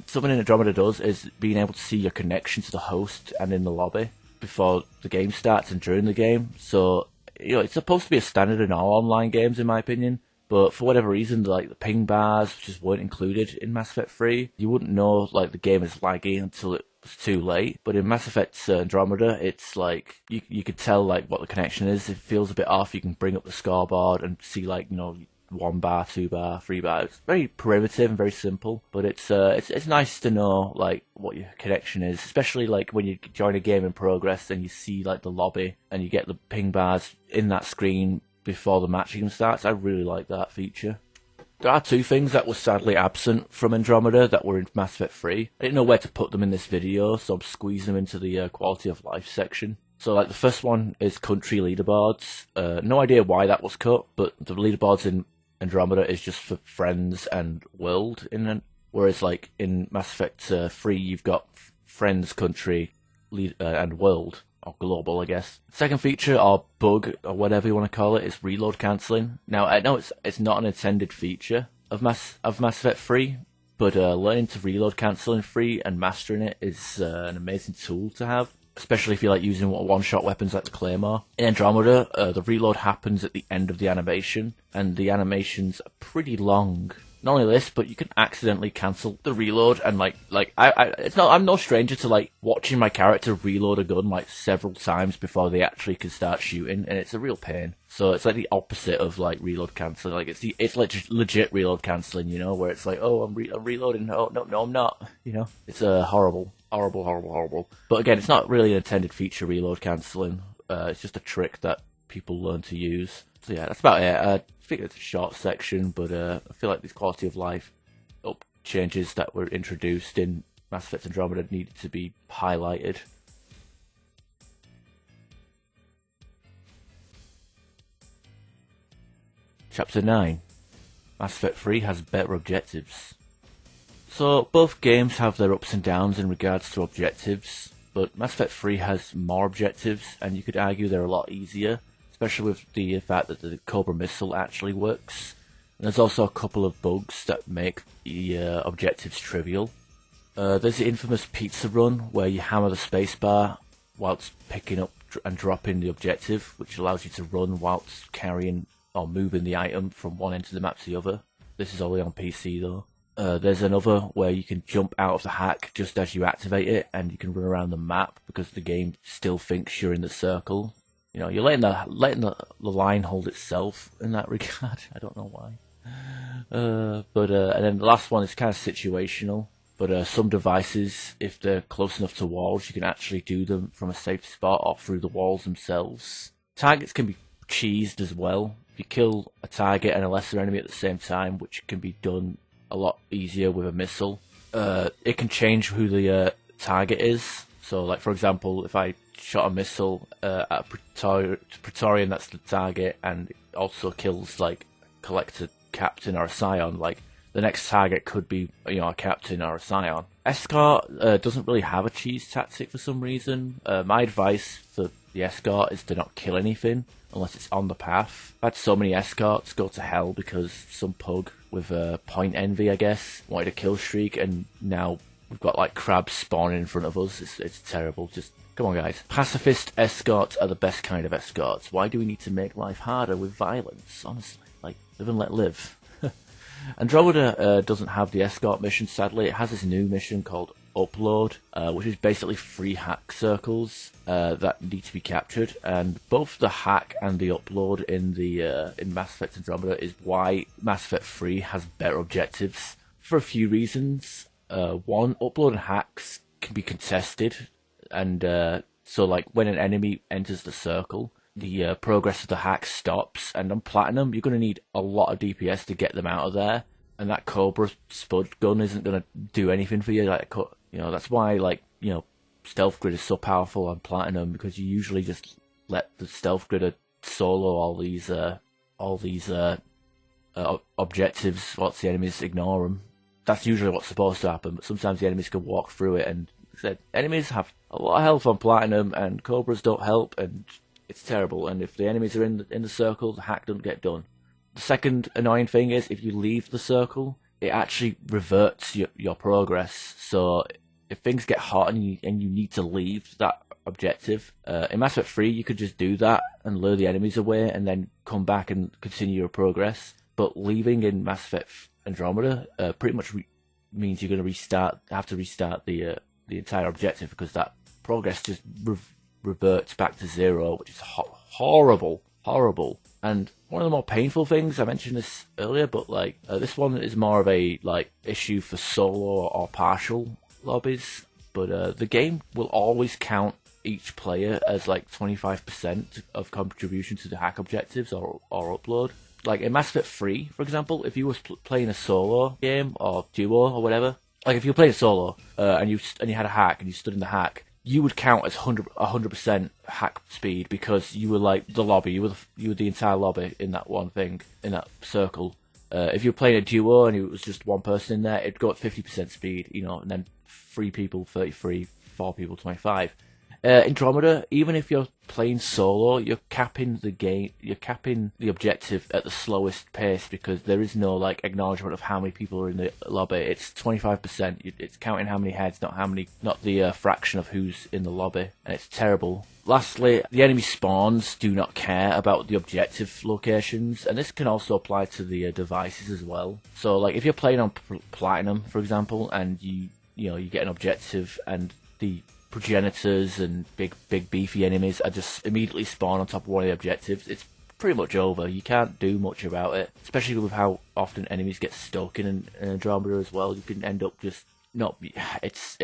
Something in Andromeda does is being able to see your connection to the host and in the lobby before the game starts and during the game. So, you know, it's supposed to be a standard in all online games, in my opinion. But for whatever reason, like the ping bars just weren't included in Mass Effect 3. You wouldn't know like the game is laggy until it was too late. But in Mass Effect Andromeda, it's like you could tell like what the connection is. It feels a bit off. You can bring up the scoreboard and see like, you know, 1 bar, 2 bar, 3 bar. It's very primitive and very simple, but it's nice to know like what your connection is, especially like when you join a game in progress and you see like the lobby and you get the ping bars in that screen before the match even starts. I really like that feature. There are 2 things that were sadly absent from Andromeda that were in Mass Effect 3. I didn't know where to put them in this video, so I'm squeezing them into the quality of life section. So like the first one is country leaderboards. No idea why that was cut, but the leaderboards in Andromeda is just for friends and world, whereas like in Mass Effect 3 you've got friends, country, and world. Or global, I guess. Second feature, or bug, or whatever you want to call it, is reload cancelling. Now, I know it's not an intended feature of Mass Effect 3, but learning to reload cancel in 3 and mastering it is an amazing tool to have, especially if you like using one-shot weapons like the Claymore. In Andromeda, the reload happens at the end of the animation, and the animations are pretty long. Not only this, but you can accidentally cancel the reload, and I'm no stranger to like watching my character reload a gun like several times before they actually can start shooting, and it's a real pain. So it's like the opposite of like reload cancelling. Like it's like legit reload cancelling, you know, where it's like, oh, I'm reloading. Oh no, I'm not. You know, it's horrible. But again, it's not really an intended feature, reload cancelling. It's just a trick that people learn to use. So yeah, that's about it. I think it's a short section, but I feel like these quality of life changes that were introduced in Mass Effect Andromeda needed to be highlighted. Chapter 9. Mass Effect 3 has better objectives. So both games have their ups and downs in regards to objectives, but Mass Effect 3 has more objectives, and you could argue they're a lot easier, especially with the fact that the Cobra missile actually works. And there's also a couple of bugs that make the objectives trivial. There's the infamous pizza run, where you hammer the spacebar whilst picking up and dropping the objective, which allows you to run whilst carrying or moving the item from one end of the map to the other. This is only on PC though. There's another where you can jump out of the hack just as you activate it, and you can run around the map because the game still thinks you're in the circle. You know, you're letting the line hold itself in that regard. I don't know why. And then the last one is kind of situational. But some devices, if they're close enough to walls, you can actually do them from a safe spot or through the walls themselves. Targets can be cheesed as well. If you kill a target and a lesser enemy at the same time, which can be done a lot easier with a missile, it can change who the target is. So, like for example, if I shot a missile at Praetorian, that's the target, and it also kills like Collector, Captain, or a Scion, like the next target could be, you know, a Captain or a Scion. Escort doesn't really have a cheese tactic for some reason. My advice for the Escort is to not kill anything unless it's on the path. I've had so many Escorts go to hell because some pug with point envy, I guess, wanted a kill streak, and now we've got like crabs spawning in front of us. It's terrible. Just come on, guys. Pacifist escorts are the best kind of escorts. Why do we need to make life harder with violence? Honestly, like, live and let live. Andromeda doesn't have the escort mission, sadly. It has this new mission called upload, which is basically 3 hack circles that need to be captured, and both the hack and the upload in Mass Effect Andromeda is why Mass Effect 3 has better objectives for a few reasons. One, upload and hacks can be contested, and so like when an enemy enters the circle, the progress of the hack stops, and on Platinum you're going to need a lot of DPS to get them out of there, and that Cobra Spud gun isn't going to do anything for you. Like, that's why, like, Stealth Grid is so powerful on Platinum, because you usually just let the Stealth Gridder solo all these objectives whilst the enemies ignore them. That's usually what's supposed to happen, but sometimes the enemies can walk through it, and enemies have a lot of health on Platinum, and Cobras don't help, and it's terrible. And if the enemies are in the circle, the hack doesn't get done. The second annoying thing is, if you leave the circle, it actually reverts your progress. So if things get hot and you need to leave that objective, in Mass Effect 3 you could just do that and lure the enemies away and then come back and continue your progress. But leaving in Mass Effect Andromeda pretty much means you're going to have to restart the entire objective, because that progress just reverts back to 0, which is horrible. And one of the more painful things, I mentioned this earlier, but like this one is more of a issue for solo or partial lobbies. But the game will always count each player as 25% of contribution to the hack objectives or upload. Like in Mass Effect 3, for example, if you were playing a solo game or duo or whatever, like if you were playing solo and you had a hack and you stood in the hack, you would count as 100% hack speed, because you were like the lobby, you were the entire lobby in that one thing, in that circle. If you were playing a duo and it was just one person in there, it'd go at 50% speed, and then 3 people 33, 4 people 25. Andromeda, even if you're playing solo, you're capping the objective at the slowest pace, because there is no acknowledgement of how many people are in the lobby. It's 25%. It's counting how many heads, not the fraction of who's in the lobby, and it's terrible. Lastly, the enemy spawns do not care about the objective locations, and this can also apply to the devices as well. So, if you're playing on Platinum, for example, and you get an objective, and the progenitors and big beefy enemies are just immediately spawn on top of one of the objectives, it's pretty much over. You can't do much about it, especially with how often enemies get stuck in Andromeda as well. You can end up just not. It's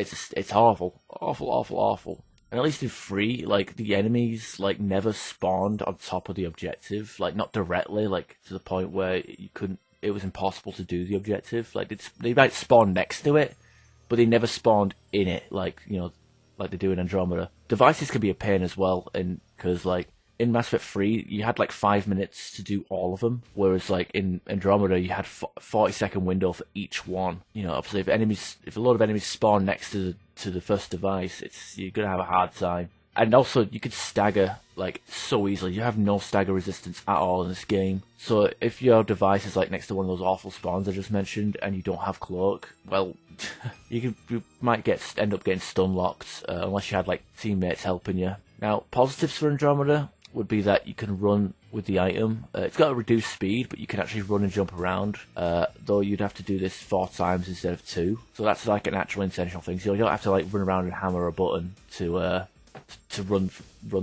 awful. And at least in 3, the enemies never spawned on top of the objective, not directly, to the point where you couldn't. It was impossible to do the objective. They might spawn next to it, but they never spawned in it, like they do in Andromeda. Devices can be a pain as well, because in Mass Effect 3 you had 5 minutes to do all of them, whereas in Andromeda you had 40-second window for each one. Obviously if a lot of enemies spawn next to the first device, you're gonna have a hard time. And also, you could stagger, so easily. You have no stagger resistance at all in this game. So if your device is, next to one of those awful spawns I just mentioned, and you don't have cloak, well, you might end up getting stun locked, unless you had, teammates helping you. Now, positives for Andromeda would be that you can run with the item. It's got a reduced speed, but you can actually run and jump around, though you'd have to do this 4 times instead of 2. So that's, an actual intentional thing. So you don't have to, run around and hammer a button to run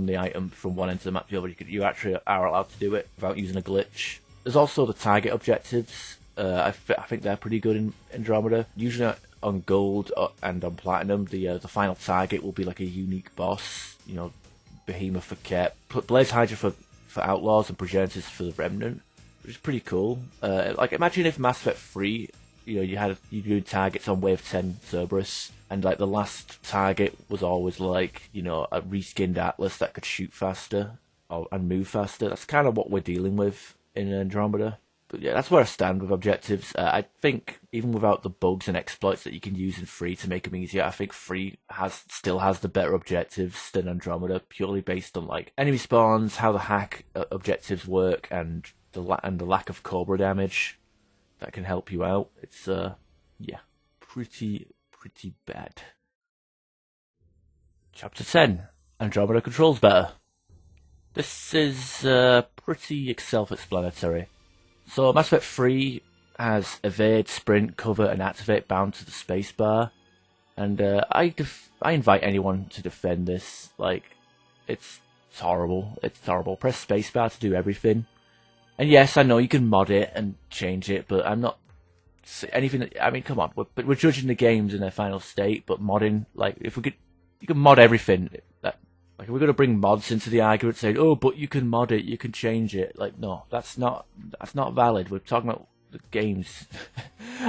the item from one end to the map to the other. You actually are allowed to do it without using a glitch. There's also the target objectives. I think they're pretty good in Andromeda. Usually on Gold and on Platinum, the final target will be a unique boss. Behemoth for Kep, Blaze Hydra for Outlaws, and Progenitors for the Remnant, which is pretty cool. Imagine if Mass Effect 3, you do targets on Wave 10 Cerberus, and the last target was always a reskinned Atlas that could shoot faster and move faster. That's kind of what we're dealing with in Andromeda. But yeah, that's where I stand with objectives. I think even without the bugs and exploits that you can use in 3 to make them easier, I think 3 still has the better objectives than Andromeda, purely based on enemy spawns, how the hack objectives work, and the lack of Cobra damage that can help you out. It's pretty bad. Chapter 10: Andromeda controls better. This is pretty self-explanatory. So Mass Effect 3 has evade, sprint, cover, and activate bound to the spacebar. And I invite anyone to defend this. Like, it's horrible. It's horrible. Press spacebar to do everything. And yes, I know you can mod it and change it, but I'm not anything. I mean, come on, we're judging the games in their final state, but modding, like, if we could, you can mod everything. Like, if we're gonna bring mods into the argument, saying, "Oh, but you can mod it, you can change it," like, no, that's not valid. We're talking about the games.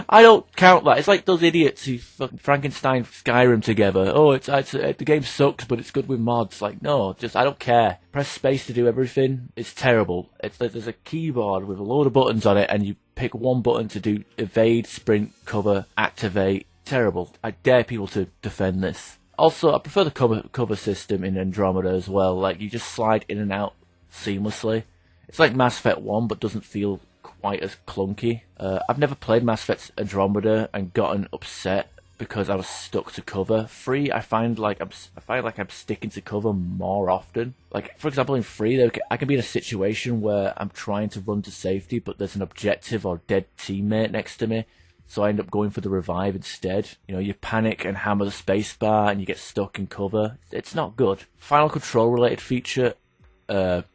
I don't count that. It's like those idiots who fucking Frankenstein Skyrim together. Oh, the game sucks, but it's good with mods. Like, no, I don't care. Press space to do everything. It's terrible. It's like there's a keyboard with a load of buttons on it, and you pick one button to do evade, sprint, cover, activate. Terrible. I dare people to defend this. Also, I prefer the cover system in Andromeda as well. Like, you just slide in and out seamlessly. It's like Mass Effect 1, but doesn't feel quite as clunky. I've never played Mass Effect Andromeda and gotten upset because I was stuck to cover. 3, I find like I'm sticking to cover more often. Like, for example, in 3, I can be in a situation where I'm trying to run to safety, but there's an objective or dead teammate next to me. So I end up going for the revive instead. You know, you panic and hammer the spacebar and you get stuck in cover. It's not good. Final control related feature that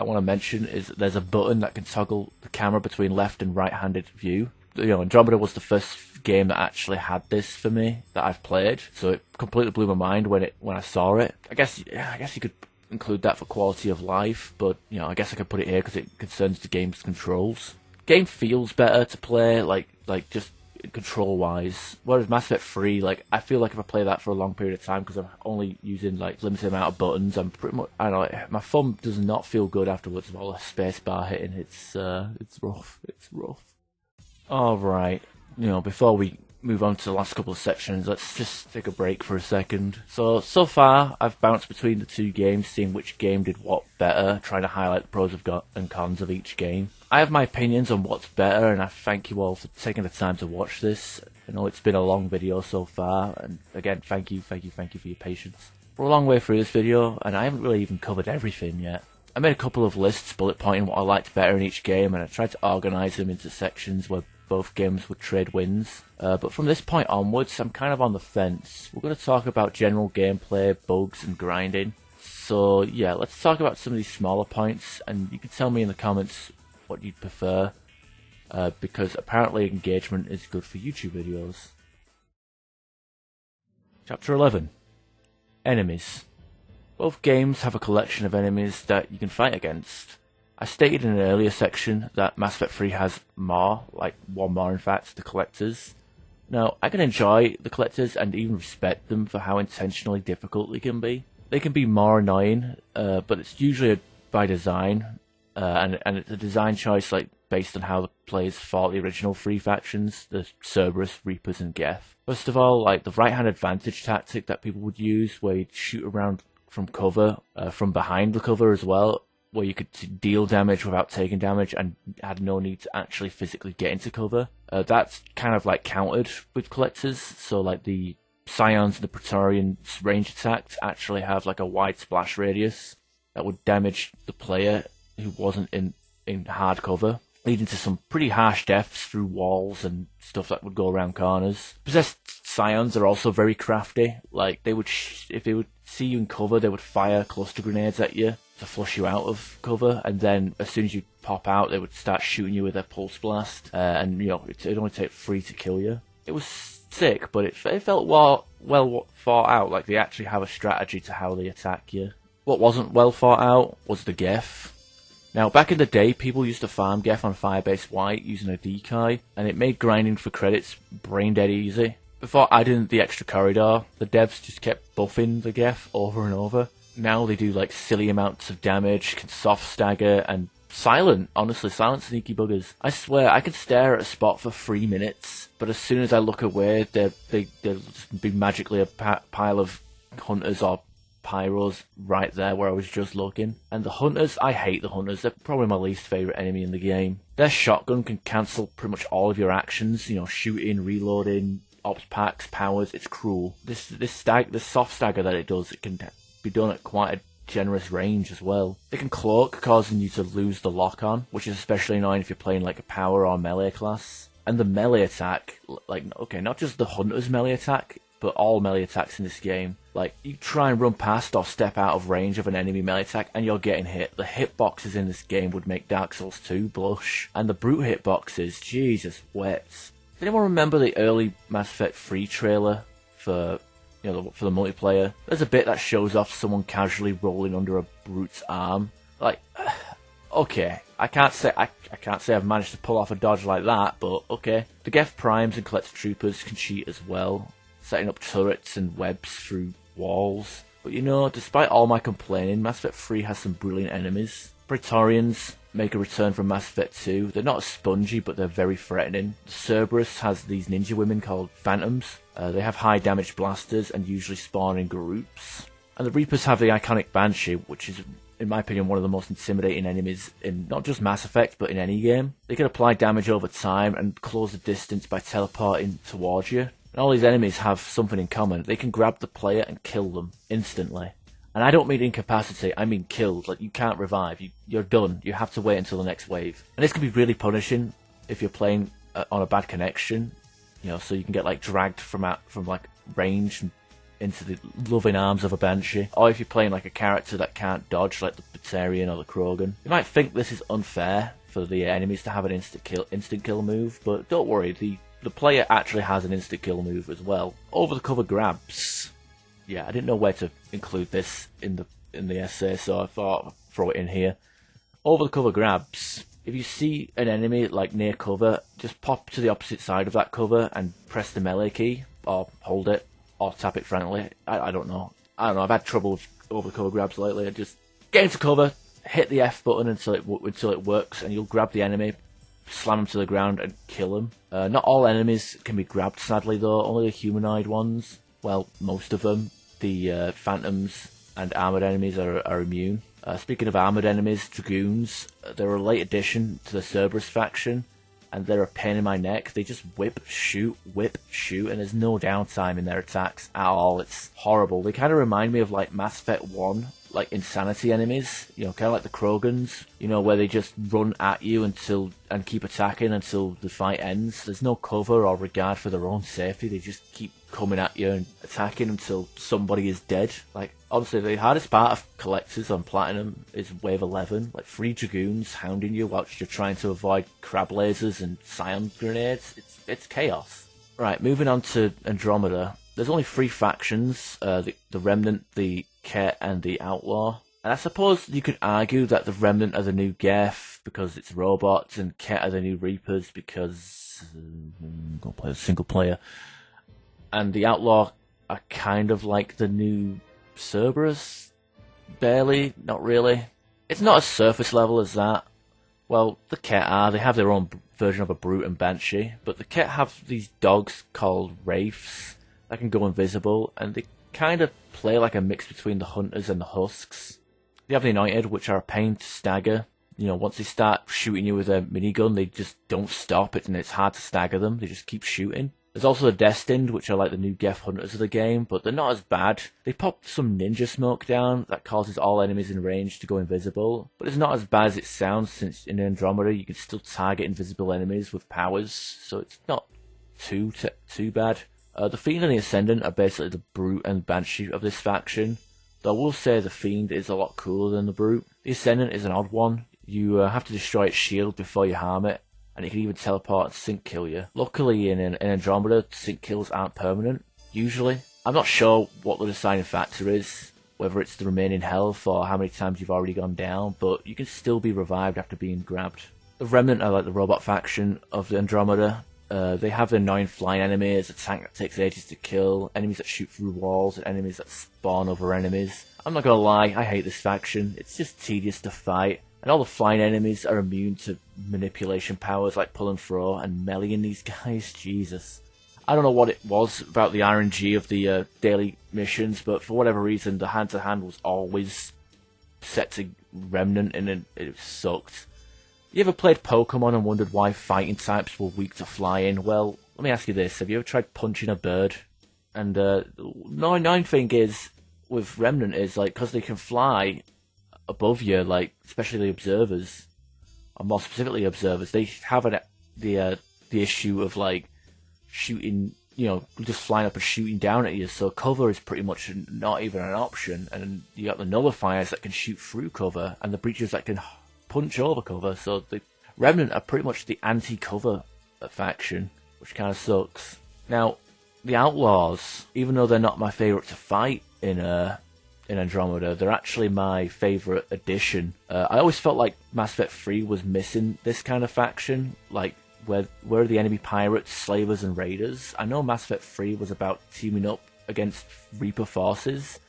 I want to mention is that there's a button that can toggle the camera between left and right-handed view. You know, Andromeda was the first game that actually had this for me that I've played, so it completely blew my mind when I saw it. I guess you could include that for quality of life, but you know, I guess I could put it here because it concerns the game's controls. Game feels better to play, like just control wise. Whereas Mass Effect 3, like, I feel like if I play that for a long period of time because I'm only using like limited amount of buttons, I'm pretty much, I don't know, my thumb does not feel good afterwards with all the space bar hitting. It's rough. It's rough. Alright, you know, before we move on to the last couple of sections, let's just take a break for a second. So far, I've bounced between the two games, seeing which game did what better, trying to highlight the pros and cons of each game. I have my opinions on what's better, and I thank you all for taking the time to watch this. I know it's been a long video so far, and again, thank you for your patience. We're a long way through this video, and I haven't really even covered everything yet. I made a couple of lists bullet pointing what I liked better in each game, and I tried to organise them into sections where both games would trade wins. But from this point onwards, I'm kind of on the fence. We're going to talk about general gameplay, bugs, and grinding. So yeah, let's talk about some of these smaller points, and you can tell me in the comments what you'd prefer, because apparently engagement is good for YouTube videos. Chapter 11. Enemies. Both games have a collection of enemies that you can fight against. I stated in an earlier section that Mass Effect 3 has more, like one more in fact, the collectors. Now, I can enjoy the collectors and even respect them for how intentionally difficult they can be. They can be more annoying, but it's usually by design, and it's a design choice like based on how the players fought the original 3 factions, the Cerberus, Reapers, and Geth. First of all, like the right-hand advantage tactic that people would use, where you'd shoot around from cover, from behind the cover as well, where you could deal damage without taking damage and had no need to actually physically get into cover. That's kind of like countered with collectors, so like the Scions and the Praetorian range attacks actually have like a wide splash radius that would damage the player who wasn't in hard cover, leading to some pretty harsh deaths through walls and stuff that would go around corners. Possessed Scions are also very crafty. Like, they would, if they would see you in cover, they would fire cluster grenades at you to flush you out of cover, and then as soon as you pop out, they would start shooting you with their pulse blast, and you know, it'd only take 3 to kill you. It was sick, but it felt well thought out. Like, they actually have a strategy to how they attack you. What wasn't well thought out was the Geth. Now, back in the day, people used to farm Geth on Firebase White using a decoy, and it made grinding for credits brain dead easy. Before adding the extra corridor, the devs just kept buffing the Geth over and over. Now they do like silly amounts of damage, can soft stagger, and silent, honestly, silent sneaky buggers. I swear, I could stare at a spot for 3 minutes, but as soon as I look away, there'll just be magically a pile of hunters or pyros right there where I was just looking. And the hunters, I hate the hunters. They're probably my least favourite enemy in the game. Their shotgun can cancel pretty much all of your actions, you know, shooting, reloading, ops packs, powers. It's cruel. This soft stagger that it does, it can be done at quite a generous range as well. They can cloak, causing you to lose the lock-on, which is especially annoying if you're playing like a power or melee class. And the melee attack, like, okay, not just the hunter's melee attack, but all melee attacks in this game. Like, you try and run past or step out of range of an enemy melee attack and you're getting hit. The hitboxes in this game would make Dark Souls 2 blush. And the brute hitboxes, Jesus wets. Does anyone remember the early Mass Effect 3 trailer for, you know, for the multiplayer? There's a bit that shows off someone casually rolling under a brute's arm. Like, okay, I can't say I've managed to pull off a dodge like that, but okay. The Geth Primes and Collector Troopers can cheat as well, setting up turrets and webs through walls. But you know, despite all my complaining, Mass Effect 3 has some brilliant enemies. Praetorians make a return from Mass Effect 2. They're not as spongy, but they're very threatening. Cerberus has these ninja women called Phantoms. They have high damage blasters and usually spawn in groups. And the Reapers have the iconic Banshee, which is, in my opinion, one of the most intimidating enemies in not just Mass Effect, but in any game. They can apply damage over time and close the distance by teleporting towards you. And all these enemies have something in common. They can grab the player and kill them instantly. And I don't mean incapacitate, I mean killed. Like, you can't revive. You're done. You have to wait until the next wave. And this can be really punishing if you're playing on a bad connection. You know, so you can get, like, dragged from like, range and into the loving arms of a Banshee. Or if you're playing, like, a character that can't dodge, like the Batarian or the Krogan. You might think this is unfair for the enemies to have an instant kill move, but don't worry, the player actually has an instant kill move as well. Over the cover grabs. Yeah, I didn't know where to include this in the essay, so I thought I'd throw it in here. Over the cover grabs. If you see an enemy like near cover, just pop to the opposite side of that cover and press the melee key, or hold it, or tap it frantically. I don't know. I've had trouble with over the cover grabs lately. I just get into cover, hit the F button until it works, and you'll grab the enemy, slam them to the ground, and kill them. Not all enemies can be grabbed, sadly though. Only the humanoid ones. Well, most of them. The Phantoms and armoured enemies are immune. Speaking of armoured enemies, Dragoons, they're a late addition to the Cerberus faction, and they're a pain in my neck. They just whip, shoot, and there's no downtime in their attacks at all. It's horrible. They kind of remind me of, like, Mass Effect 1, like insanity enemies, you know, kind of like the Krogans, you know, where they just run at you and keep attacking until the fight ends. There's no cover or regard for their own safety. They just keep coming at you and attacking until somebody is dead. Like, honestly, the hardest part of collectors on Platinum is Wave 11, like 3 Dragoons hounding you whilst you're trying to avoid crab lasers and scion grenades. It's chaos. Right, moving on to Andromeda. There's only 3 factions, the Remnant, the Ket, and the Outlaw. And I suppose you could argue that the Remnant are the new Geth because it's robots, and Ket are the new Reapers because I'm gonna play a single player. And the Outlaw are kind of like the new Cerberus? Barely, not really. It's not as surface level as that. Well, the Ket they have their own version of a Brute and Banshee, but the Ket have these dogs called Wraiths that can go invisible, and they kind of play like a mix between the Hunters and the Husks. They have the Anointed, which are a pain to stagger. You know, once they start shooting you with a minigun, they just don't stop it, and it's hard to stagger them. They just keep shooting. There's also the Destined, which are like the new Geth Hunters of the game, but they're not as bad. They pop some ninja smoke down that causes all enemies in range to go invisible, but it's not as bad as it sounds, since in Andromeda you can still target invisible enemies with powers, so it's not too bad. The Fiend and the Ascendant are basically the Brute and Banshee of this faction, though I will say the Fiend is a lot cooler than the Brute. The Ascendant is an odd one. You have to destroy its shield before you harm it, and it can even teleport and sync kill you. Luckily in Andromeda, sync kills aren't permanent, usually. I'm not sure what the deciding factor is, whether it's the remaining health or how many times you've already gone down, but you can still be revived after being grabbed. The Remnant are like the robot faction of the Andromeda. They have the annoying flying enemies, a tank that takes ages to kill, enemies that shoot through walls, and enemies that spawn over enemies. I'm not gonna lie, I hate this faction. It's just tedious to fight. And all the flying enemies are immune to manipulation powers like pull and throw, and meleeing these guys, Jesus. I don't know what it was about the RNG of the daily missions, but for whatever reason, the hand-to-hand was always set to Remnant, and it sucked. You ever played Pokemon and wondered why fighting types were weak to flying? Well, let me ask you this, have you ever tried punching a bird? And the annoying thing is, with Remnant is, like, because they can fly above you, like, especially the observers, or more specifically observers, they have the issue of, like, shooting just flying up and shooting down at you, so cover is pretty much not even an option. And you got the nullifiers that can shoot through cover, and the breaches that can punch over cover, so the Remnant are pretty much the anti-cover faction, which kind of sucks. Now, the Outlaws, even though they're not my favourite to fight in Andromeda, they're actually my favourite addition. I always felt like Mass Effect 3 was missing this kind of faction, like where are the enemy pirates, slavers and raiders. I know Mass Effect 3 was about teaming up against Reaper forces,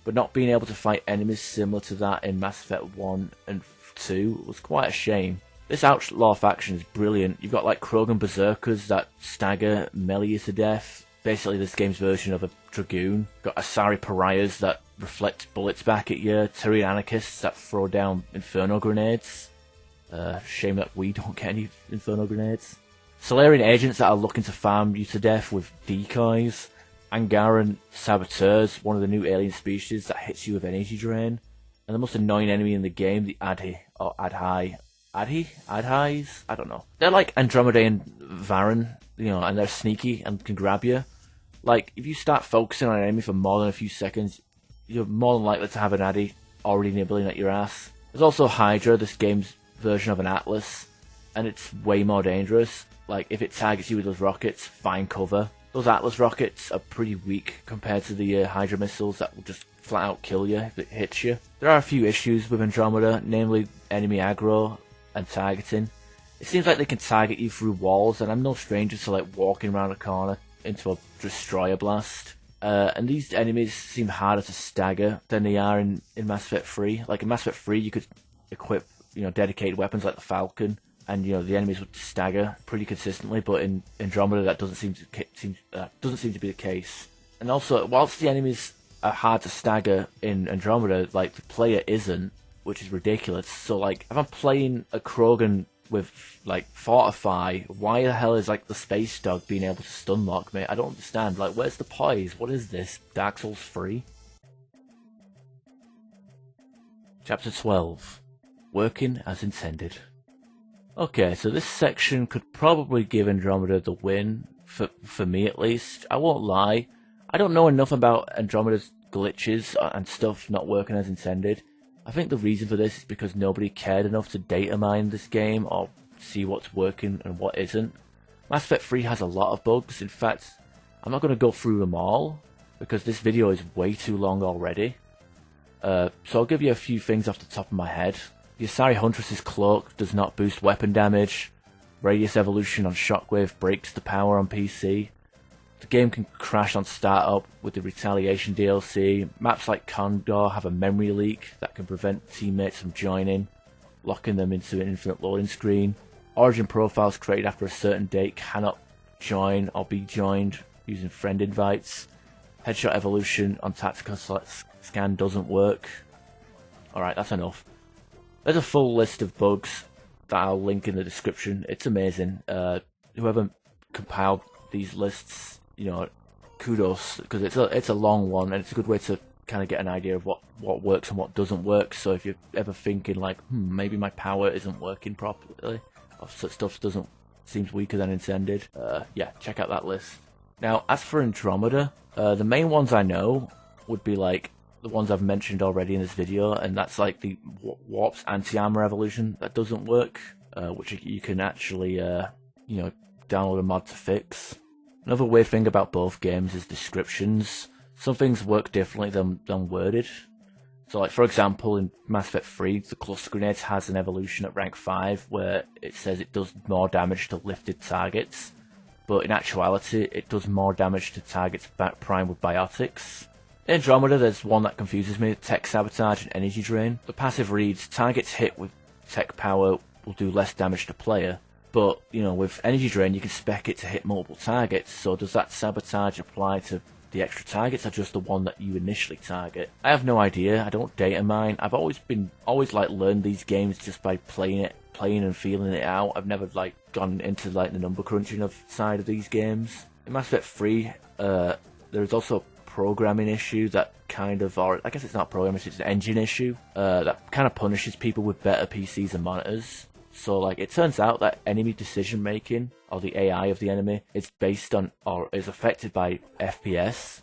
but not being able to fight enemies similar to that in Mass Effect 1 and 2 was quite a shame. This Outlaw faction is brilliant. You've got like Krogan Berserkers that stagger, melee you to death. Basically this game's version of a Dragoon. Got Asari Pariahs that reflect bullets back at you. Tyrian Anarchists that throw down Inferno Grenades. Shame that we don't get any Inferno Grenades. Solarian Agents that are looking to farm you to death with decoys. Angaran Saboteurs, one of the new alien species that hits you with energy drain. And the most annoying enemy in the game, the Adhis? I don't know. They're like Andromedan Varen, and they're sneaky and can grab you. Like, if you start focusing on an enemy for more than a few seconds, you're more than likely to have an Addy already nibbling at your ass. There's also Hydra, this game's version of an Atlas, and it's way more dangerous. Like, if it targets you with those rockets, find cover. Those Atlas rockets are pretty weak compared to the Hydra missiles that will just flat out kill you if it hits you. There are a few issues with Andromeda, namely enemy aggro and targeting. It seems like they can target you through walls, and I'm no stranger to like walking around a corner into a destroyer blast. And these enemies seem harder to stagger than they are in Mass Effect 3. Like in Mass Effect 3 you could equip, dedicated weapons like the Falcon, and the enemies would stagger pretty consistently, but in Andromeda that doesn't seem to be the case. And also, whilst the enemies are hard to stagger in Andromeda, like the player isn't, which is ridiculous. So like, if I'm playing a Krogan with like Fortify, why the hell is like the Space Dog being able to stun lock me? I don't understand. Like, where's the poise? What is this? Dark Souls 3? Chapter 12. Working as intended. Okay, so this section could probably give Andromeda the win, for me at least. I won't lie, I don't know enough about Andromeda's glitches and stuff not working as intended. I think the reason for this is because nobody cared enough to data mine this game or see what's working and what isn't. Mass Effect 3 has a lot of bugs. In fact, I'm not going to go through them all because this video is way too long already. So I'll give you a few things off the top of my head. The Asari Huntress's cloak does not boost weapon damage. Radius evolution on Shockwave breaks the power on PC. The game can crash on startup with the Retaliation DLC. Maps like Condor have a memory leak that can prevent teammates from joining, locking them into an infinite loading screen. Origin profiles created after a certain date cannot join or be joined using friend invites. Headshot evolution on tactical scan doesn't work. Alright, that's enough. There's a full list of bugs that I'll link in the description. It's amazing. Whoever compiled these lists, kudos, because it's a long one and it's a good way to kind of get an idea of what works and what doesn't work. So if you're ever thinking like, maybe my power isn't working properly, or stuff seems weaker than intended, yeah, check out that list. Now, as for Andromeda, the main ones I know would be like the ones I've mentioned already in this video, and that's like the Warp's anti-armor evolution that doesn't work, which you can actually, download a mod to fix. Another weird thing about both games is descriptions. Some things work differently than worded. So like, for example, in Mass Effect 3, the cluster grenades has an evolution at rank 5 where it says it does more damage to lifted targets, but in actuality it does more damage to targets primed with biotics. In Andromeda there's one that confuses me, tech sabotage and energy drain. The passive reads, targets hit with tech power will do less damage to player, but, with energy drain you can spec it to hit multiple targets, so does that sabotage apply to the extra targets or just the one that you initially target? I have no idea, I don't data mine. I've always learned these games just by playing and feeling it out. I've never gone into the number crunching side of these games. In Mass Effect 3, there's also a programming issue that or I guess it's not programming, it's an engine issue, that kind of punishes people with better PCs and monitors. So like it turns out that enemy decision making, or the AI of the enemy, is based on or is affected by FPS,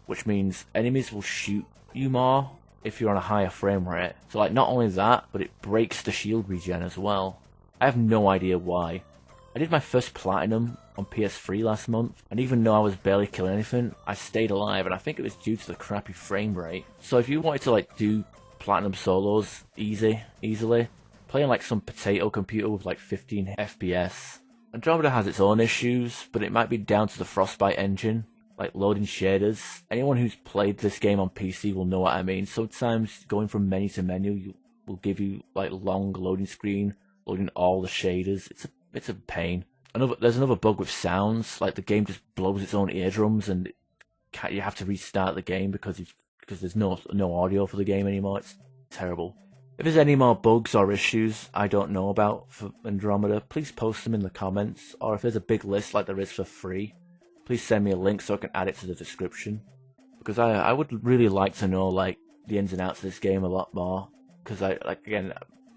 which means enemies will shoot you more if you're on a higher frame rate. So like not only that, but it breaks the shield regen as well. I have no idea why. I did my first platinum on PS3 last month, and even though I was barely killing anything, I stayed alive, and I think it was due to the crappy frame rate. So if you wanted to like do platinum solos easily, playing like some potato computer with like 15 FPS. Andromeda has its own issues, but it might be down to the Frostbite engine, like loading shaders. Anyone who's played this game on PC will know what I mean. Sometimes going from menu to menu will give you like long loading screen, loading all the shaders. It's a pain. There's another bug with sounds, like the game just blows its own eardrums, and you have to restart the game because there's no audio for the game anymore. It's terrible. If there's any more bugs or issues I don't know about for Andromeda, please post them in the comments, or if there's a big list like there is for free, please send me a link so I can add it to the description. Because I would really like to know like the ins and outs of this game a lot more, because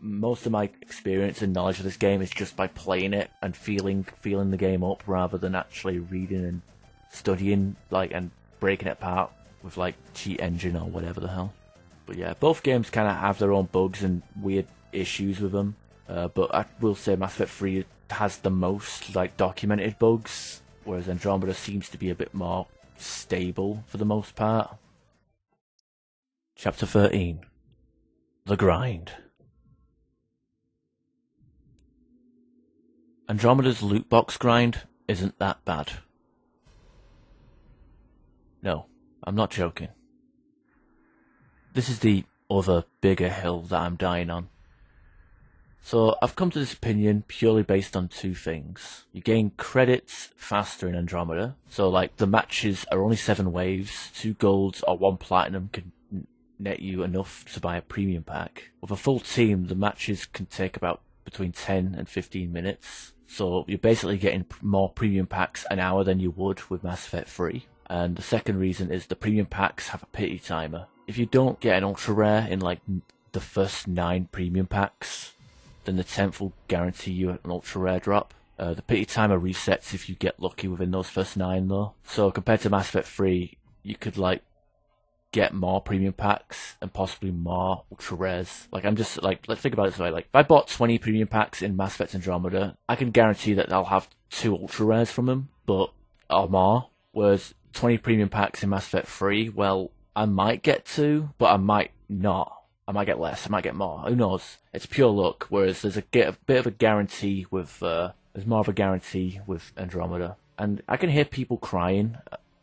most of my experience and knowledge of this game is just by playing it and feeling the game up, rather than actually reading and studying like and breaking it apart with like cheat engine or whatever the hell. But yeah, both games kind of have their own bugs and weird issues with them. But I will say Mass Effect 3 has the most like documented bugs, whereas Andromeda seems to be a bit more stable for the most part. Chapter 13. The Grind. Andromeda's loot box grind isn't that bad. No, I'm not joking. This is the other bigger hill that I'm dying on. So I've come to this opinion purely based on two things. You gain credits faster in Andromeda, so like the matches are only 7 waves, 2 golds or 1 platinum can net you enough to buy a premium pack. With a full team, the matches can take about between 10 and 15 minutes, so you're basically getting more premium packs an hour than you would with Mass Effect 3. And the second reason is the premium packs have a pity timer. If you don't get an ultra rare in like the first 9 premium packs, then the 10th will guarantee you an ultra rare drop. The pity timer resets if you get lucky within those first 9 though. So compared to Mass Effect 3, you could like get more premium packs and possibly more ultra rares. Like I'm just like, let's think about it this way. Like if I bought 20 premium packs in Mass Effect Andromeda, I can guarantee that I'll have 2 ultra rares from them, or more. Whereas 20 premium packs in Mass Effect 3, well, I might get 2, but I might not. I might get less, I might get more. Who knows? It's pure luck. Whereas there's a bit of a guarantee with, there's more of a guarantee with Andromeda. And I can hear people crying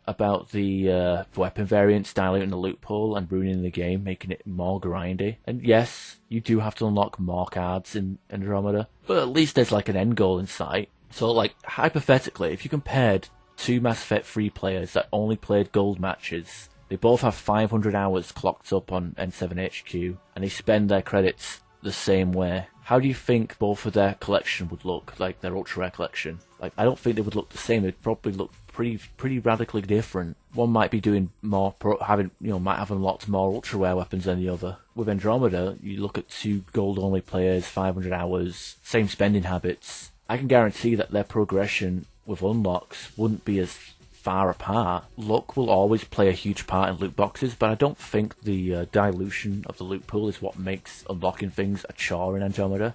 about the weapon variants diluting the loot pool and ruining the game, making it more grindy. And yes, you do have to unlock more cards in Andromeda, but at least there's like an end goal in sight. So like, hypothetically, if you compared 2 Mass Effect 3 players that only played gold matches, they both have 500 hours clocked up on N7HQ, and they spend their credits the same way. How do you think both of their collection would look, like their ultra rare collection? Like, I don't think they would look the same. They'd probably look pretty radically different. One might be doing more, might have unlocked more ultra rare weapons than the other. With Andromeda, you look at 2 gold only players, 500 hours, same spending habits. I can guarantee that their progression with unlocks wouldn't be as far apart. Luck will always play a huge part in loot boxes, but I don't think the dilution of the loot pool is what makes unlocking things a chore in Andromeda.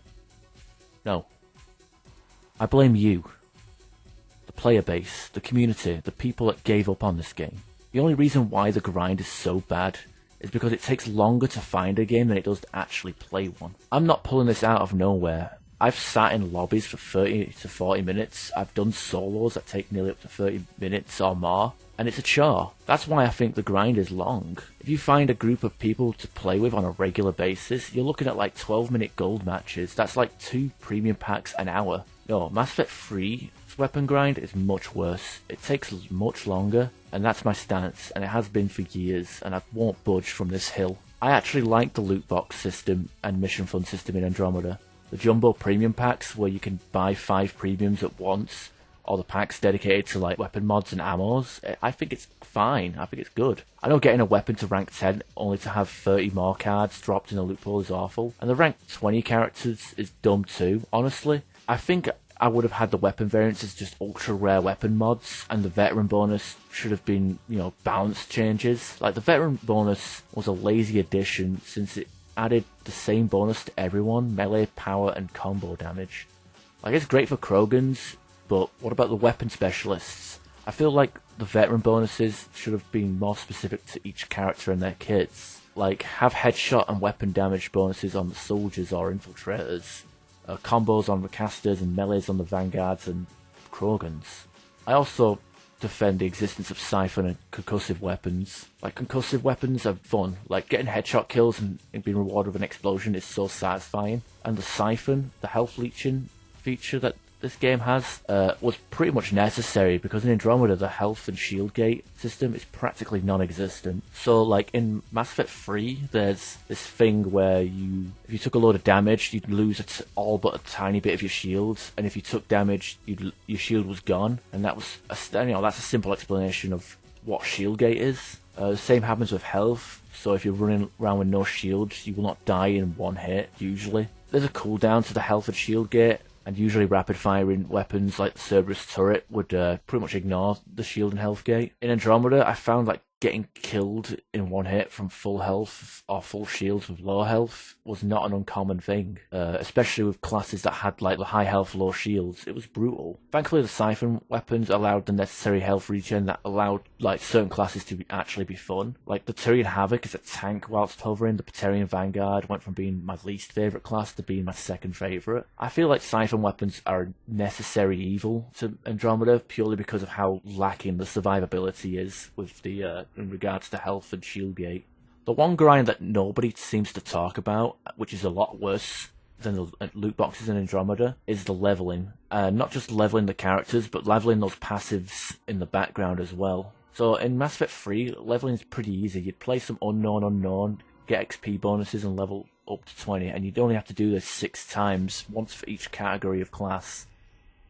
No. I blame you. The player base, the community, the people that gave up on this game. The only reason why the grind is so bad is because it takes longer to find a game than it does to actually play one. I'm not pulling this out of nowhere. I've sat in lobbies for 30 to 40 minutes. I've done solos that take nearly up to 30 minutes or more, and it's a chore. That's why I think the grind is long. If you find a group of people to play with on a regular basis, you're looking at like 12-minute gold matches. That's like 2 premium packs an hour. No, Mass Effect 3's weapon grind is much worse. It takes much longer, and that's my stance, and it has been for years, and I won't budge from this hill. I actually like the loot box system and mission fund system in Andromeda. The jumbo premium packs, where you can buy 5 premiums at once, or the packs dedicated to like weapon mods and ammos, I think it's fine. I think it's good. I know getting a weapon to rank 10 only to have 30 more cards dropped in a loophole is awful, and the rank 20 characters is dumb too, honestly. I think I would have had the weapon variants as just ultra rare weapon mods, and the veteran bonus should have been, you know, balanced changes. Like, the veteran bonus was a lazy addition since it added the same bonus to everyone, melee, power, and combo damage. Like, it's great for Krogans, but what about the weapon specialists? I feel like the veteran bonuses should have been more specific to each character and their kits. Like, have headshot and weapon damage bonuses on the soldiers or infiltrators. Combos on the casters and melees on the vanguards and Krogans. I also defend the existence of siphon and concussive weapons. Like, concussive weapons are fun. Like, getting headshot kills and being rewarded with an explosion is so satisfying. And the siphon, the health leeching feature that this game has, was pretty much necessary because in Andromeda the health and shield gate system is practically non-existent. So like in Mass Effect 3 there's this thing where if you took a load of damage you'd lose all but a tiny bit of your shield, and if you took damage your shield was gone, and that was that's a simple explanation of what shield gate is. The same happens with health, so if you're running around with no shield you will not die in one hit usually. There's a cooldown to the health and shield gate, and usually rapid-firing weapons like the Cerberus turret would pretty much ignore the shield and health gate. In Andromeda, I found like getting killed in one hit from full health or full shields with low health was not an uncommon thing, especially with classes that had like the high health, low shields. It was brutal. Thankfully, the siphon weapons allowed the necessary health regen that allowed like certain classes to actually be fun. Like the Turian Havoc is a tank whilst hovering. The Praetorian Vanguard went from being my least favourite class to being my second favourite. I feel like siphon weapons are a necessary evil to Andromeda purely because of how lacking the survivability is with the in regards to health and shield gate. The one grind that nobody seems to talk about, which is a lot worse than the loot boxes in Andromeda, is the leveling. Not just leveling the characters, but leveling those passives in the background as well. So in Mass Effect 3, leveling is pretty easy. You'd play some unknown, get XP bonuses and level up to 20, and you'd only have to do this 6 times, once for each category of class,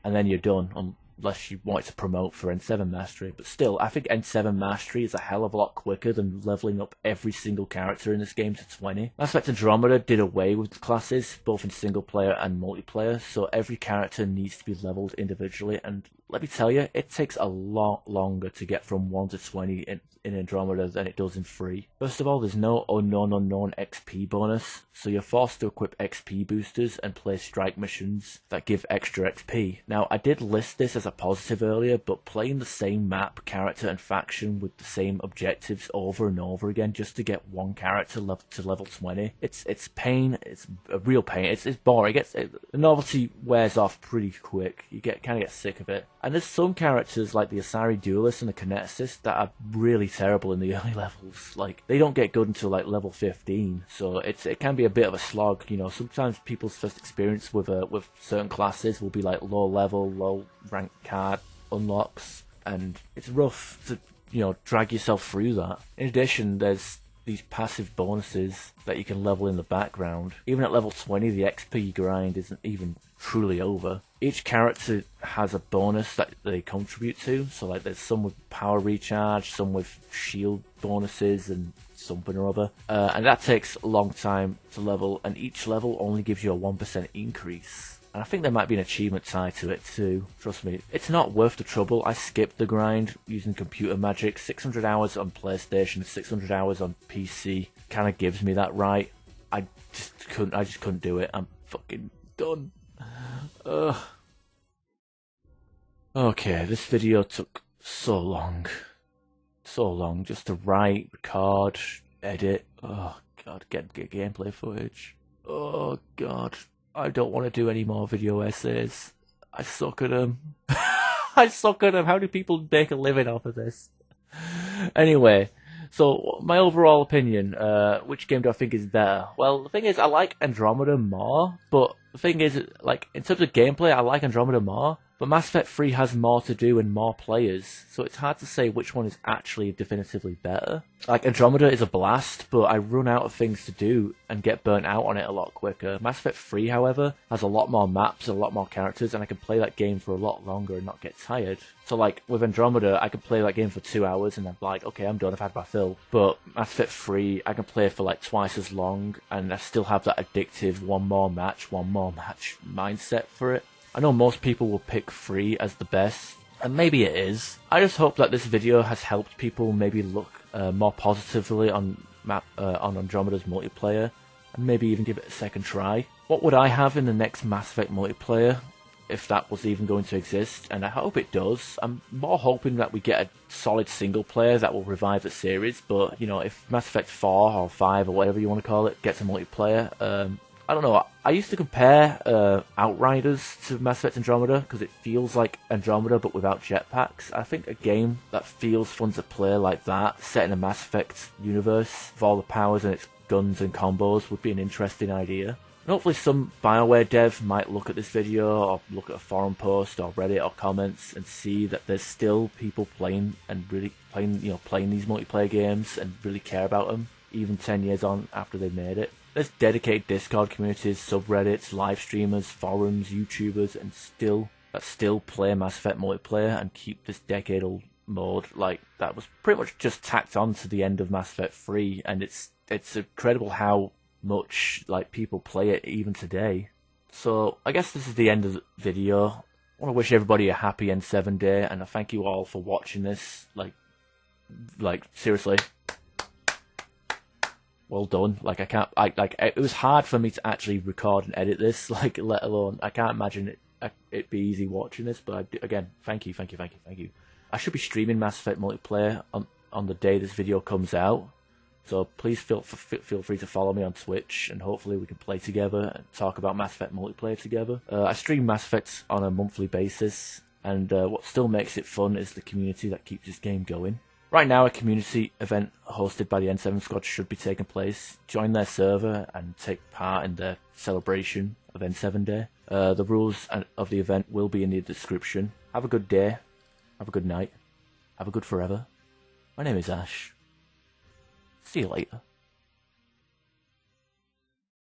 and then you're done, unless you wanted to promote for N7 Mastery. But still, I think N7 Mastery is a hell of a lot quicker than leveling up every single character in this game to 20. Mass Effect Andromeda did away with the classes, both in single player and multiplayer, so every character needs to be leveled individually, and let me tell you, it takes a lot longer to get from 1 to 20 in Andromeda than it does in 3. First of all, there's no unknown XP bonus, so you're forced to equip XP boosters and play strike missions that give extra XP. Now, I did list this as a positive earlier, but playing the same map, character, and faction with the same objectives over and over again just to get one character to level 20, it's pain. It's a real pain. It's boring. The novelty wears off pretty quick. You kind of get sick of it. And there's some characters like the Asari Duelist and the Kineticist that are really terrible in the early levels. Like, they don't get good until like level 15, so it can be a bit of a slog. You know, sometimes people's first experience with certain classes will be like low level, low rank card unlocks, and it's rough to, you know, drag yourself through that. In addition, there's these passive bonuses that you can level in the background. Even at level 20, the XP grind isn't even truly over. Each character has a bonus that they contribute to, so like there's some with power recharge, some with shield bonuses and something or other, and that takes a long time to level, and each level only gives you a 1% increase. And I think there might be an achievement tied to it too. Trust me, it's not worth the trouble. I skipped the grind using computer magic. 600 hours on PlayStation, 600 hours on PC kind of gives me that right. I just couldn't do it. I'm fucking done. Okay, this video took so long just to write, record, edit. Oh god, get gameplay footage. Oh god, I don't want to do any more video essays. I suck at them. I suck at them. How do people make a living off of this? Anyway, so my overall opinion, which game do I think is better? Well, the thing is, I like Andromeda more, but the thing is, like, in terms of gameplay, I like Andromeda more, But Mass Effect 3 has more to do and more players, so it's hard to say which one is actually definitively better. Like, Andromeda is a blast, but I run out of things to do and get burnt out on it a lot quicker. Mass Effect 3, however, has a lot more maps, a lot more characters, and I can play that game for a lot longer and not get tired. So, like, with Andromeda, I can play that game for 2 hours and I'm like, okay, I'm done, I've had my fill. But Mass Effect 3, I can play for like twice as long, and I still have that addictive one more match mindset for it. I know most people will pick 3 as the best, and maybe it is. I just hope that this video has helped people maybe look more positively on Andromeda's multiplayer, and maybe even give it a second try. What would I have in the next Mass Effect multiplayer, if that was even going to exist? And I hope it does. I'm more hoping that we get a solid single player that will revive the series, but, you know, if Mass Effect 4 or 5 or whatever you want to call it gets a multiplayer, I don't know, I used to compare Outriders to Mass Effect Andromeda because it feels like Andromeda but without jetpacks. I think a game that feels fun to play like that, set in a Mass Effect universe, with all the powers and its guns and combos, would be an interesting idea. And hopefully some BioWare dev might look at this video, or look at a forum post or Reddit or comments, and see that there's still people playing these multiplayer games and really care about them, even 10 years on after they've made it. There's dedicated Discord communities, subreddits, live streamers, forums, YouTubers, and still play Mass Effect multiplayer and keep this decade-old mode. Like, that was pretty much just tacked on to the end of Mass Effect 3, and it's incredible how much like people play it even today. So I guess this is the end of the video. I want to wish everybody a happy N7 day, and I thank you all for watching this. Like seriously. Well done. Like, it was hard for me to actually record and edit this, like, let alone, I can't imagine it be easy watching this, but again, thank you. I should be streaming Mass Effect multiplayer on the day this video comes out, so please feel free to follow me on Twitch, and hopefully we can play together and talk about Mass Effect multiplayer together. I stream Mass Effect on a monthly basis, and what still makes it fun is the community that keeps this game going. Right now, a community event hosted by the N7 squad should be taking place. Join their server and take part in their celebration of N7 Day. The rules of the event will be in the description. Have a good day. Have a good night. Have a good forever. My name is Ash. See you later.